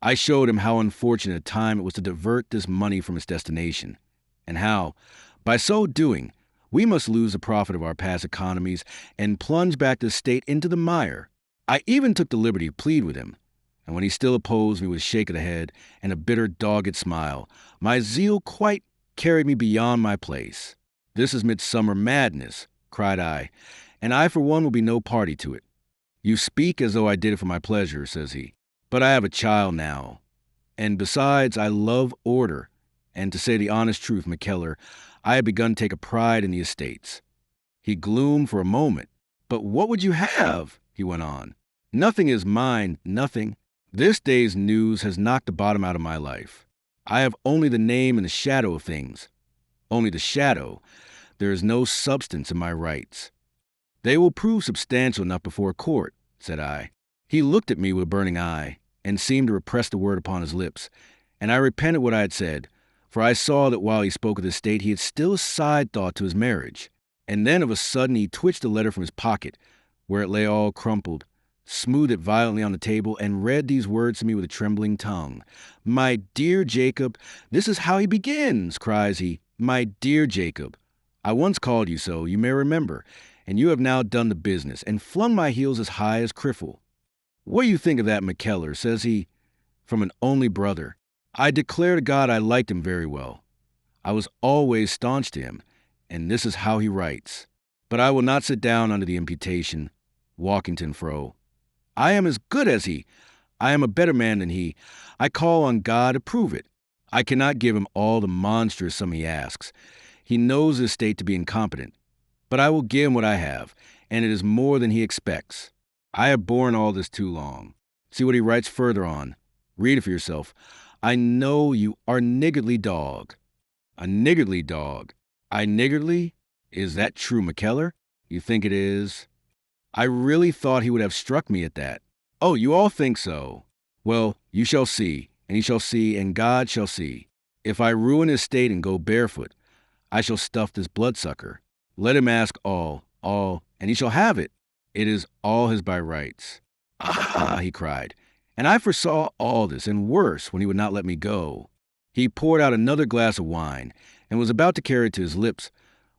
I showed him how unfortunate a time it was to divert this money from its destination, and how, by so doing, we must lose the profit of our past economies and plunge back the state into the mire. I even took the liberty to plead with him, and when he still opposed me with a shake of the head and a bitter, dogged smile, my zeal quite carried me beyond my place. "This is midsummer madness," cried I, "and I for one will be no party to it." "You speak as though I did it for my pleasure," says he, "but I have a child now. And besides, I love order, and to say the honest truth, McKellar, I have begun to take a pride in the estates." He gloomed for a moment. "But what would you have?" he went on. "Nothing is mine, nothing. This day's news has knocked the bottom out of my life. I have only the name and the shadow of things. Only the shadow. There is no substance in my rights." "They will prove substantial enough before court," said I. He looked at me with a burning eye, and seemed to repress the word upon his lips, and I repented what I had said, for I saw that while he spoke of the state, he had still a side thought to his marriage. And then of a sudden he twitched a letter from his pocket, where it lay all crumpled, smoothed it violently on the table, and read these words to me with a trembling tongue. "My dear Jacob," "This is how he begins," cries he. "My dear Jacob, I once called you so, you may remember, and you have now done the business, and flung my heels as high as Criffle. What do you think of that, McKellar?" says he. "From an only brother. I declare to God I liked him very well. I was always staunch to him, and this is how he writes. But I will not sit down under the imputation, walking to and fro. I am as good as he. I am a better man than he. I call on God to prove it. I cannot give him all the monstrous sum he asks. He knows his state to be incompetent. But I will give him what I have, and it is more than he expects. I have borne all this too long." See what he writes further on. Read it for yourself. "I know you are niggardly dog." A niggardly dog. I niggardly? Is that true, McKellar? You think it is? I really thought he would have struck me at that. Oh, you all think so. Well, you shall see, and he shall see, and God shall see. If I ruin his state and go barefoot, I shall stuff this bloodsucker. Let him ask all, and he shall have it. It is all his by rights." "Ah," he cried, "and I foresaw all this, and worse, when he would not let me go." He poured out another glass of wine, and was about to carry it to his lips,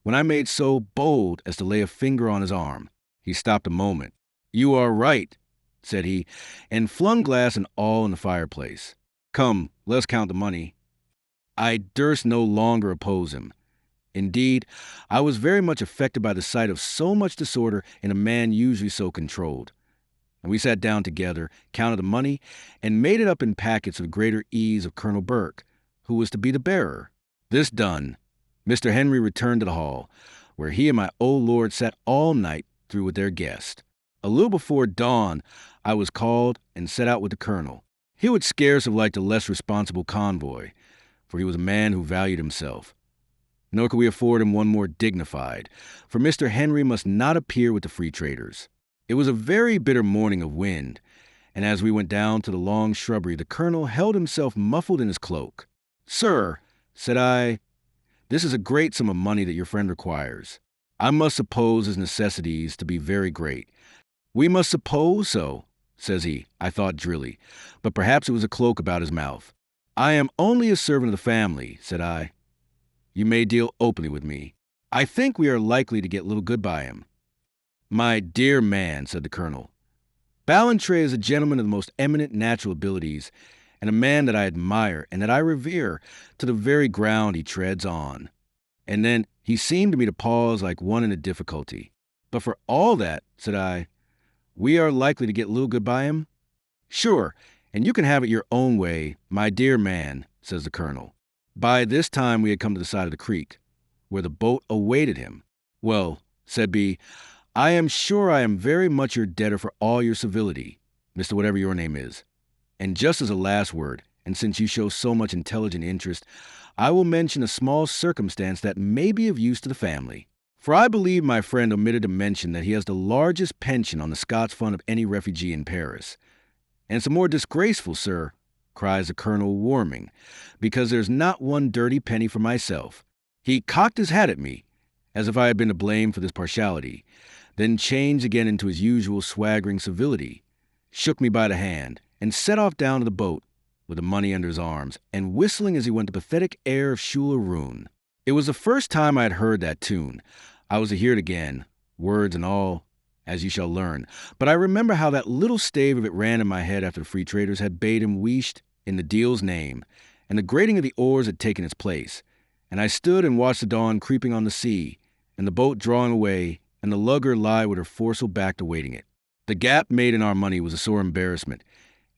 when I made so bold as to lay a finger on his arm. He stopped a moment. "You are right," said he, and flung glass and all in the fireplace. "Come, let us count the money." I durst no longer oppose him. Indeed, I was very much affected by the sight of so much disorder in a man usually so controlled. And we sat down together, counted the money, and made it up in packets with greater ease of Colonel Burke, who was to be the bearer. This done, Mr. Henry returned to the hall, where he and my old lord sat all night through with their guest. A little before dawn, I was called and set out with the colonel. He would scarce have liked a less responsible convoy, for he was a man who valued himself. Nor could we afford him one more dignified, for Mr. Henry must not appear with the free traders. It was a very bitter morning of wind, and as we went down to the long shrubbery, the colonel held himself muffled in his cloak. "Sir," said I, "this is a great sum of money that your friend requires. I must suppose his necessities to be very great." "We must suppose so," says he. I thought drily, but perhaps it was a cloak about his mouth. "I am only a servant of the family," said I. "You may deal openly with me. I think we are likely to get little good by him." "My dear man," said the colonel, "Ballantrae is a gentleman of the most eminent natural abilities, and a man that I admire and that I revere to the very ground he treads on." And then he seemed to me to pause like one in a difficulty. "But for all that," said I, "we are likely to get little good by him?" "Sure, and you can have it your own way, my dear man," says the colonel. By this time we had come to the side of the creek, where the boat awaited him. "Well," said B, "I am sure I am very much your debtor for all your civility, Mr. Whatever your name is. And just as a last word, and since you show so much intelligent interest, I will mention a small circumstance that may be of use to the family. For I believe my friend omitted to mention that he has the largest pension on the Scots Fund of any refugee in Paris. And it's a more disgraceful, sir," cries the colonel, warming, "because there's not one dirty penny for myself." He cocked his hat at me, as if I had been to blame for this partiality, then changed again into his usual swaggering civility, shook me by the hand, and set off down to the boat, with the money under his arms, and whistling as he went the pathetic air of Shula Rune. It was the first time I had heard that tune. I was to hear it again, words and all, as you shall learn. But I remember how that little stave of it ran in my head after the free traders had bade him wheesht in the deal's name, and the grating of the oars had taken its place. And I stood and watched the dawn creeping on the sea, and the boat drawing away, and the lugger lie with her foresail backed awaiting it. The gap made in our money was a sore embarrassment,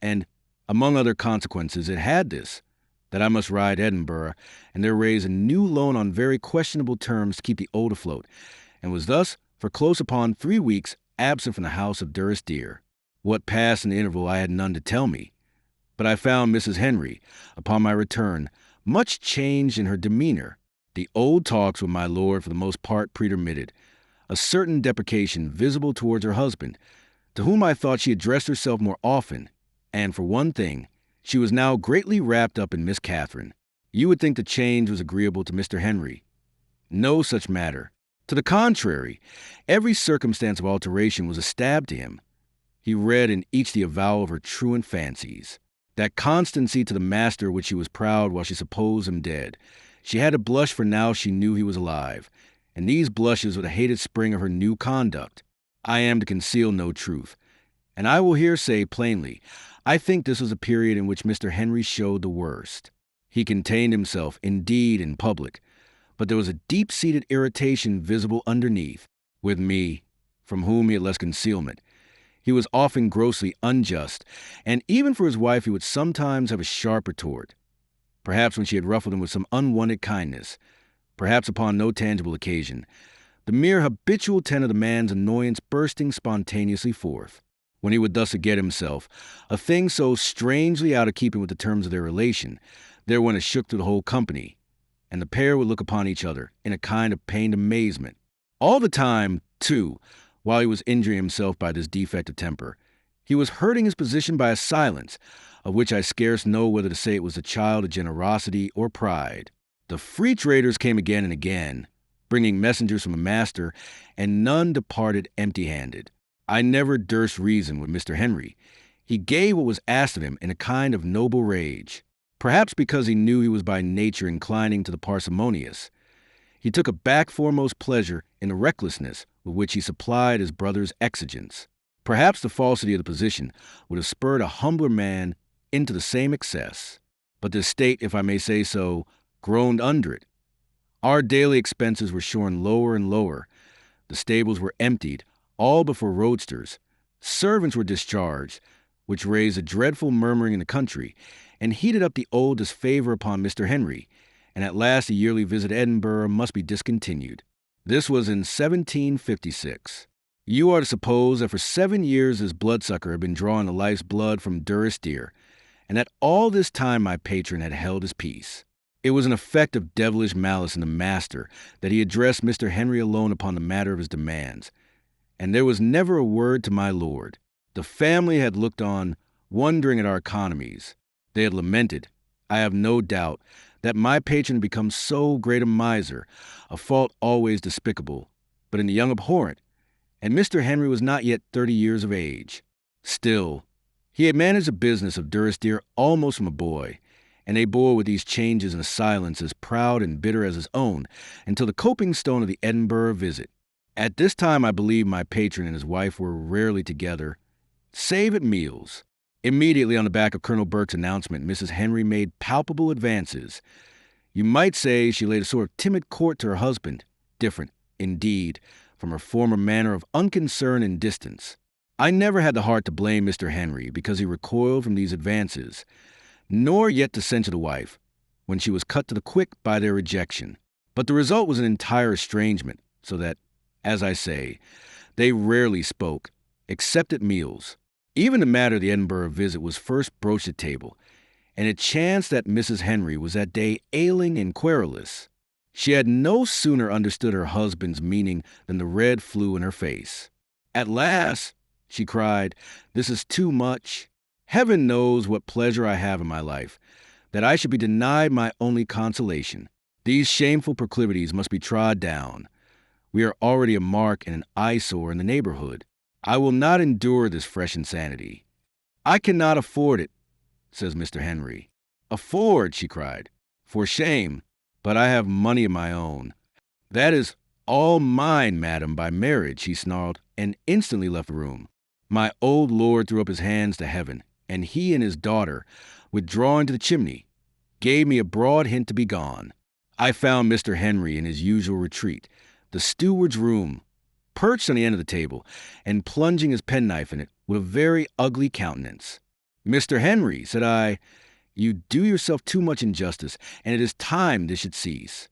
and, among other consequences, it had this, that I must ride Edinburgh, and there raise a new loan on very questionable terms to keep the old afloat, and was thus, for close upon 3 weeks, absent from the house of Durris Deer. What passed in the interval I had none to tell me, but I found Mrs. Henry, upon my return, much changed in her demeanor. The old talks with my lord for the most part pretermitted, a certain deprecation visible towards her husband, to whom I thought she addressed herself more often, and for one thing, she was now greatly wrapped up in Miss Catherine. You would think the change was agreeable to Mr. Henry. No such matter. To the contrary, every circumstance of alteration was a stab to him. He read in each the avowal of her truant fancies. That constancy to the master which she was proud while she supposed him dead. She had to blush, for now she knew he was alive, and these blushes were the hated spring of her new conduct. I am to conceal no truth, and I will here say plainly, I think this was a period in which Mr. Henry showed the worst. He contained himself, indeed, in public, but there was a deep-seated irritation visible underneath. With me, from whom he had less concealment, he was often grossly unjust, and even for his wife he would sometimes have a sharp retort, perhaps when she had ruffled him with some unwonted kindness, perhaps upon no tangible occasion, the mere habitual tone of the man's annoyance bursting spontaneously forth. When he would thus forget himself, a thing so strangely out of keeping with the terms of their relation, there went a shook through the whole company, and the pair would look upon each other in a kind of pained amazement. All the time, too, while he was injuring himself by this defect of temper, he was hurting his position by a silence, of which I scarce know whether to say it was the child of generosity or pride. The free traders came again and again, bringing messengers from a master, and none departed empty-handed. I never durst reason with Mr. Henry. He gave what was asked of him in a kind of noble rage, perhaps because he knew he was by nature inclining to the parsimonious. He took a back-foremost pleasure in the recklessness with which he supplied his brother's exigence. Perhaps the falsity of the position would have spurred a humbler man into the same excess. But the state, if I may say so, groaned under it. Our daily expenses were shorn lower and lower. The stables were emptied, all but for roadsters. Servants were discharged, which raised a dreadful murmuring in the country, and heated up the old disfavor upon Mr. Henry, and at last the yearly visit to Edinburgh must be discontinued. This was in 1756. You are to suppose that for 7 years this bloodsucker had been drawing the life's blood from Durris Deer, and that all this time my patron had held his peace. It was an effect of devilish malice in the master that he addressed Mr. Henry alone upon the matter of his demands, and there was never a word to my lord. The family had looked on, wondering at our economies. They had lamented, I have no doubt, that my patron had become so great a miser, a fault always despicable, but in the young abhorrent, and Mr. Henry was not yet 30 years of age. Still, he had managed the business of Durris Deer almost from a boy, and they bore with these changes in a silence as proud and bitter as his own, until the coping stone of the Edinburgh visit. At this time I believe my patron and his wife were rarely together, save at meals. Immediately on the back of Colonel Burke's announcement, Mrs. Henry made palpable advances. You might say she laid a sort of timid court to her husband, different, indeed, from her former manner of unconcern and distance. I never had the heart to blame Mr. Henry because he recoiled from these advances, nor yet to censure the wife, when she was cut to the quick by their rejection. But the result was an entire estrangement, so that, as I say, they rarely spoke, except at meals. Even the matter of the Edinburgh visit was first broached at table, and it chanced that Mrs. Henry was that day ailing and querulous. She had no sooner understood her husband's meaning than the red flew in her face. "At last," she cried, "this is too much. Heaven knows what pleasure I have in my life, that I should be denied my only consolation. These shameful proclivities must be trod down. We are already a mark and an eyesore in the neighborhood. I will not endure this fresh insanity. I cannot afford it. says Mr. Henry. Afford, she cried. For shame, but I have money of my own. That is all mine, madam, by marriage, he snarled, and instantly left the room. My old lord threw up his hands to heaven, and he and his daughter, withdrawing to the chimney, gave me a broad hint to be gone. I found Mr. Henry in his usual retreat, the steward's room, perched on the end of the table, and plunging his penknife in it with a very ugly countenance. Mr. Henry, said I, you do yourself too much injustice, and it is time this should cease.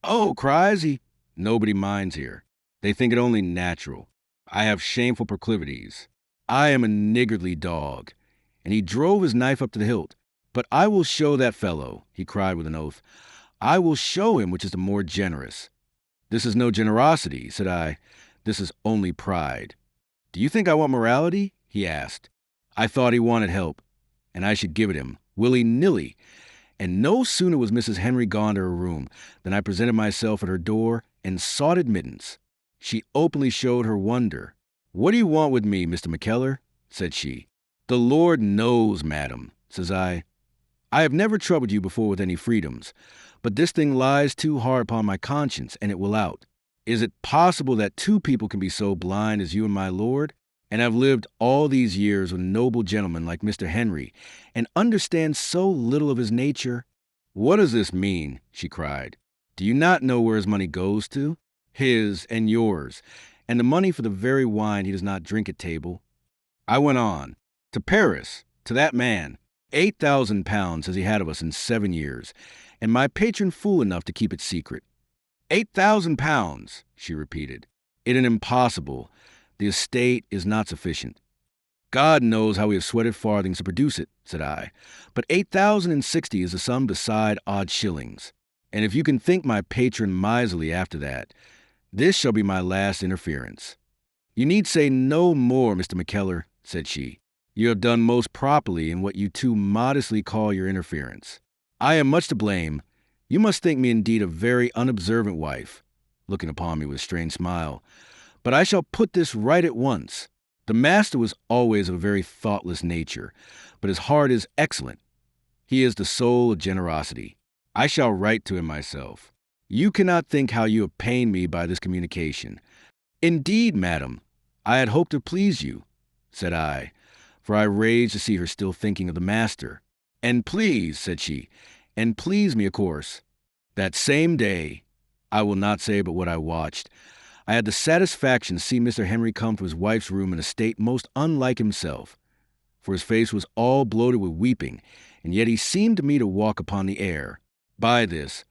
Oh, cries he, nobody minds here. They think it only natural. I have shameful proclivities. I am a niggardly dog. And he drove his knife up to the hilt. But I will show that fellow, he cried with an oath. I will show him which is the more generous. This is no generosity, said I. This is only pride. Do you think I want morality? He asked. I thought he wanted help, and I should give it him, willy-nilly. And no sooner was Mrs. Henry gone to her room than I presented myself at her door and sought admittance. She openly showed her wonder. What do you want with me, Mr. McKellar? Said she. The Lord knows, madam, says I. I have never troubled you before with any freedoms, but this thing lies too hard upon my conscience, and it will out. Is it possible that two people can be so blind as you and my lord? And I've lived all these years with a noble gentleman like Mr. Henry, and understand so little of his nature. What does this mean? She cried. Do you not know where his money goes to? His and yours, and the money for the very wine he does not drink at table. I went on. To Paris, to that man. 8,000 pounds has he had of us in 7 years, and my patron fool enough to keep it secret. 8,000 pounds, she repeated. It is impossible. The estate is not sufficient. God knows how we have sweated farthings to produce it, said I, but 8,060 is a sum beside odd shillings. And if you can think my patron miserly after that, this shall be my last interference. You need say no more, Mr. McKellar, said she. You have done most properly in what you too modestly call your interference. I am much to blame. You must think me indeed a very unobservant wife, looking upon me with a strange smile. But I shall put this right at once. The master was always of a very thoughtless nature, but his heart is excellent. He is the soul of generosity. I shall write to him myself. You cannot think how you have pained me by this communication. Indeed, madam, I had hoped to please you, said I, for I raged to see her still thinking of the master. And please, said she, and please me, of course. That same day, I will not say but what I watched, I had the satisfaction to see Mr. Henry come to his wife's room in a state most unlike himself, for his face was all bloated with weeping, and yet he seemed to me to walk upon the air. By this,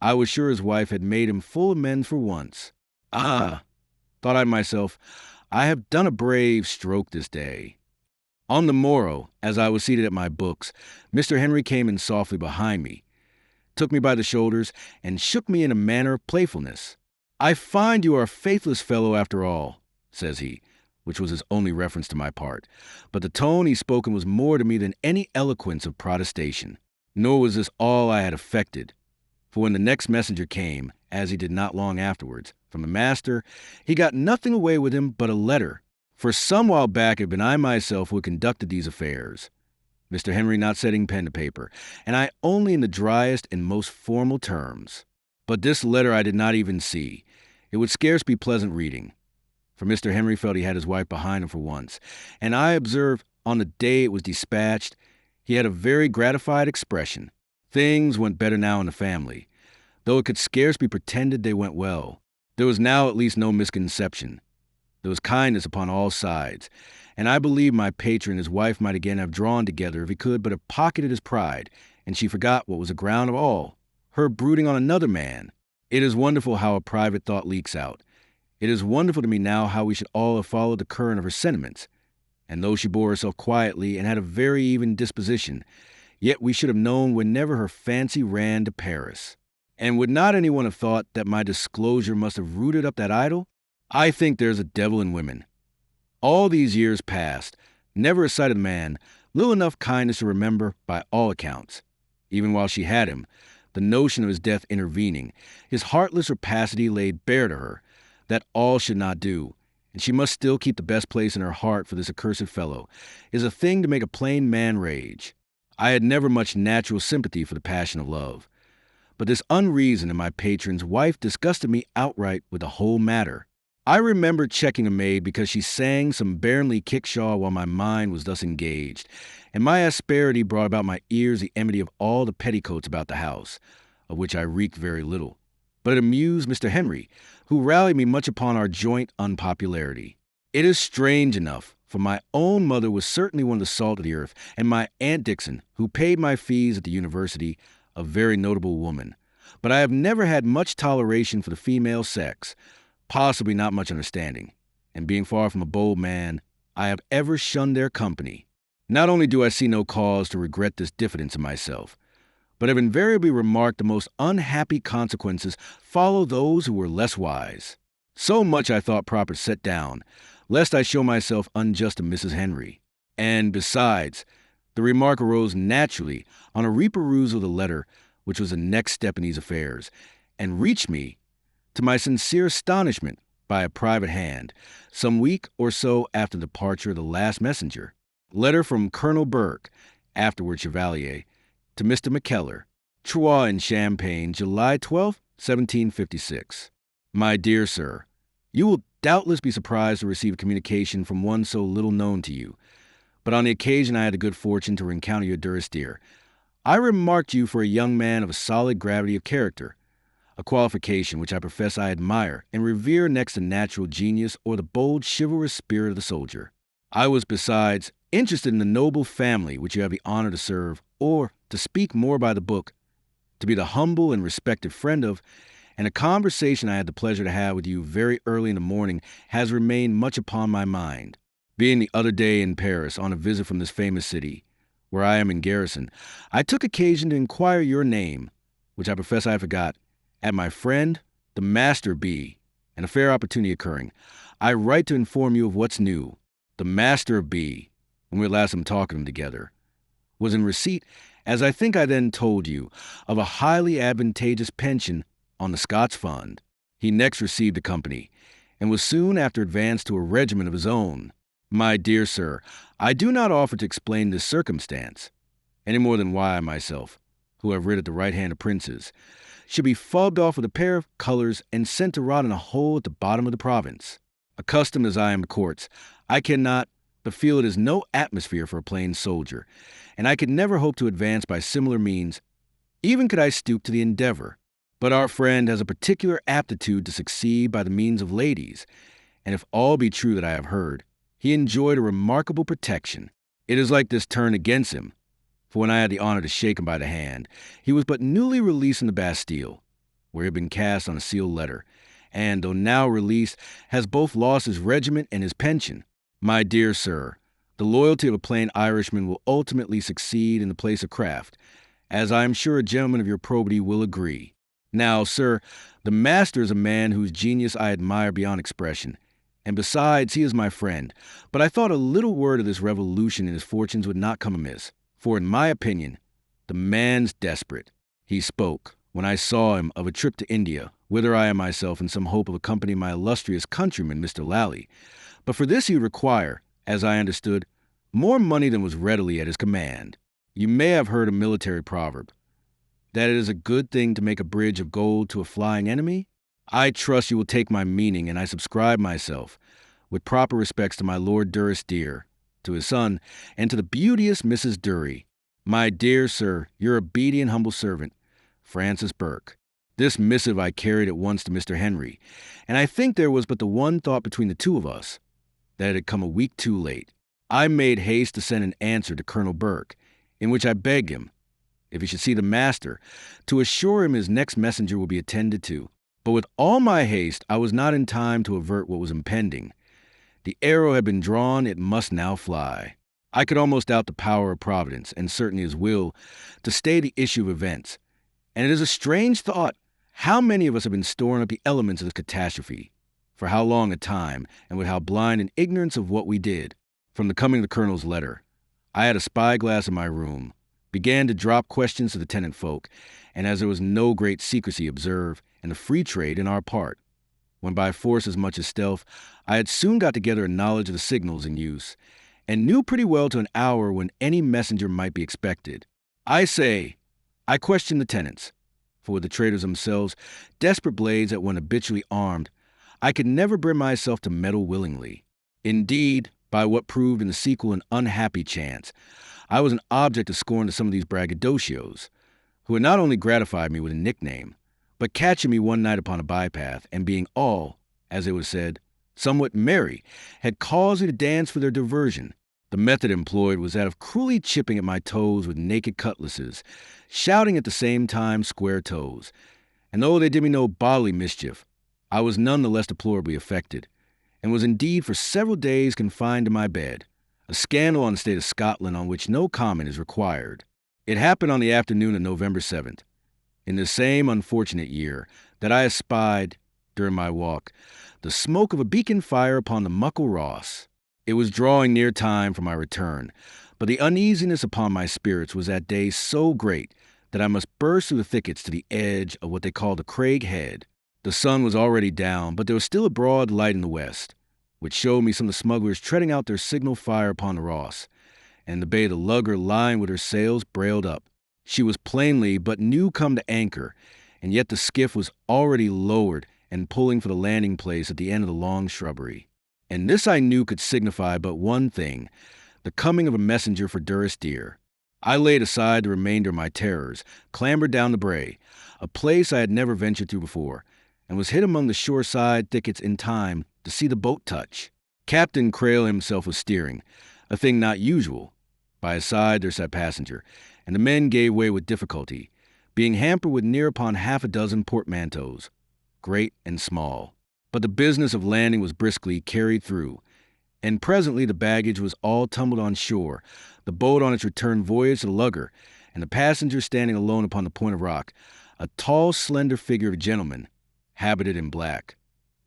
I was sure his wife had made him full amends for once. Ah, thought I to myself, I have done a brave stroke this day. On the morrow, as I was seated at my books, Mr. Henry came in softly behind me, took me by the shoulders, and shook me in a manner of playfulness. I find you are a faithless fellow after all, says he, which was his only reference to my part. But the tone he spoke in was more to me than any eloquence of protestation. Nor was this all I had affected. For when the next messenger came, as he did not long afterwards, from the master, he got nothing away with him but a letter. For some while back it had been I myself who had conducted these affairs, Mr. Henry not setting pen to paper, and I only in the driest and most formal terms. But this letter I did not even see. It would scarce be pleasant reading, for Mr. Henry felt he had his wife behind him for once, and I observed on the day it was dispatched, he had a very gratified expression. Things went better now in the family, though it could scarce be pretended they went well. There was now at least no misconception. There was kindness upon all sides, and I believe my patron and his wife might again have drawn together if he could but have pocketed his pride, and she forgot what was the ground of all, her brooding on another man. It is wonderful how a private thought leaks out. It is wonderful to me now how we should all have followed the current of her sentiments, and though she bore herself quietly and had a very even disposition, yet we should have known whenever her fancy ran to Paris. And would not anyone have thought that my disclosure must have rooted up that idol? I think there's a devil in women. All these years past, never a sight of the man, little enough kindness to remember by all accounts, even while she had him, the notion of his death intervening, his heartless rapacity laid bare to her, that all should not do, and she must still keep the best place in her heart for this accursed fellow, is a thing to make a plain man rage. I had never much natural sympathy for the passion of love, but this unreason in my patron's wife disgusted me outright with the whole matter. I remember checking a maid because she sang some Baronly kickshaw while my mind was thus engaged, and my asperity brought about my ears the enmity of all the petticoats about the house, of which I reeked very little. But it amused Mr. Henry, who rallied me much upon our joint unpopularity. It is strange enough, for my own mother was certainly one of the salt of the earth, and my Aunt Dixon, who paid my fees at the university, a very notable woman. But I have never had much toleration for the female sex, possibly not much understanding, and being far from a bold man, I have ever shunned their company. Not only do I see no cause to regret this diffidence in myself, but have invariably remarked the most unhappy consequences follow those who were less wise. So much I thought proper to set down, lest I show myself unjust to Mrs. Henry. And besides, the remark arose naturally on a reperusal of the letter which was the next step in these affairs, and reached me, to my sincere astonishment, by a private hand, some week or so after the departure of the last messenger. Letter from Colonel Burke, afterward Chevalier, to Mr. McKellar, Troyes in Champagne, July 12, 1756. My dear sir, you will doubtless be surprised to receive a communication from one so little known to you, but on the occasion I had the good fortune to encounter your Durstier, I remarked you for a young man of a solid gravity of character, a qualification which I profess I admire and revere next to natural genius or the bold chivalrous spirit of the soldier. I was, besides, interested in the noble family which you have the honor to serve, or, to speak more by the book, to be the humble and respected friend of, and a conversation I had the pleasure to have with you very early in the morning has remained much upon my mind. Being the other day in Paris on a visit from this famous city, where I am in garrison, I took occasion to inquire your name, which I profess I forgot, at my friend, the Master B, and a fair opportunity occurring, I write to inform you of what's new. The Master of B, when we last been talking together, was in receipt, as I think I then told you, of a highly advantageous pension on the Scots Fund. He next received a company, and was soon after advanced to a regiment of his own. My dear sir, I do not offer to explain this circumstance, any more than why I myself, who have rid at the right hand of princes, should be fubbed off with a pair of colors and sent to rot in a hole at the bottom of the province. Accustomed as I am to courts, I cannot but feel it is no atmosphere for a plain soldier, and I could never hope to advance by similar means, even could I stoop to the endeavor. But our friend has a particular aptitude to succeed by the means of ladies, and if all be true that I have heard, he enjoyed a remarkable protection. It is like this turned against him, for when I had the honor to shake him by the hand, he was but newly released from the Bastille, where he had been cast on a sealed letter, and, though now released, has both lost his regiment and his pension. My dear sir, the loyalty of a plain Irishman will ultimately succeed in the place of craft, as I am sure a gentleman of your probity will agree. Now, sir, the master is a man whose genius I admire beyond expression, and besides, he is my friend. But I thought a little word of this revolution in his fortunes would not come amiss, for in my opinion, the man's desperate. He spoke, when I saw him, of a trip to India, whither I am myself in some hope of accompanying my illustrious countryman, Mr. Lally. But for this he would require, as I understood, more money than was readily at his command. You may have heard a military proverb, that it is a good thing to make a bridge of gold to a flying enemy. I trust you will take my meaning, and I subscribe myself, with proper respects to my Lord Durstier, to his son, and to the beauteous Mrs. Durie. My dear sir, your obedient humble servant, Francis Burke. This missive I carried at once to Mr. Henry, and I think there was but the one thought between the two of us, that it had come a week too late. I made haste to send an answer to Colonel Burke, in which I begged him, if he should see the master, to assure him his next messenger will be attended to. But with all my haste, I was not in time to avert what was impending. The arrow had been drawn, it must now fly. I could almost doubt the power of Providence, and certainly his will, to stay the issue of events. And it is a strange thought, how many of us have been storing up the elements of this catastrophe, for how long a time, and with how blind and ignorance of what we did. From the coming of the colonel's letter, I had a spyglass in my room, began to drop questions to the tenant folk, and as there was no great secrecy observed, and a free trade in our part, when by force as much as stealth, I had soon got together a knowledge of the signals in use, and knew pretty well to an hour when any messenger might be expected. I say, I question the tenants, for with the traitors themselves, desperate blades that when habitually armed, I could never bring myself to meddle willingly. Indeed, by what proved in the sequel an unhappy chance, I was an object of scorn to some of these braggadocios, who had not only gratified me with a nickname, but catching me one night upon a bypath, and being all, as it was said, somewhat merry, had caused me to dance for their diversion. The method employed was that of cruelly chipping at my toes with naked cutlasses, shouting at the same time square toes. And though they did me no bodily mischief, I was none the less deplorably affected, and was indeed for several days confined to my bed, a scandal on the state of Scotland on which no comment is required. It happened on the afternoon of November 7th, in the same unfortunate year, that I espied, during my walk, the smoke of a beacon fire upon the Muckle Ross. It was drawing near time for my return, but the uneasiness upon my spirits was that day so great that I must burst through the thickets to the edge of what they called the Craig Head. The sun was already down, but there was still a broad light in the west, which showed me some of the smugglers treading out their signal fire upon the Ross, and the bay of the lugger lying with her sails brailed up. She was plainly but new come to anchor, and yet the skiff was already lowered and pulling for the landing place at the end of the long shrubbery. And this I knew could signify but one thing, the coming of a messenger for Durie. I laid aside the remainder of my terrors, clambered down the brae, a place I had never ventured through before, and was hid among the shoreside thickets in time to see the boat touch. Captain Crail himself was steering, a thing not usual. By his side there sat a passenger, and the men gave way with difficulty, being hampered with near upon half a dozen portmanteaus, great and small. But the business of landing was briskly carried through, and presently the baggage was all tumbled on shore, the boat on its return voyage to the lugger, and the passenger standing alone upon the point of rock, a tall, slender figure of a gentleman, habited in black,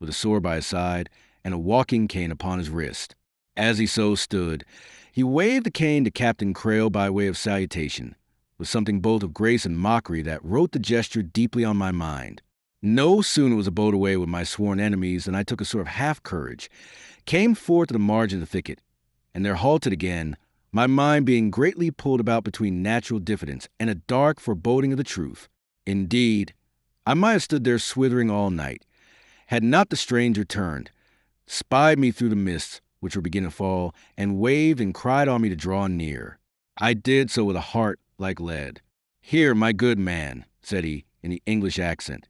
with a sword by his side and a walking cane upon his wrist. As he so stood, he waved the cane to Captain Crail by way of salutation, with something both of grace and mockery that wrote the gesture deeply on my mind. No sooner was the boat away with my sworn enemies than I took a sort of half-courage, came forth to the margin of the thicket, and there halted again, my mind being greatly pulled about between natural diffidence and a dark foreboding of the truth. Indeed, I might have stood there swithering all night, had not the stranger turned, spied me through the mists which were beginning to fall, and waved and cried on me to draw near. I did so with a heart like lead. "Here, my good man," said he, in the English accent,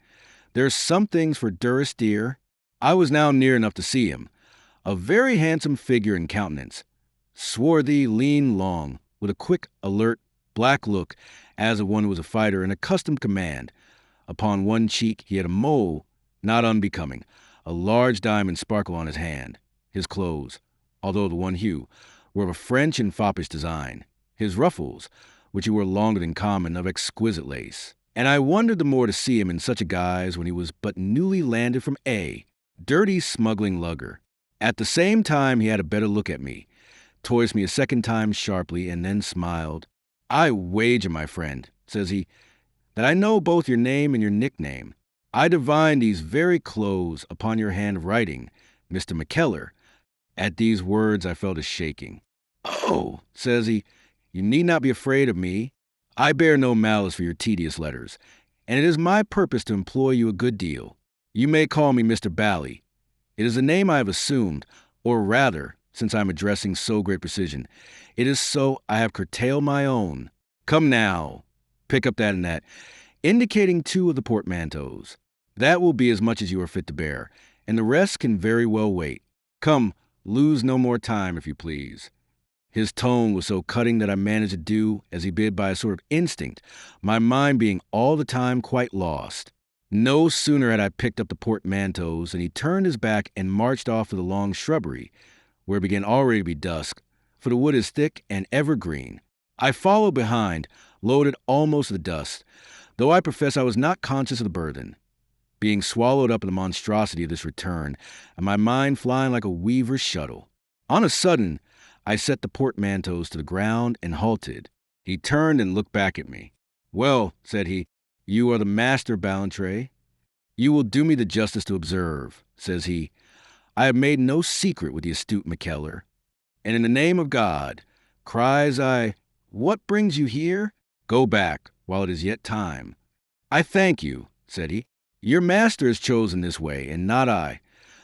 "there's some things for Durie." I was now near enough to see him, a very handsome figure and countenance, swarthy, lean, long, with a quick, alert, black look, as of one who was a fighter and accustomed to command. Upon one cheek he had a mole, not unbecoming, a large diamond sparkle on his hand. His clothes, although the one hue, were of a French and foppish design. His ruffles, which he wore longer than common, of exquisite lace. And I wondered the more to see him in such a guise when he was but newly landed from A, dirty smuggling lugger. At the same time he had a better look at me, toised me a second time sharply, and then smiled. "I wager, my friend," says he, "that I know both your name and your nickname. I divine these very clothes upon your hand of writing, Mr. McKellar." At these words I felt a shaking. "Oh," says he, "you need not be afraid of me. I bear no malice for your tedious letters, and it is my purpose to employ you a good deal. You may call me Mr. Bally. It is a name I have assumed, or rather, since I am addressing so great precision, it is so I have curtailed my own. Come now, pick up that and that," indicating two of the portmanteaus. "That will be as much as you are fit to bear, and the rest can very well wait. Come, lose no more time, if you please." His tone was so cutting that I managed to do as he bid by a sort of instinct, my mind being all the time quite lost. No sooner had I picked up the portmanteaus than he turned his back and marched off to the long shrubbery, where it began already to be dusk, for the wood is thick and evergreen. I followed behind, loaded almost to the dust, though I profess I was not conscious of the burthen, being swallowed up in the monstrosity of this return, and my mind flying like a weaver's shuttle. On a sudden, I set the portmanteaus to the ground and halted. He turned and looked back at me. "Well," said he, "you are the Master of Ballantrae. You will do me the justice to observe," says he, "I have made no secret with the astute McKellar. And in the name of God, cries I, what brings you here? Go back while it is yet time. I thank you, said he. Your master has chosen this way, and not I.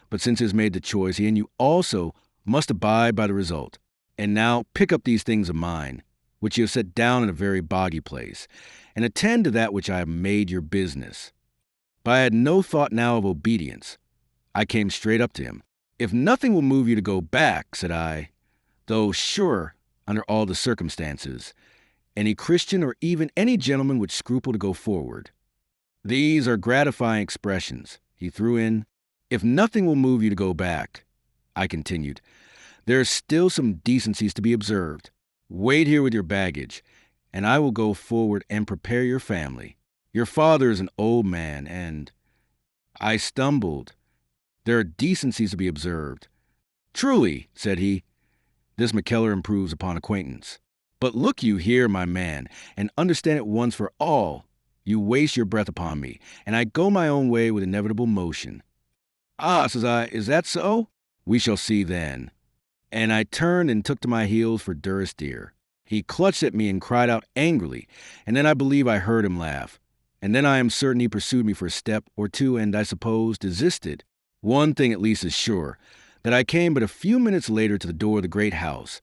But since he has made the choice, he and you also must abide by the result. And now pick up these things of mine, which you have set down in a very boggy place, and attend to that which I have made your business. But I had no thought now of obedience. I came straight up to him. If nothing will move you to go back, said I, though sure, under all the circumstances, any Christian or even any gentleman would scruple to go forward. These are gratifying expressions, he threw in. If nothing will move you to go back, I continued, there are still some decencies to be observed. Wait here with your baggage, and I will go forward and prepare your family. Your father is an old man, and I stumbled. There are decencies to be observed. Truly, said he, this McKellar improves upon acquaintance. But look you here, my man, and understand it once for all. You waste your breath upon me, and I go my own way with inevitable motion. Ah, says I, is that so? We shall see then. And I turned and took to my heels for Durrisdeer. He clutched at me and cried out angrily, and then I believe I heard him laugh. And then I am certain he pursued me for a step or two and, I suppose, desisted. One thing at least is sure, that I came but a few minutes later to the door of the great house,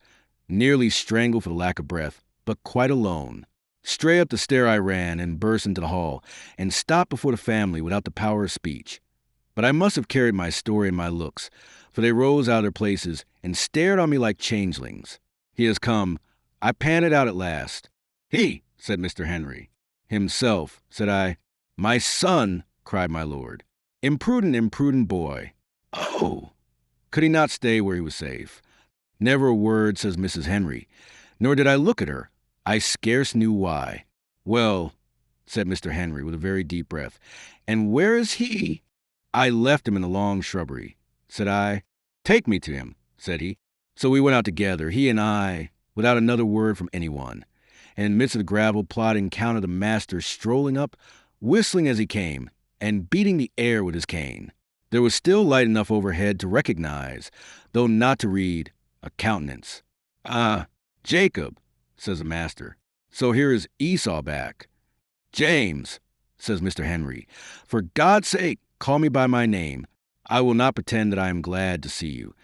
nearly strangled for the lack of breath, but quite alone. Straight up the stair I ran and burst into the hall, and stopped before the family without the power of speech. But I must have carried my story in my looks, for they rose out of their places and stared on me like changelings. He has come. I panted out at last. He, said Mr. Henry. Himself, said I. My son, cried my lord. Imprudent, imprudent boy. Oh! Could he not stay where he was safe? Never a word, says Mrs. Henry, nor did I look at her. I scarce knew why. Well, said Mr. Henry with a very deep breath, and where is he? I left him in the long shrubbery, said I. Take me to him, said he. So we went out together, he and I, without another word from anyone. And in the midst of the gravel plot encountered the master strolling up, whistling as he came, and beating the air with his cane. There was still light enough overhead to recognize, though not to read, a countenance. Ah, Jacob, says the master. So here is Esau back. James, says Mr. Henry, for God's sake, call me by my name. I will not pretend that I am glad to see you,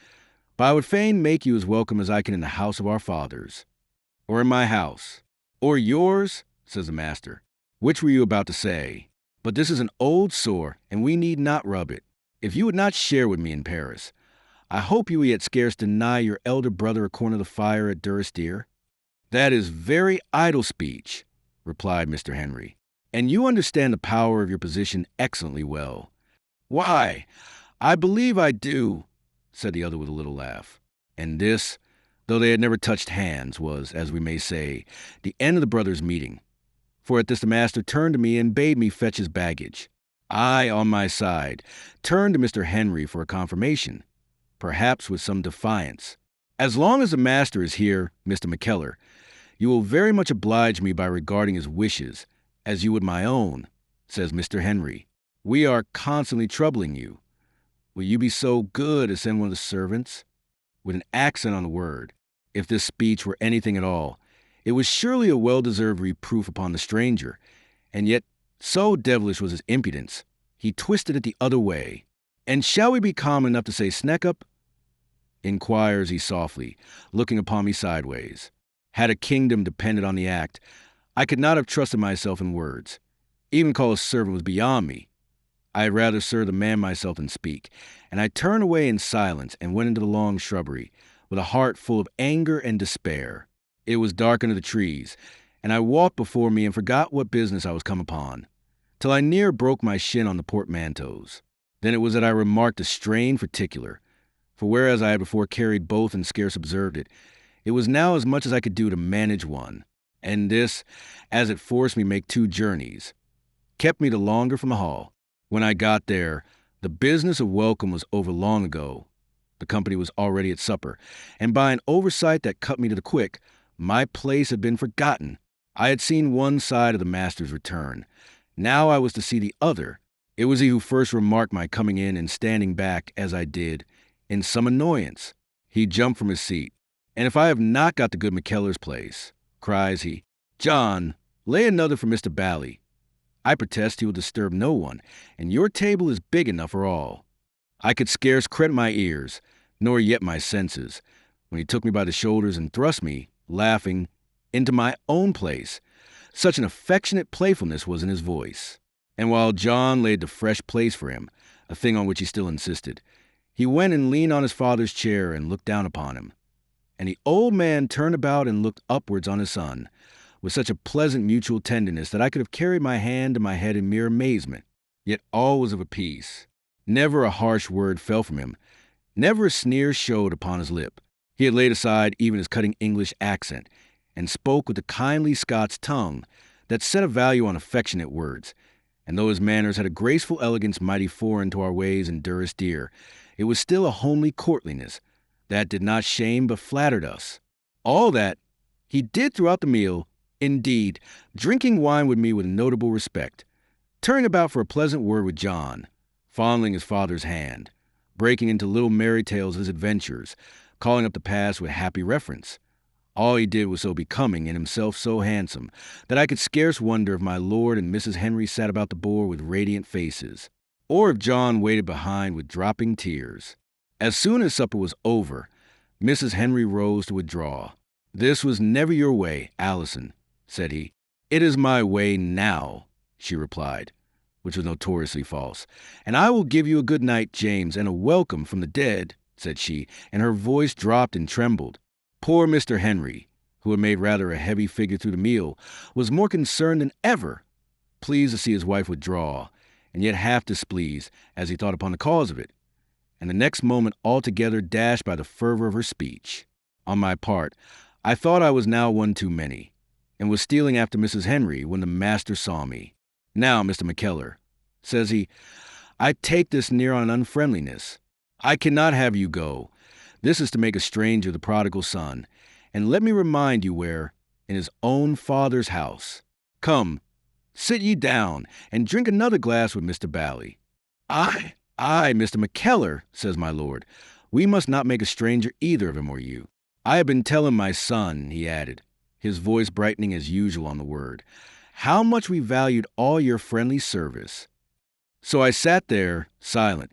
but I would fain make you as welcome as I can in the house of our fathers. Or in my house. Or yours, says the master. Which were you about to say? But this is an old sore, and we need not rub it. If you would not share with me in Paris, I hope you will yet scarce deny your elder brother a corner of the fire at Durrisdeer. That is very idle speech, replied Mr. Henry, and you understand the power of your position excellently well. Why, I believe I do, said the other with a little laugh. And this, though they had never touched hands, was, as we may say, the end of the brothers' meeting. For at this the master turned to me and bade me fetch his baggage. I, on my side, turned to Mr. Henry for a confirmation, perhaps with some defiance. As long as the master is here, Mr. McKellar, you will very much oblige me by regarding his wishes as you would my own, says Mr. Henry. We are constantly troubling you. Will you be so good as send one of the servants? With an accent on the word. If this speech were anything at all, it was surely a well-deserved reproof upon the stranger, and yet so devilish was his impudence, he twisted it the other way. And shall we be common enough to say Sneckup? Inquires he softly, looking upon me sideways. Had a kingdom depended on the act, I could not have trusted myself in words. Even call a servant was beyond me. I had rather, sir, the man myself than speak, and I turned away in silence and went into the long shrubbery, with a heart full of anger and despair. It was dark under the trees, and I walked before me and forgot what business I was come upon, till I near broke my shin on the portmanteaus. Then it was that I remarked a strange particular, for whereas I had before carried both and scarce observed it, it was now as much as I could do to manage one, and this, as it forced me make 2 journeys, kept me the longer from the hall. When I got there, the business of welcome was over long ago. The company was already at supper, and by an oversight that cut me to the quick, my place had been forgotten. I had seen one side of the master's return. Now I was to see the other. It was he who first remarked my coming in and standing back, as I did, in some annoyance. He jumped from his seat. And if I have not got the good McKellar's place, cries he, John, Lay another for Mr. Bally. I protest he will disturb no one, and your table is big enough for all. I could scarce credit my ears, nor yet my senses, when he took me by the shoulders and thrust me, laughing, into my own place. Such an affectionate playfulness was in his voice. And while John laid the fresh place for him, a thing on which he still insisted, he went and leaned on his father's chair and looked down upon him. And the old man turned about and looked upwards on his son, with such a pleasant mutual tenderness that I could have carried my hand to my head in mere amazement. Yet all was of a piece. Never a harsh word fell from him. Never a sneer showed upon his lip. He had laid aside even his cutting English accent, and spoke with the kindly Scots tongue that set a value on affectionate words. And though his manners had a graceful elegance mighty foreign to our ways in Duris dear, it was still a homely courtliness that did not shame but flattered us. All that he did throughout the meal, indeed, drinking wine with me with notable respect, turning about for a pleasant word with John, fondling his father's hand, breaking into little merry tales of his adventures, calling up the past with happy reference. All he did was so becoming and himself so handsome that I could scarce wonder if my lord and Mrs. Henry sat about the board with radiant faces, or if John waited behind with dropping tears. As soon as supper was over, Mrs. Henry rose to withdraw. "This was never your way, Allison," said he. "It is my way now," she replied, which was notoriously false. "And I will give you a good night, James, and a welcome from the dead," said she, and her voice dropped and trembled. Poor Mr. Henry, who had made rather a heavy figure through the meal, was more concerned than ever, pleased to see his wife withdraw, and yet half displeased as he thought upon the cause of it, and the next moment altogether dashed by the fervor of her speech. On my part, I thought I was now one too many, and was stealing after Mrs. Henry when the master saw me. "Now, Mr. McKellar," says he, "I take this near on unfriendliness. I cannot have you go. This is to make a stranger the prodigal son, and let me remind you where, in his own father's house. Come, sit ye down, and drink another glass with Mr. Bally." "Aye, Mr. McKellar," says my lord, "we must not make a stranger either of him or you. I have been telling my son," he added, his voice brightening as usual on the word, "how much we valued all your friendly service." So I sat there, silent,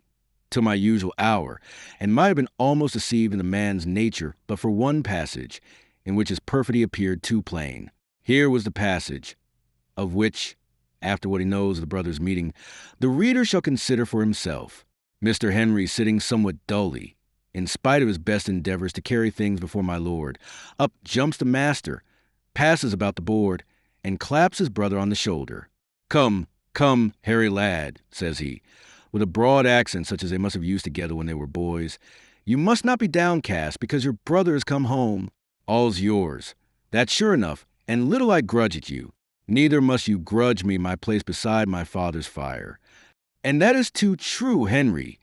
till my usual hour, and might have been almost deceived in the man's nature but for one passage, in which his perfidy appeared too plain. Here was the passage, of which, after what he knows of the brothers' meeting, the reader shall consider for himself. Mr. Henry, sitting somewhat dully, in spite of his best endeavors to carry things before my lord, up jumps the master, passes about the board, and claps his brother on the shoulder. "Come, come, Harry lad," says he, with a broad accent such as they must have used together when they were boys. "You must not be downcast, because your brother has come home. All's yours. That's sure enough, and little I grudge it you. Neither must you grudge me my place beside my father's fire." "And that is too true, Henry,"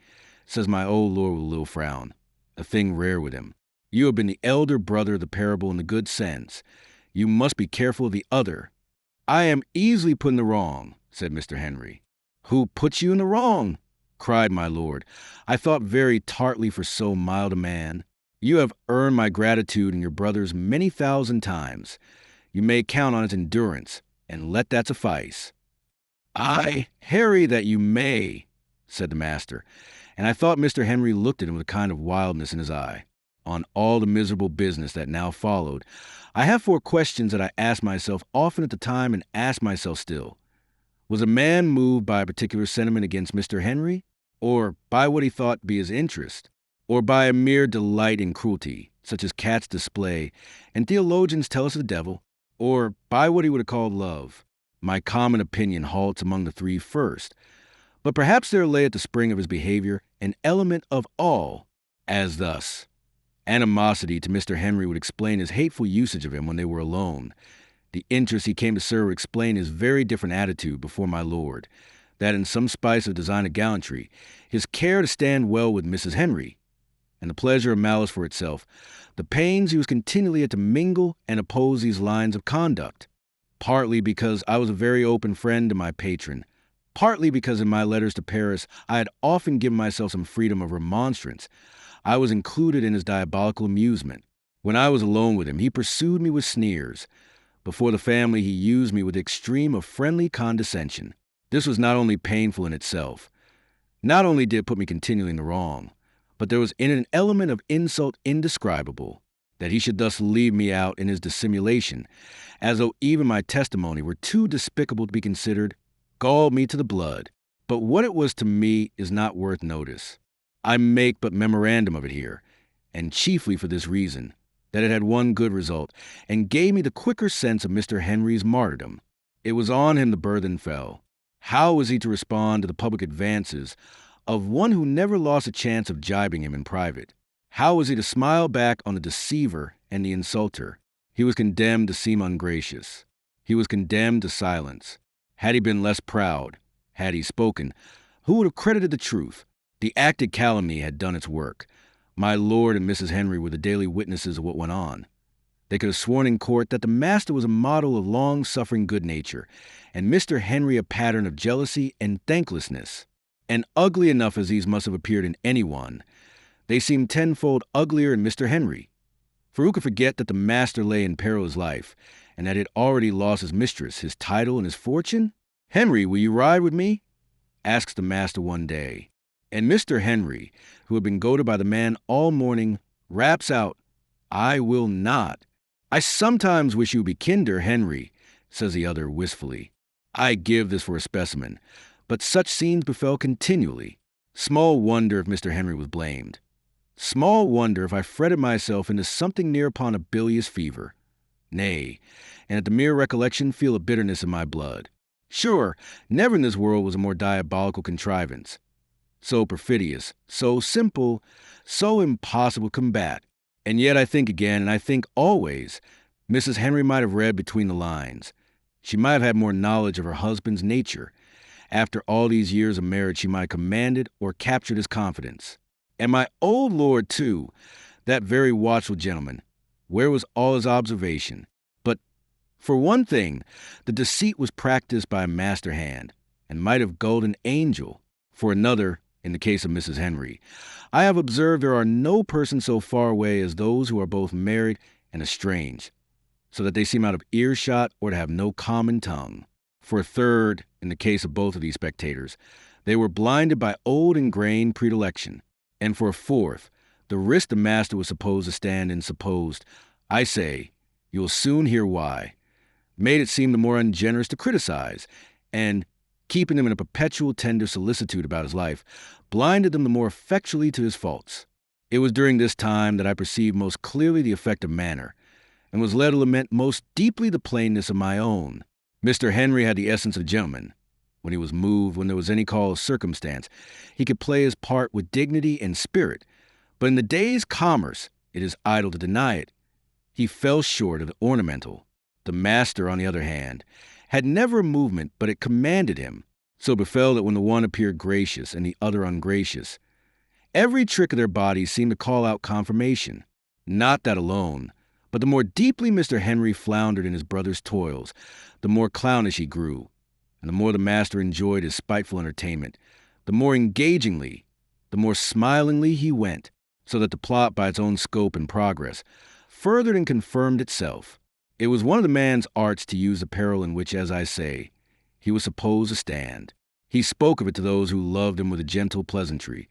says my old lord with a little frown, a thing rare with him. "You have been the elder brother of the parable in the good sense. You must be careful of the other." "I am easily put in the wrong," said Mr. Henry. "Who puts you in the wrong?" cried my lord. "I thought very tartly for so mild a man. You have earned my gratitude and your brother's many thousand times. You may count on its endurance, and let that suffice." "Aye, Harry, that you may," said the master, and I thought Mr. Henry looked at him with a kind of wildness in his eye. On all the miserable business that now followed, I have 4 questions that I asked myself often at the time and ask myself still. Was a man moved by a particular sentiment against Mr. Henry, or by what he thought be his interest, or by a mere delight in cruelty, such as cats display, and theologians tell us of the devil, or by what he would have called love? My common opinion halts among the 3 first, but perhaps there lay at the spring of his behavior an element of all, as thus. Animosity to Mr. Henry would explain his hateful usage of him when they were alone. The interest he came to serve would explain his very different attitude before my lord, that in some spice of design of gallantry, his care to stand well with Mrs. Henry, and the pleasure of malice for itself, the pains he was continually at to mingle and oppose these lines of conduct. Partly because I was a very open friend to my patron, partly because in my letters to Paris I had often given myself some freedom of remonstrance, I was included in his diabolical amusement. When I was alone with him, he pursued me with sneers, Before the family, he used me with the extreme of friendly condescension. This was not only painful in itself. Not only did it put me continually in the wrong, but there was in it an element of insult indescribable, that he should thus leave me out in his dissimulation, as though even my testimony were too despicable to be considered, galled me to the blood. But what it was to me is not worth notice. I make but memorandum of it here, and chiefly for this reason, that it had one good result, and gave me the quicker sense of Mr. Henry's martyrdom. It was on him the burthen fell. How was he to respond to the public advances of one who never lost a chance of jibing him in private? How was he to smile back on the deceiver and the insulter? He was condemned to seem ungracious. He was condemned to silence. Had he been less proud, had he spoken, who would have credited the truth? The acted calumny had done its work. My lord and Mrs. Henry were the daily witnesses of what went on. They could have sworn in court that the master was a model of long-suffering good nature, and Mr. Henry a pattern of jealousy and thanklessness. And ugly enough as these must have appeared in anyone, they seemed tenfold uglier in Mr. Henry. For who could forget that the master lay in peril of his life, and that he had already lost his mistress, his title, and his fortune? "Henry, will you ride with me?" asks the master one day. And Mr. Henry, who had been goaded by the man all morning, raps out, "I will not." "I sometimes wish you would be kinder, Henry," says the other wistfully. I give this for a specimen, but such scenes befell continually. Small wonder if Mr. Henry was blamed. Small wonder if I fretted myself into something near upon a bilious fever. Nay, and at the mere recollection feel a bitterness in my blood. Sure, never in this world was a more diabolical contrivance. So perfidious, so simple, so impossible to combat. And yet I think again, and I think always, Mrs. Henry might have read between the lines. She might have had more knowledge of her husband's nature. After all these years of marriage, she might have commanded or captured his confidence. And my old lord, too, that very watchful gentleman, where was all his observation? But, for one thing, the deceit was practiced by a master hand, and might have gulled an angel. For another, in the case of Mrs. Henry, I have observed there are no persons so far away as those who are both married and estranged, so that they seem out of earshot or to have no common tongue. For a third, in the case of both of these spectators, they were blinded by old ingrained predilection. And for a fourth, the risk the master was supposed to stand in supposed, I say, you will soon hear why, made it seem the more ungenerous to criticize, and, keeping him in a perpetual tender solicitude about his life, blinded them the more effectually to his faults. It was during this time that I perceived most clearly the effect of manner, and was led to lament most deeply the plainness of my own. Mr. Henry had the essence of a gentleman. When he was moved, when there was any call of circumstance, he could play his part with dignity and spirit. But in the day's commerce, it is idle to deny it, he fell short of the ornamental. The master, on the other hand, had never a movement but it commanded him. So befell that when the one appeared gracious and the other ungracious, every trick of their bodies seemed to call out confirmation. Not that alone, but the more deeply Mr. Henry floundered in his brother's toils, the more clownish he grew, and the more the master enjoyed his spiteful entertainment, the more engagingly, the more smilingly he went, so that the plot by its own scope and progress furthered and confirmed itself. It was one of the man's arts to use the peril in which, as I say, he was supposed to stand. He spoke of it to those who loved him with a gentle pleasantry,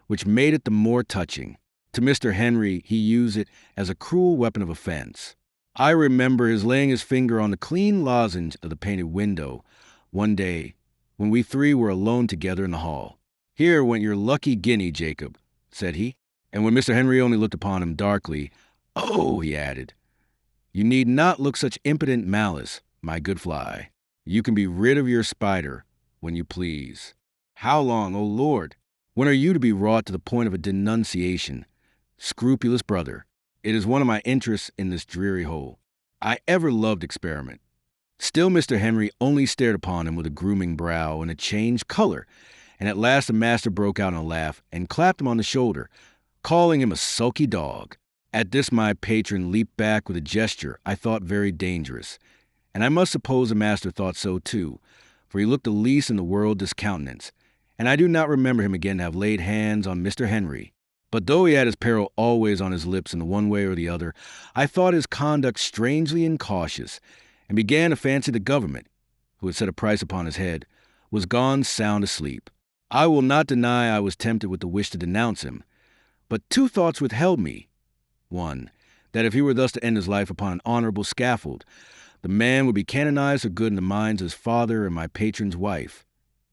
which made it the more touching. To Mr. Henry he used it as a cruel weapon of offense. I remember his laying his finger on the clean lozenge of the painted window one day when we three were alone together in the hall. "Here went your lucky guinea, Jacob," said he. And when Mr. Henry only looked upon him darkly, "Oh," he added, "you need not look such impotent malice, my good fly. You can be rid of your spider when you please. How long, O Lord? When are you to be wrought to the point of a denunciation? Scrupulous brother, it is one of my interests in this dreary hole. I ever loved experiment." Still Mr. Henry only stared upon him with a grooming brow and a changed color, and at last the master broke out in a laugh and clapped him on the shoulder, calling him a sulky dog. At this my patron leaped back with a gesture I thought very dangerous, and I must suppose the master thought so too, for he looked the least in the world discountenance, and I do not remember him again to have laid hands on Mr. Henry. But though he had his peril always on his lips in the one way or the other, I thought his conduct strangely incautious, and began to fancy the government, who had set a price upon his head, was gone sound asleep. I will not deny I was tempted with the wish to denounce him, but two thoughts withheld me. One, that if he were thus to end his life upon an honorable scaffold, the man would be canonized for good in the minds of his father and my patron's wife.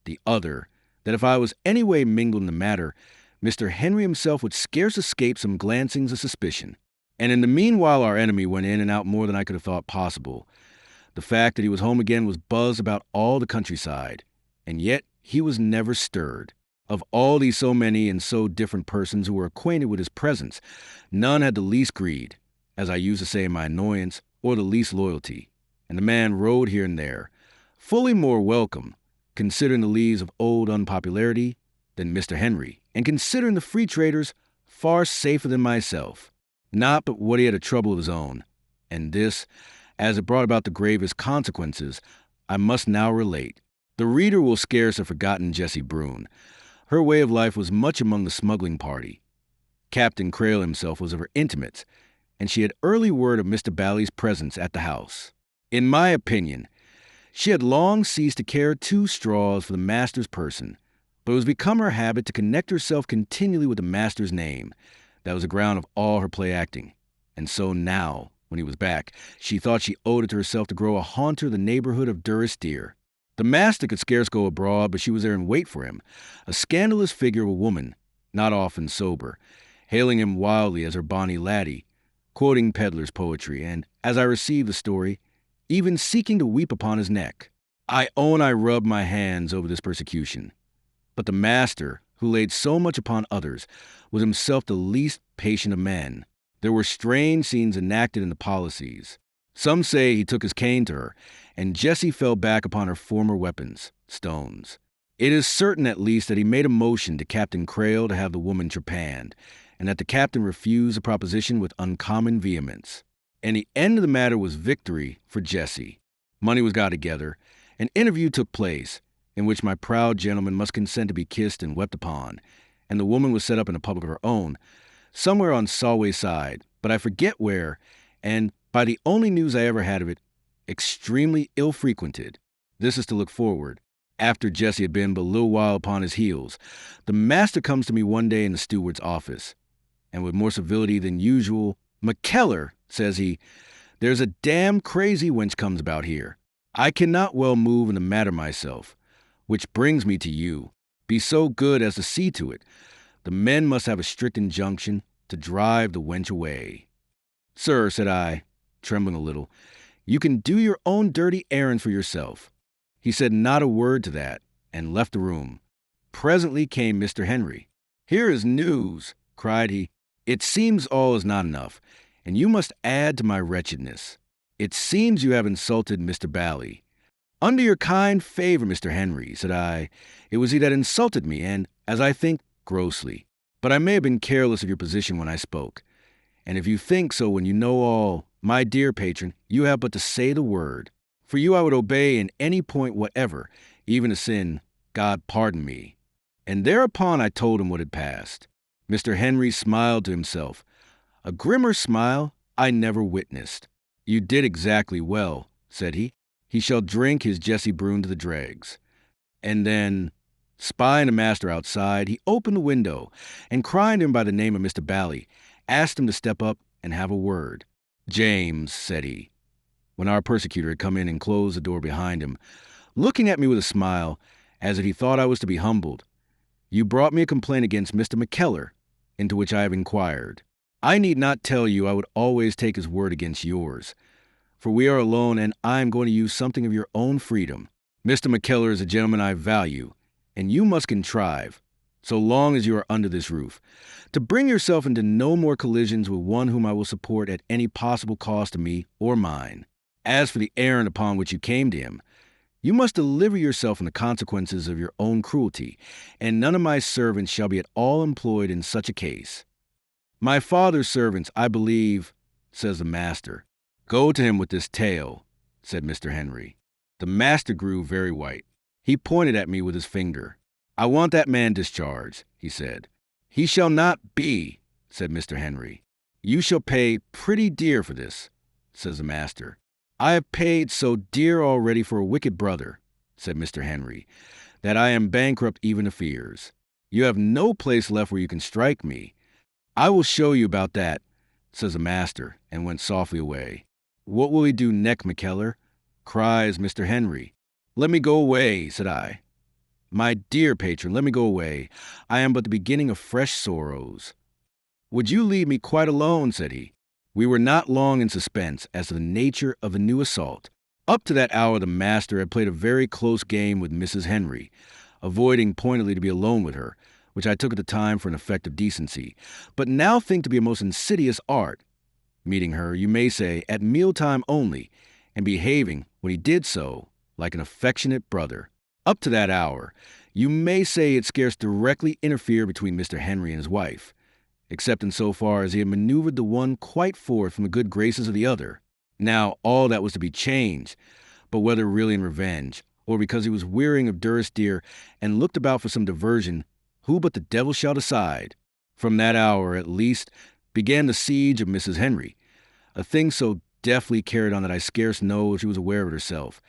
The other, that if I was any way mingled in the matter, Mr. Henry himself would scarce escape some glancings of suspicion. And in the meanwhile our enemy went in and out more than I could have thought possible. The fact that he was home again was buzzed about all the countryside, and yet he was never stirred. Of all these so many and so different persons who were acquainted with his presence, none had the least greed, as I used to say in my annoyance, or the least loyalty. And the man rode here and there, fully more welcome, considering the lees of old unpopularity, than Mr. Henry, and considering the free traders far safer than myself. Not but what he had a trouble of his own, and this, as it brought about the gravest consequences, I must now relate. The reader will scarce have forgotten Jessie Brune. Her way of life was much among the smuggling party. Captain Crail himself was of her intimates, and she had early word of Mr. Bally's presence at the house. In my opinion, she had long ceased to care two straws for the master's person, but it was become her habit to connect herself continually with the master's name. That was the ground of all her play acting. And so now, when he was back, she thought she owed it to herself to grow a haunter of the neighborhood of Durrisdeer. The master could scarce go abroad, but she was there in wait for him, a scandalous figure of a woman, not often sober, hailing him wildly as her bonny laddie, quoting peddler's poetry, and, as I received the story, even seeking to weep upon his neck. I own I rubbed my hands over this persecution. But the master, who laid so much upon others, was himself the least patient of men. There were strange scenes enacted in the policies. Some say he took his cane to her, and Jessie fell back upon her former weapons, stones. It is certain at least that he made a motion to Captain Crail to have the woman trepanned, and that the captain refused the proposition with uncommon vehemence. And the end of the matter was victory for Jessie. Money was got together, an interview took place, in which my proud gentleman must consent to be kissed and wept upon, and the woman was set up in a public of her own, somewhere on Solway side, but I forget where, and, by the only news I ever had of it, extremely ill-frequented. This is to look forward. After Jessie had been but a little while upon his heels, the master comes to me one day in the steward's office, and with more civility than usual, "McKellar," says he, "there's a damn crazy wench comes about here. I cannot well move in the matter myself, which brings me to you. Be so good as to see to it. The men must have a strict injunction to drive the wench away." "Sir," said I, trembling a little, "you can do your own dirty errand for yourself." He said not a word to that, and left the room. Presently came Mr. Henry. "Here is news," cried he. "It seems all is not enough, and you must add to my wretchedness. It seems you have insulted Mr. Bally." "Under your kind favor, Mr. Henry," said I, "it was he that insulted me, and, as I think, grossly. But I may have been careless of your position when I spoke. And if you think so when you know all, my dear patron, you have but to say the word. For you I would obey in any point whatever, even a sin, God pardon me." And thereupon I told him what had passed. Mr. Henry smiled to himself. A grimmer smile I never witnessed. "You did exactly well," said he. "He shall drink his Jessie Brune to the dregs." And then, spying the master outside, he opened the window, and crying to him by the name of Mr. Bally, asked him to step up and have a word. "James," said he, when our persecutor had come in and closed the door behind him, looking at me with a smile, as if he thought I was to be humbled, "you brought me a complaint against Mr. McKellar, into which I have inquired. I need not tell you I would always take his word against yours, for we are alone, and I am going to use something of your own freedom. Mr. McKellar is a gentleman I value, and you must contrive, so long as you are under this roof, to bring yourself into no more collisions with one whom I will support at any possible cost to me or mine. As for the errand upon which you came to him, you must deliver yourself from the consequences of your own cruelty, and none of my servants shall be at all employed in such a case." "My father's servants, I believe," says the master. "Go to him with this tale," said Mr. Henry. The master grew very white. He pointed at me with his finger. "I want that man discharged," he said. "He shall not be," said Mr. Henry. "You shall pay pretty dear for this," says the master. I have paid so dear already for a wicked brother, said Mr. Henry, that I am bankrupt even of fears. You have no place left where you can strike me. I will show you about that, says the master, and went softly away. What will he do next, McKellar? Cries Mr. Henry. Let me go away, said I. My dear patron, let me go away. I am but the beginning of fresh sorrows. Would you leave me quite alone, said he. We were not long in suspense as to the nature of the new assault. Up to that hour the master had played a very close game with Mrs. Henry, avoiding pointedly to be alone with her, which I took at the time for an effect of decency, but now think to be a most insidious art, meeting her, you may say, at mealtime only, and behaving, when he did so, like an affectionate brother. Up to that hour, you may say it scarce directly interfered between Mr. Henry and his wife, except in so far as he had maneuvered the one quite forth from the good graces of the other. Now all that was to be changed, but whether really in revenge, or because he was wearying of Durrisdeer and looked about for some diversion, who but the devil shall decide? From that hour, at least, began the siege of Mrs. Henry, a thing so deftly carried on that I scarce know if she was aware of it herself,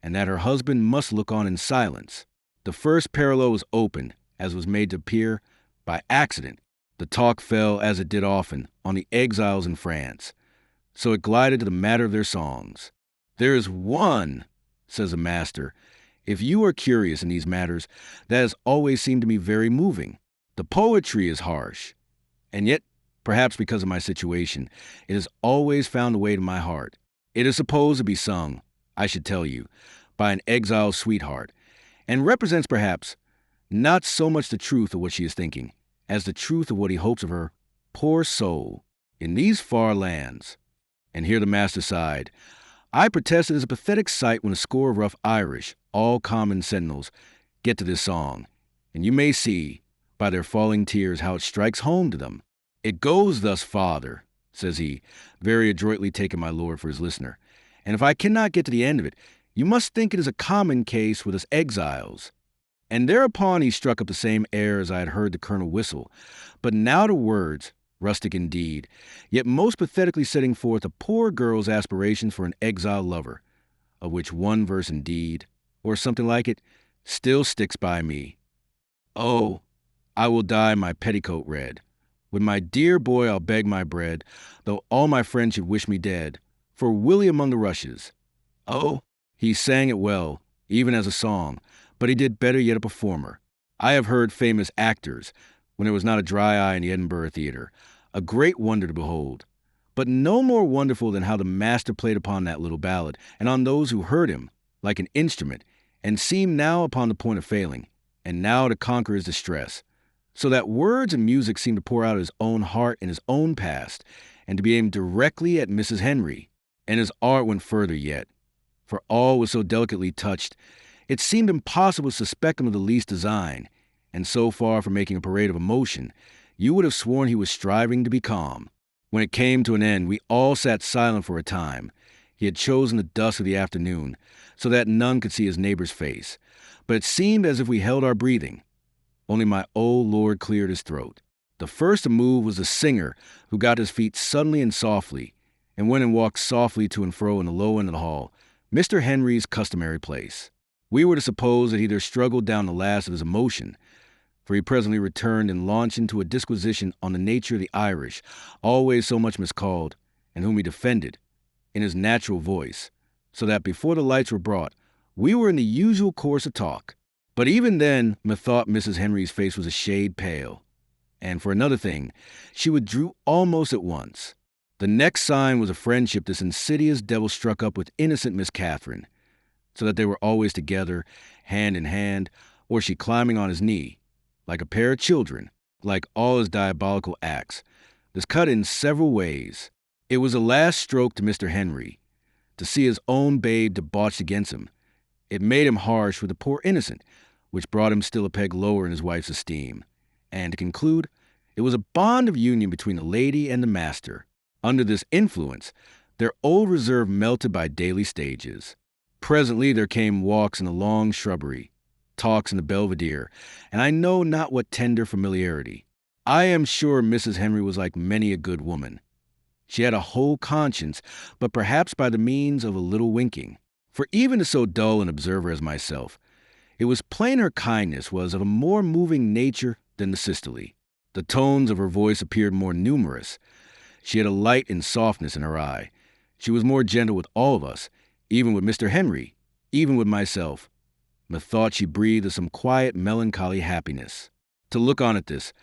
and that her husband must look on in silence. The first parallel was opened, as was made to appear, by accident. The talk fell, as it did often, on the exiles in France. So it glided to the matter of their songs. There is one, says the master, if you are curious in these matters, that has always seemed to me very moving. The poetry is harsh, and yet, perhaps because of my situation, it has always found a way to my heart. It is supposed to be sung, I should tell you, by an exiled sweetheart, and represents perhaps not so much the truth of what she is thinking, as the truth of what he hopes of her, poor soul, in these far lands. And here the master sighed. I protest it is a pathetic sight when a score of rough Irish, all common sentinels, get to this song, and you may see, by their falling tears, how it strikes home to them. It goes thus, father, says he, very adroitly taking my lord for his listener, and if I cannot get to the end of it, you must think it is a common case with us exiles. And thereupon he struck up the same air as I had heard the colonel whistle, but now to words, rustic indeed, yet most pathetically setting forth a poor girl's aspirations for an exiled lover, of which one verse indeed, or something like it, still sticks by me. Oh, I will dye my petticoat red. With my dear boy I'll beg my bread, though all my friends should wish me dead, for Willie among the rushes. Oh, he sang it well, even as a song, but he did better yet a performer. I have heard famous actors, when there was not a dry eye in the Edinburgh Theatre, a great wonder to behold, but no more wonderful than how the master played upon that little ballad, and on those who heard him, like an instrument, and seemed now upon the point of failing, and now to conquer his distress, so that words and music seemed to pour out his own heart and his own past, and to be aimed directly at Mrs. Henry, and his art went further yet, for all was so delicately touched, it seemed impossible to suspect him of the least design, and so far from making a parade of emotion, you would have sworn he was striving to be calm. When it came to an end, we all sat silent for a time. He had chosen the dusk of the afternoon, so that none could see his neighbor's face, but it seemed as if we held our breathing. Only my old lord cleared his throat. The first to move was the singer, who got his feet suddenly and softly, and went and walked softly to and fro in the low end of the hall, Mr. Henry's customary place. We were to suppose that he there struggled down the last of his emotion, for he presently returned and launched into a disquisition on the nature of the Irish, always so much miscalled, and whom he defended, in his natural voice, so that before the lights were brought, we were in the usual course of talk. But even then, methought Mrs. Henry's face was a shade pale, and for another thing, she withdrew almost at once. The next sign was a friendship this insidious devil struck up with innocent Miss Catherine, so that they were always together, hand in hand, or she climbing on his knee, like a pair of children, like all his diabolical acts. This cut in several ways. It was a last stroke to Mr. Henry, to see his own babe debauched against him. It made him harsh with the poor innocent, which brought him still a peg lower in his wife's esteem. And to conclude, it was a bond of union between the lady and the master. Under this influence, their old reserve melted by daily stages. Presently there came walks in the long shrubbery, talks in the belvedere, and I know not what tender familiarity. I am sure Mrs. Henry was like many a good woman. She had a whole conscience, but perhaps by the means of a little winking. For even to so dull an observer as myself, it was plain her kindness was of a more moving nature than the sisterly. The tones of her voice appeared more numerous. She had a light and softness in her eye. She was more gentle with all of us, even with Mr. Henry, even with myself. Methought she breathed of some quiet, melancholy happiness. To look on at this,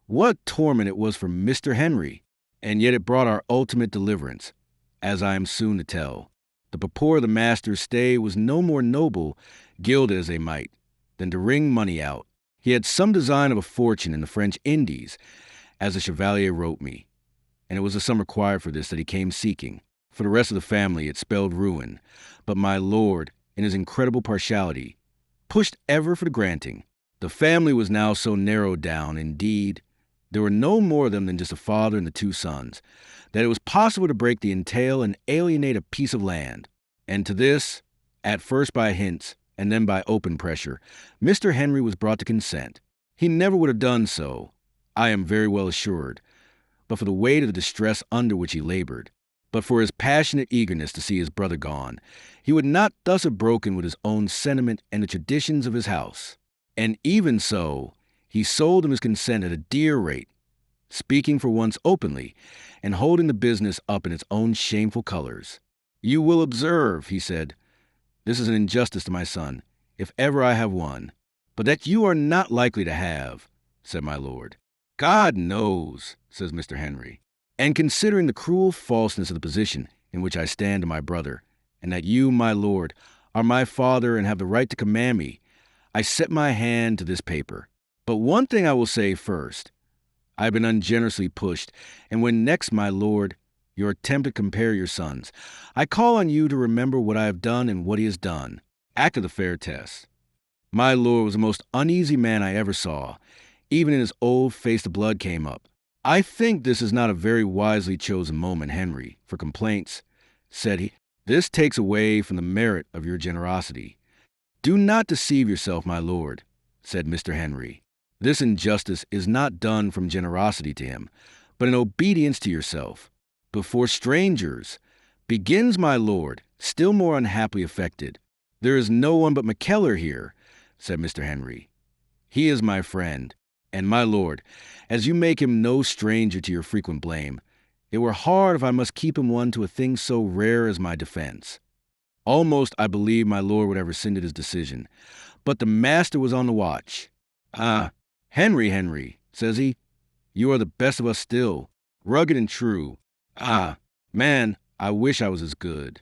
what torment it was for Mr. Henry! And yet it brought our ultimate deliverance, as I am soon to tell. The purport of the master's stay was no more noble, gilded as they might, than to wring money out. He had some design of a fortune in the French Indies, as the Chevalier wrote me, and it was the sum required for this that he came seeking. For the rest of the family it spelled ruin, but my lord, in his incredible partiality, pushed ever for the granting. The family was now so narrowed down, indeed, there were no more of them than just a father and the two sons, that it was possible to break the entail and alienate a piece of land. And to this, at first by hints, and then by open pressure, Mr. Henry was brought to consent. He never would have done so, I am very well assured, but for the weight of the distress under which he labored, but for his passionate eagerness to see his brother gone. He would not thus have broken with his own sentiment and the traditions of his house. And even so, he sold him his consent at a dear rate, speaking for once openly, and holding the business up in its own shameful colors. "You will observe," he said, "this is an injustice to my son, if ever I have one, but that you are not likely to have," said my lord. "God knows," says Mr. Henry, "and considering the cruel falseness of the position in which I stand to my brother, and that you, my lord, are my father and have the right to command me, I set my hand to this paper. But one thing I will say first. I have been ungenerously pushed, and when next, my lord, you are tempted to compare your sons, I call on you to remember what I have done and what he has done. Act of the fair test. My lord was the most uneasy man I ever saw. Even in his old face the blood came up. I think this is not a very wisely chosen moment, Henry, for complaints, said he. This takes away from the merit of your generosity. Do not deceive yourself, my lord, said Mr. Henry. This injustice is not done from generosity to him, but in obedience to yourself. Before strangers, begins my lord, still more unhappily affected. There is no one but McKellar here, said Mr. Henry. He is my friend, and my lord, as you make him no stranger to your frequent blame, it were hard if I must keep him one to a thing so rare as my defense. Almost I believe my lord would have rescinded his decision, but the master was on the watch. "Ah, Henry, says he, you are the best of us still, rugged and true. Ah, man, I wish I was as good."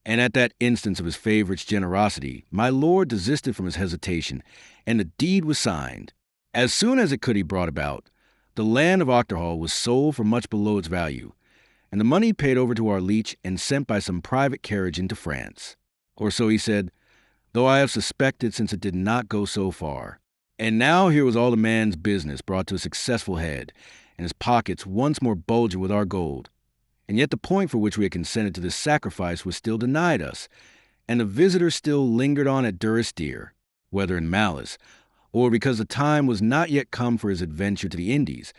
And at that instance of his favorite's generosity, my lord desisted from his hesitation, and the deed was signed. As soon as it could be brought about, the land of Ochterhall was sold for much below its value, and the money paid over to our leech and sent by some private carriage into France. Or so he said, though I have suspected since it did not go so far. And now here was all the man's business brought to a successful head, and his pockets once more bulging with our gold. And yet the point for which we had consented to this sacrifice was still denied us, and the visitor still lingered on at Durrisdeer, whether in malice, or because the time was not yet come for his adventure to the Indies,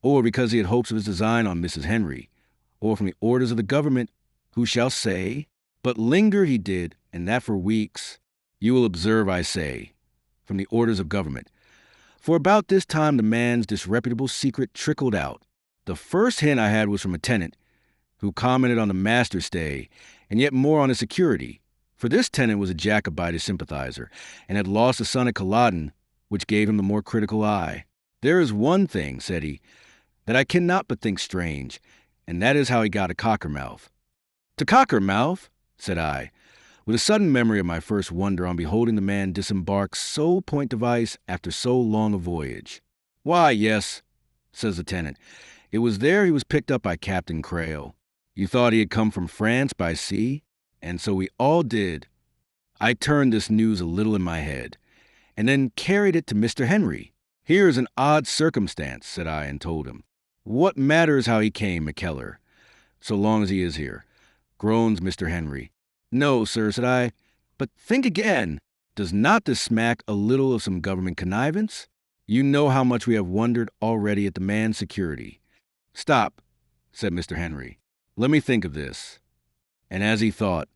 or because he had hopes of his design on Mrs. Henry, or from the orders of the government, who shall say? But linger he did, and that for weeks. You will observe, I say, from the orders of government. For about this time the man's disreputable secret trickled out. The first hint I had was from a tenant, who commented on the master's stay, and yet more on his security. For this tenant was a Jacobite sympathizer, and had lost a son at Culloden, which gave him the more critical eye. "There is one thing," said he, "that I cannot but think strange, and that is how he got to Cockermouth." "To Cockermouth?" said I, with a sudden memory of my first wonder on beholding the man disembark so point device after so long a voyage. "Why, yes," says the tenant, "it was there he was picked up by Captain Crail. You thought he had come from France by sea? And so we all did." I turned this news a little in my head, and then carried it to Mr. Henry. "Here is an odd circumstance," said I, and told him. "What matters how he came, McKellar, so long as he is here?" groans Mr. Henry. "No, sir," said I, "but think again. Does not this smack a little of some government connivance? You know how much we have wondered already at the man's security." "Stop," said Mr. Henry. Let me think of this. And as he thought,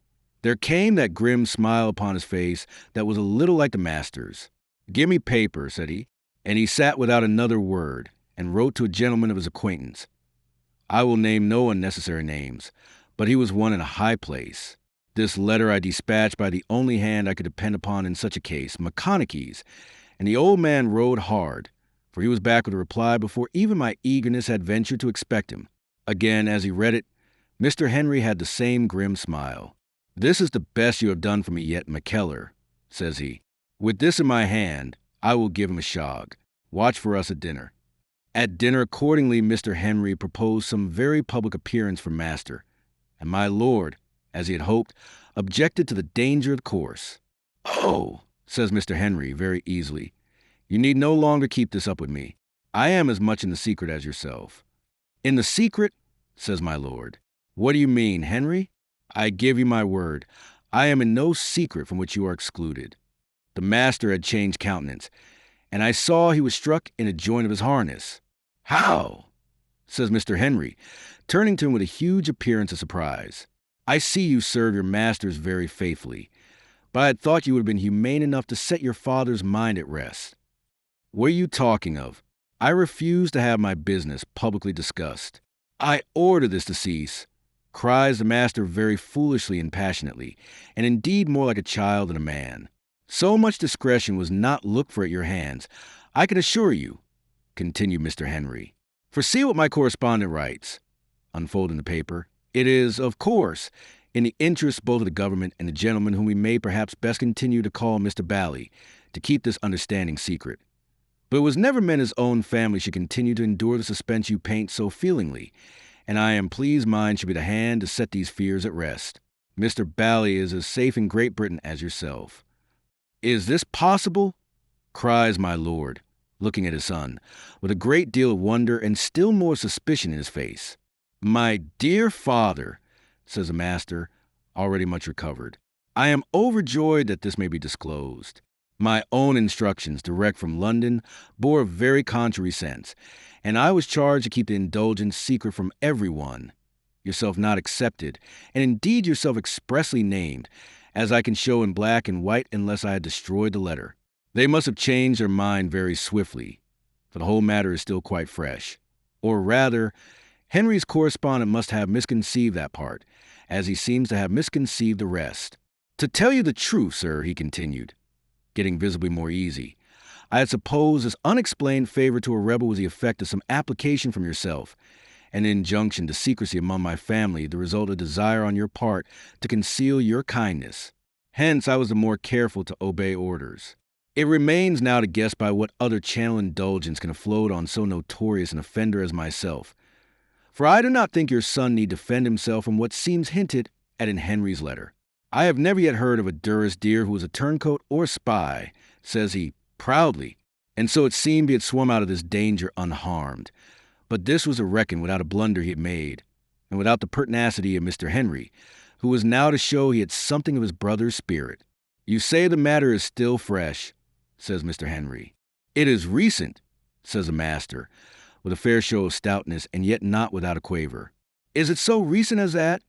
there came that grim smile upon his face that was a little like the master's. "Give me paper," said he, and he sat without another word, and wrote to a gentleman of his acquaintance. I will name no unnecessary names, but he was one in a high place. This letter I dispatched by the only hand I could depend upon in such a case, McConaughey's, and the old man rode hard, for he was back with a reply before even my eagerness had ventured to expect him. Again, as he read it, Mr. Henry had the same grim smile. "This is the best you have done for me yet, McKellar," says he. "With this in my hand, I will give him a shog. Watch for us at dinner." At dinner, accordingly, Mr. Henry proposed some very public appearance for master, and my lord, as he had hoped, objected to the danger of the course. "Oh," says Mr. Henry very easily, "you need no longer keep this up with me. I am as much in the secret as yourself." "In the secret?" says my lord. "What do you mean, Henry?" "I give you my word, I am in no secret from which you are excluded." The master had changed countenance, and I saw he was struck in a joint of his harness. "How?" says Mr. Henry, turning to him with a huge appearance of surprise. "I see you serve your masters very faithfully, but I had thought you would have been humane enough to set your father's mind at rest." "What are you talking of? I refuse to have my business publicly discussed. I order this to cease," cries the master very foolishly and passionately, and indeed more like a child than a man. "So much discretion was not looked for at your hands, I can assure you," continued Mr. Henry. "For see what my correspondent writes," unfolding the paper. "It is, of course, in the interest both of the government and the gentleman whom we may perhaps best continue to call Mr. Bally, to keep this understanding secret. But it was never meant his own family should continue to endure the suspense you paint so feelingly, and I am pleased mine should be the hand to set these fears at rest. Mr. Bally is as safe in Great Britain as yourself." "Is this possible?" cries my lord, looking at his son, with a great deal of wonder and still more suspicion in his face. "My dear father," says the master, already much recovered, "I am overjoyed that this may be disclosed. My own instructions, direct from London, bore a very contrary sense, and I was charged to keep the indulgence secret from every one, yourself not excepted, and indeed yourself expressly named, as I can show in black and white unless I had destroyed the letter. They must have changed their mind very swiftly, for the whole matter is still quite fresh. Or rather, Henry's correspondent must have misconceived that part, as he seems to have misconceived the rest. To tell you the truth, sir," he continued, getting visibly more easy, "I had supposed this unexplained favor to a rebel was the effect of some application from yourself, an injunction to secrecy among my family, the result of desire on your part to conceal your kindness. Hence I was the more careful to obey orders. It remains now to guess by what other channel indulgence can float on so notorious an offender as myself. For I do not think your son need defend himself from what seems hinted at in Henry's letter. I have never yet heard of a durst deer who was a turncoat or a spy," says he, proudly, and so it seemed he had swum out of this danger unharmed. But this was a reckon without a blunder he had made, and without the pertinacity of Mr. Henry, who was now to show he had something of his brother's spirit. "You say the matter is still fresh," says Mr. Henry. "It is recent," says the master, with a fair show of stoutness, and yet not without a quaver. "Is it so recent as that?"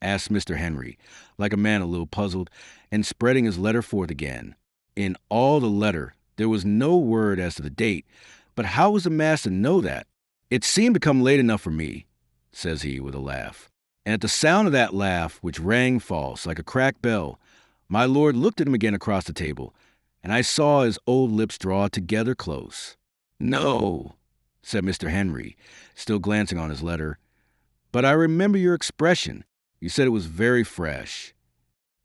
asks Mr. Henry, like a man a little puzzled, and spreading his letter forth again. In all the letter there was no word as to the date, but how was the master to know that? "It seemed to come late enough for me," says he, with a laugh. And at the sound of that laugh, which rang false like a cracked bell, my lord looked at him again across the table, and I saw his old lips draw together close. "No," said Mr. Henry, still glancing on his letter, "but I remember your expression. You said it was very fresh."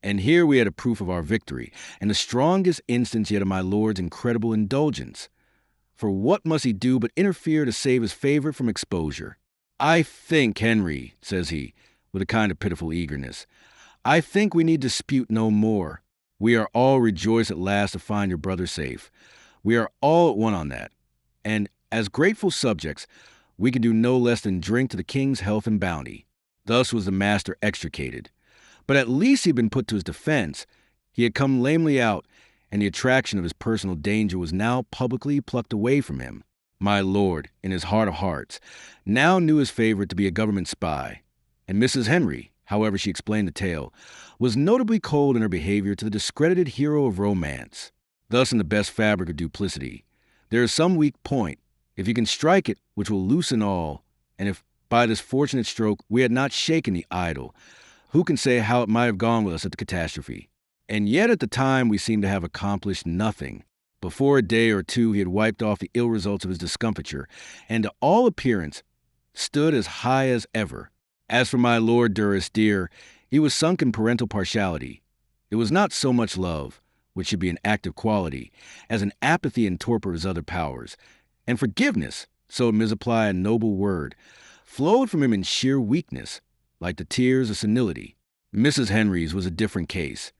And here we had a proof of our victory, and the strongest instance yet of my lord's incredible indulgence. For what must he do but interfere to save his favorite from exposure? "I think, Henry," says he, with a kind of pitiful eagerness, "I think we need dispute no more. We are all rejoiced at last to find your brother safe. We are all at one on that. And, as grateful subjects, we can do no less than drink to the king's health and bounty." Thus was the master extricated. But at least he had been put to his defense. He had come lamely out, and the attraction of his personal danger was now publicly plucked away from him. My lord, in his heart of hearts, now knew his favorite to be a government spy, And Mrs. Henry, however she explained the tale, was notably cold in her behavior to the discredited hero of romance. Thus, in the best fabric of duplicity, there is some weak point, if you can strike it, which will loosen all, and if by this fortunate stroke we had not shaken the idol, who can say how it might have gone with us at the catastrophe? And yet at the time we seemed to have accomplished nothing. Before a day or two he had wiped off the ill results of his discomfiture, and to all appearance stood as high as ever. As for my Lord Durie dear, he was sunk in parental partiality. It was not so much love, which should be an active quality, as an apathy and torpor of his other powers. And forgiveness, so to misapply a noble word, flowed from him in sheer weakness, like the tears of senility. Mrs. Henry's was a different case,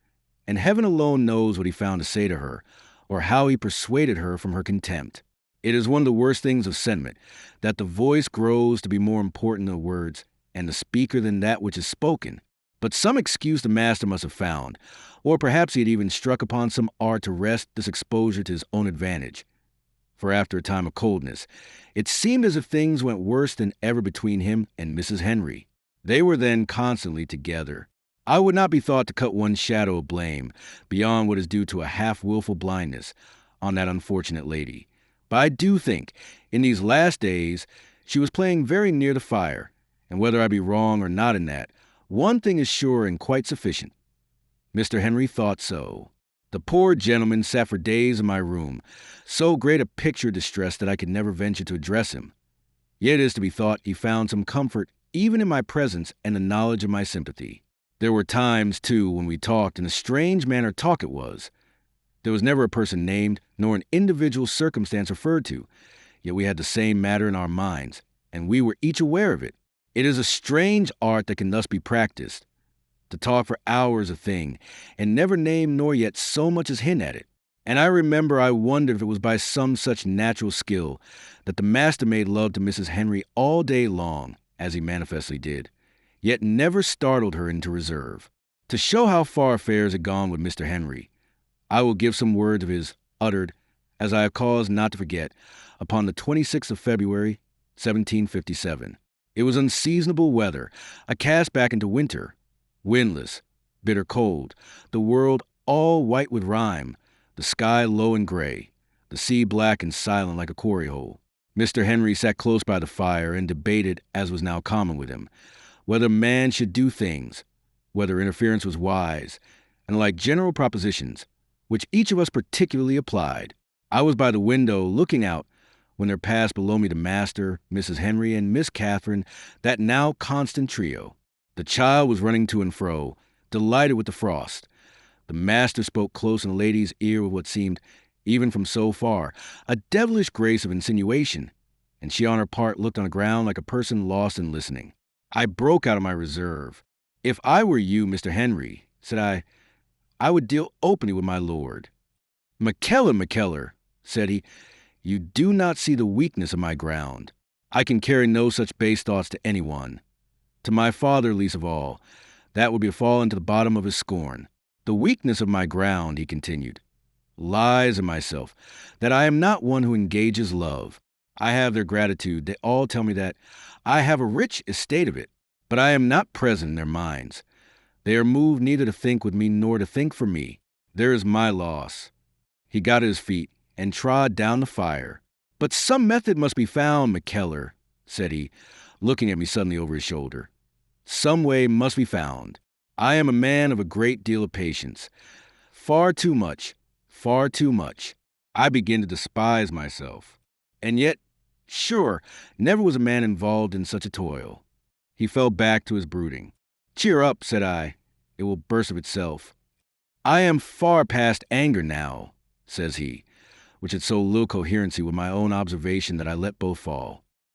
and heaven alone knows what he found to say to her, or how he persuaded her from her contempt. It is one of the worst things of sentiment, that the voice grows to be more important than the words, and the speaker than that which is spoken. But some excuse the master must have found, or perhaps he had even struck upon some art to wrest this exposure to his own advantage. For after a time of coldness, it seemed as if things went worse than ever between him and Mrs. Henry. They were then constantly together. I would not be thought to cut one shadow of blame, beyond what is due to a half-willful blindness, on that unfortunate lady. But I do think, in these last days, she was playing very near the fire, and whether I be wrong or not in that, one thing is sure and quite sufficient. Mr. Henry thought so. The poor gentleman sat for days in my room, so great a picture of distress that I could never venture to address him. Yet it is to be thought he found some comfort even in my presence and the knowledge of my sympathy. There were times, too, when we talked, and a strange manner of talk it was. There was never a person named, nor an individual circumstance referred to, yet we had the same matter in our minds, and we were each aware of it. It is a strange art that can thus be practiced, to talk for hours a thing, and never name nor yet so much as hint at it. And I remember I wondered if it was by some such natural skill that the master made love to Mrs. Henry all day long, as he manifestly did, yet never startled her into reserve. To show how far affairs had gone with Mr. Henry, I will give some words of his uttered, as I have cause not to forget, upon the 26th of February, 1757. It was unseasonable weather, a cast back into winter, windless, bitter cold, the world all white with rime, the sky low and gray, the sea black and silent like a quarry hole. Mr. Henry sat close by the fire and debated, as was now common with him, whether man should do things, whether interference was wise, and like general propositions, which each of us particularly applied. I was by the window looking out when there passed below me the master, Mrs. Henry, and Miss Catherine, that now constant trio. The child was running to and fro, delighted with the frost. The master spoke close in the lady's ear with what seemed, even from so far, a devilish grace of insinuation, and she on her part looked on the ground like a person lost in listening. I broke out of my reserve. "If I were you, Mr. Henry," said I would deal openly with my lord. "McKellar," said he, "you do not see the weakness of my ground. I can carry no such base thoughts to anyone. To my father, least of all, that would be a fall into the bottom of his scorn. The weakness of my ground," he continued, "lies in myself, that I am not one who engages love. I have their gratitude. They all tell me that I have a rich estate of it, but I am not present in their minds. They are moved neither to think with me nor to think for me. There is my loss." He got at his feet and trod down the fire. "But some method must be found, McKellar," said he, looking at me suddenly over his shoulder. "Some way must be found. I am a man of a great deal of patience. Far too much. I begin to despise myself. And yet, sure, never was a man involved in such a toil." He fell back to his brooding. "Cheer up," said I. "It will burst of itself." "I am far past anger now," says he, which had so little coherency with my own observation that I let both fall.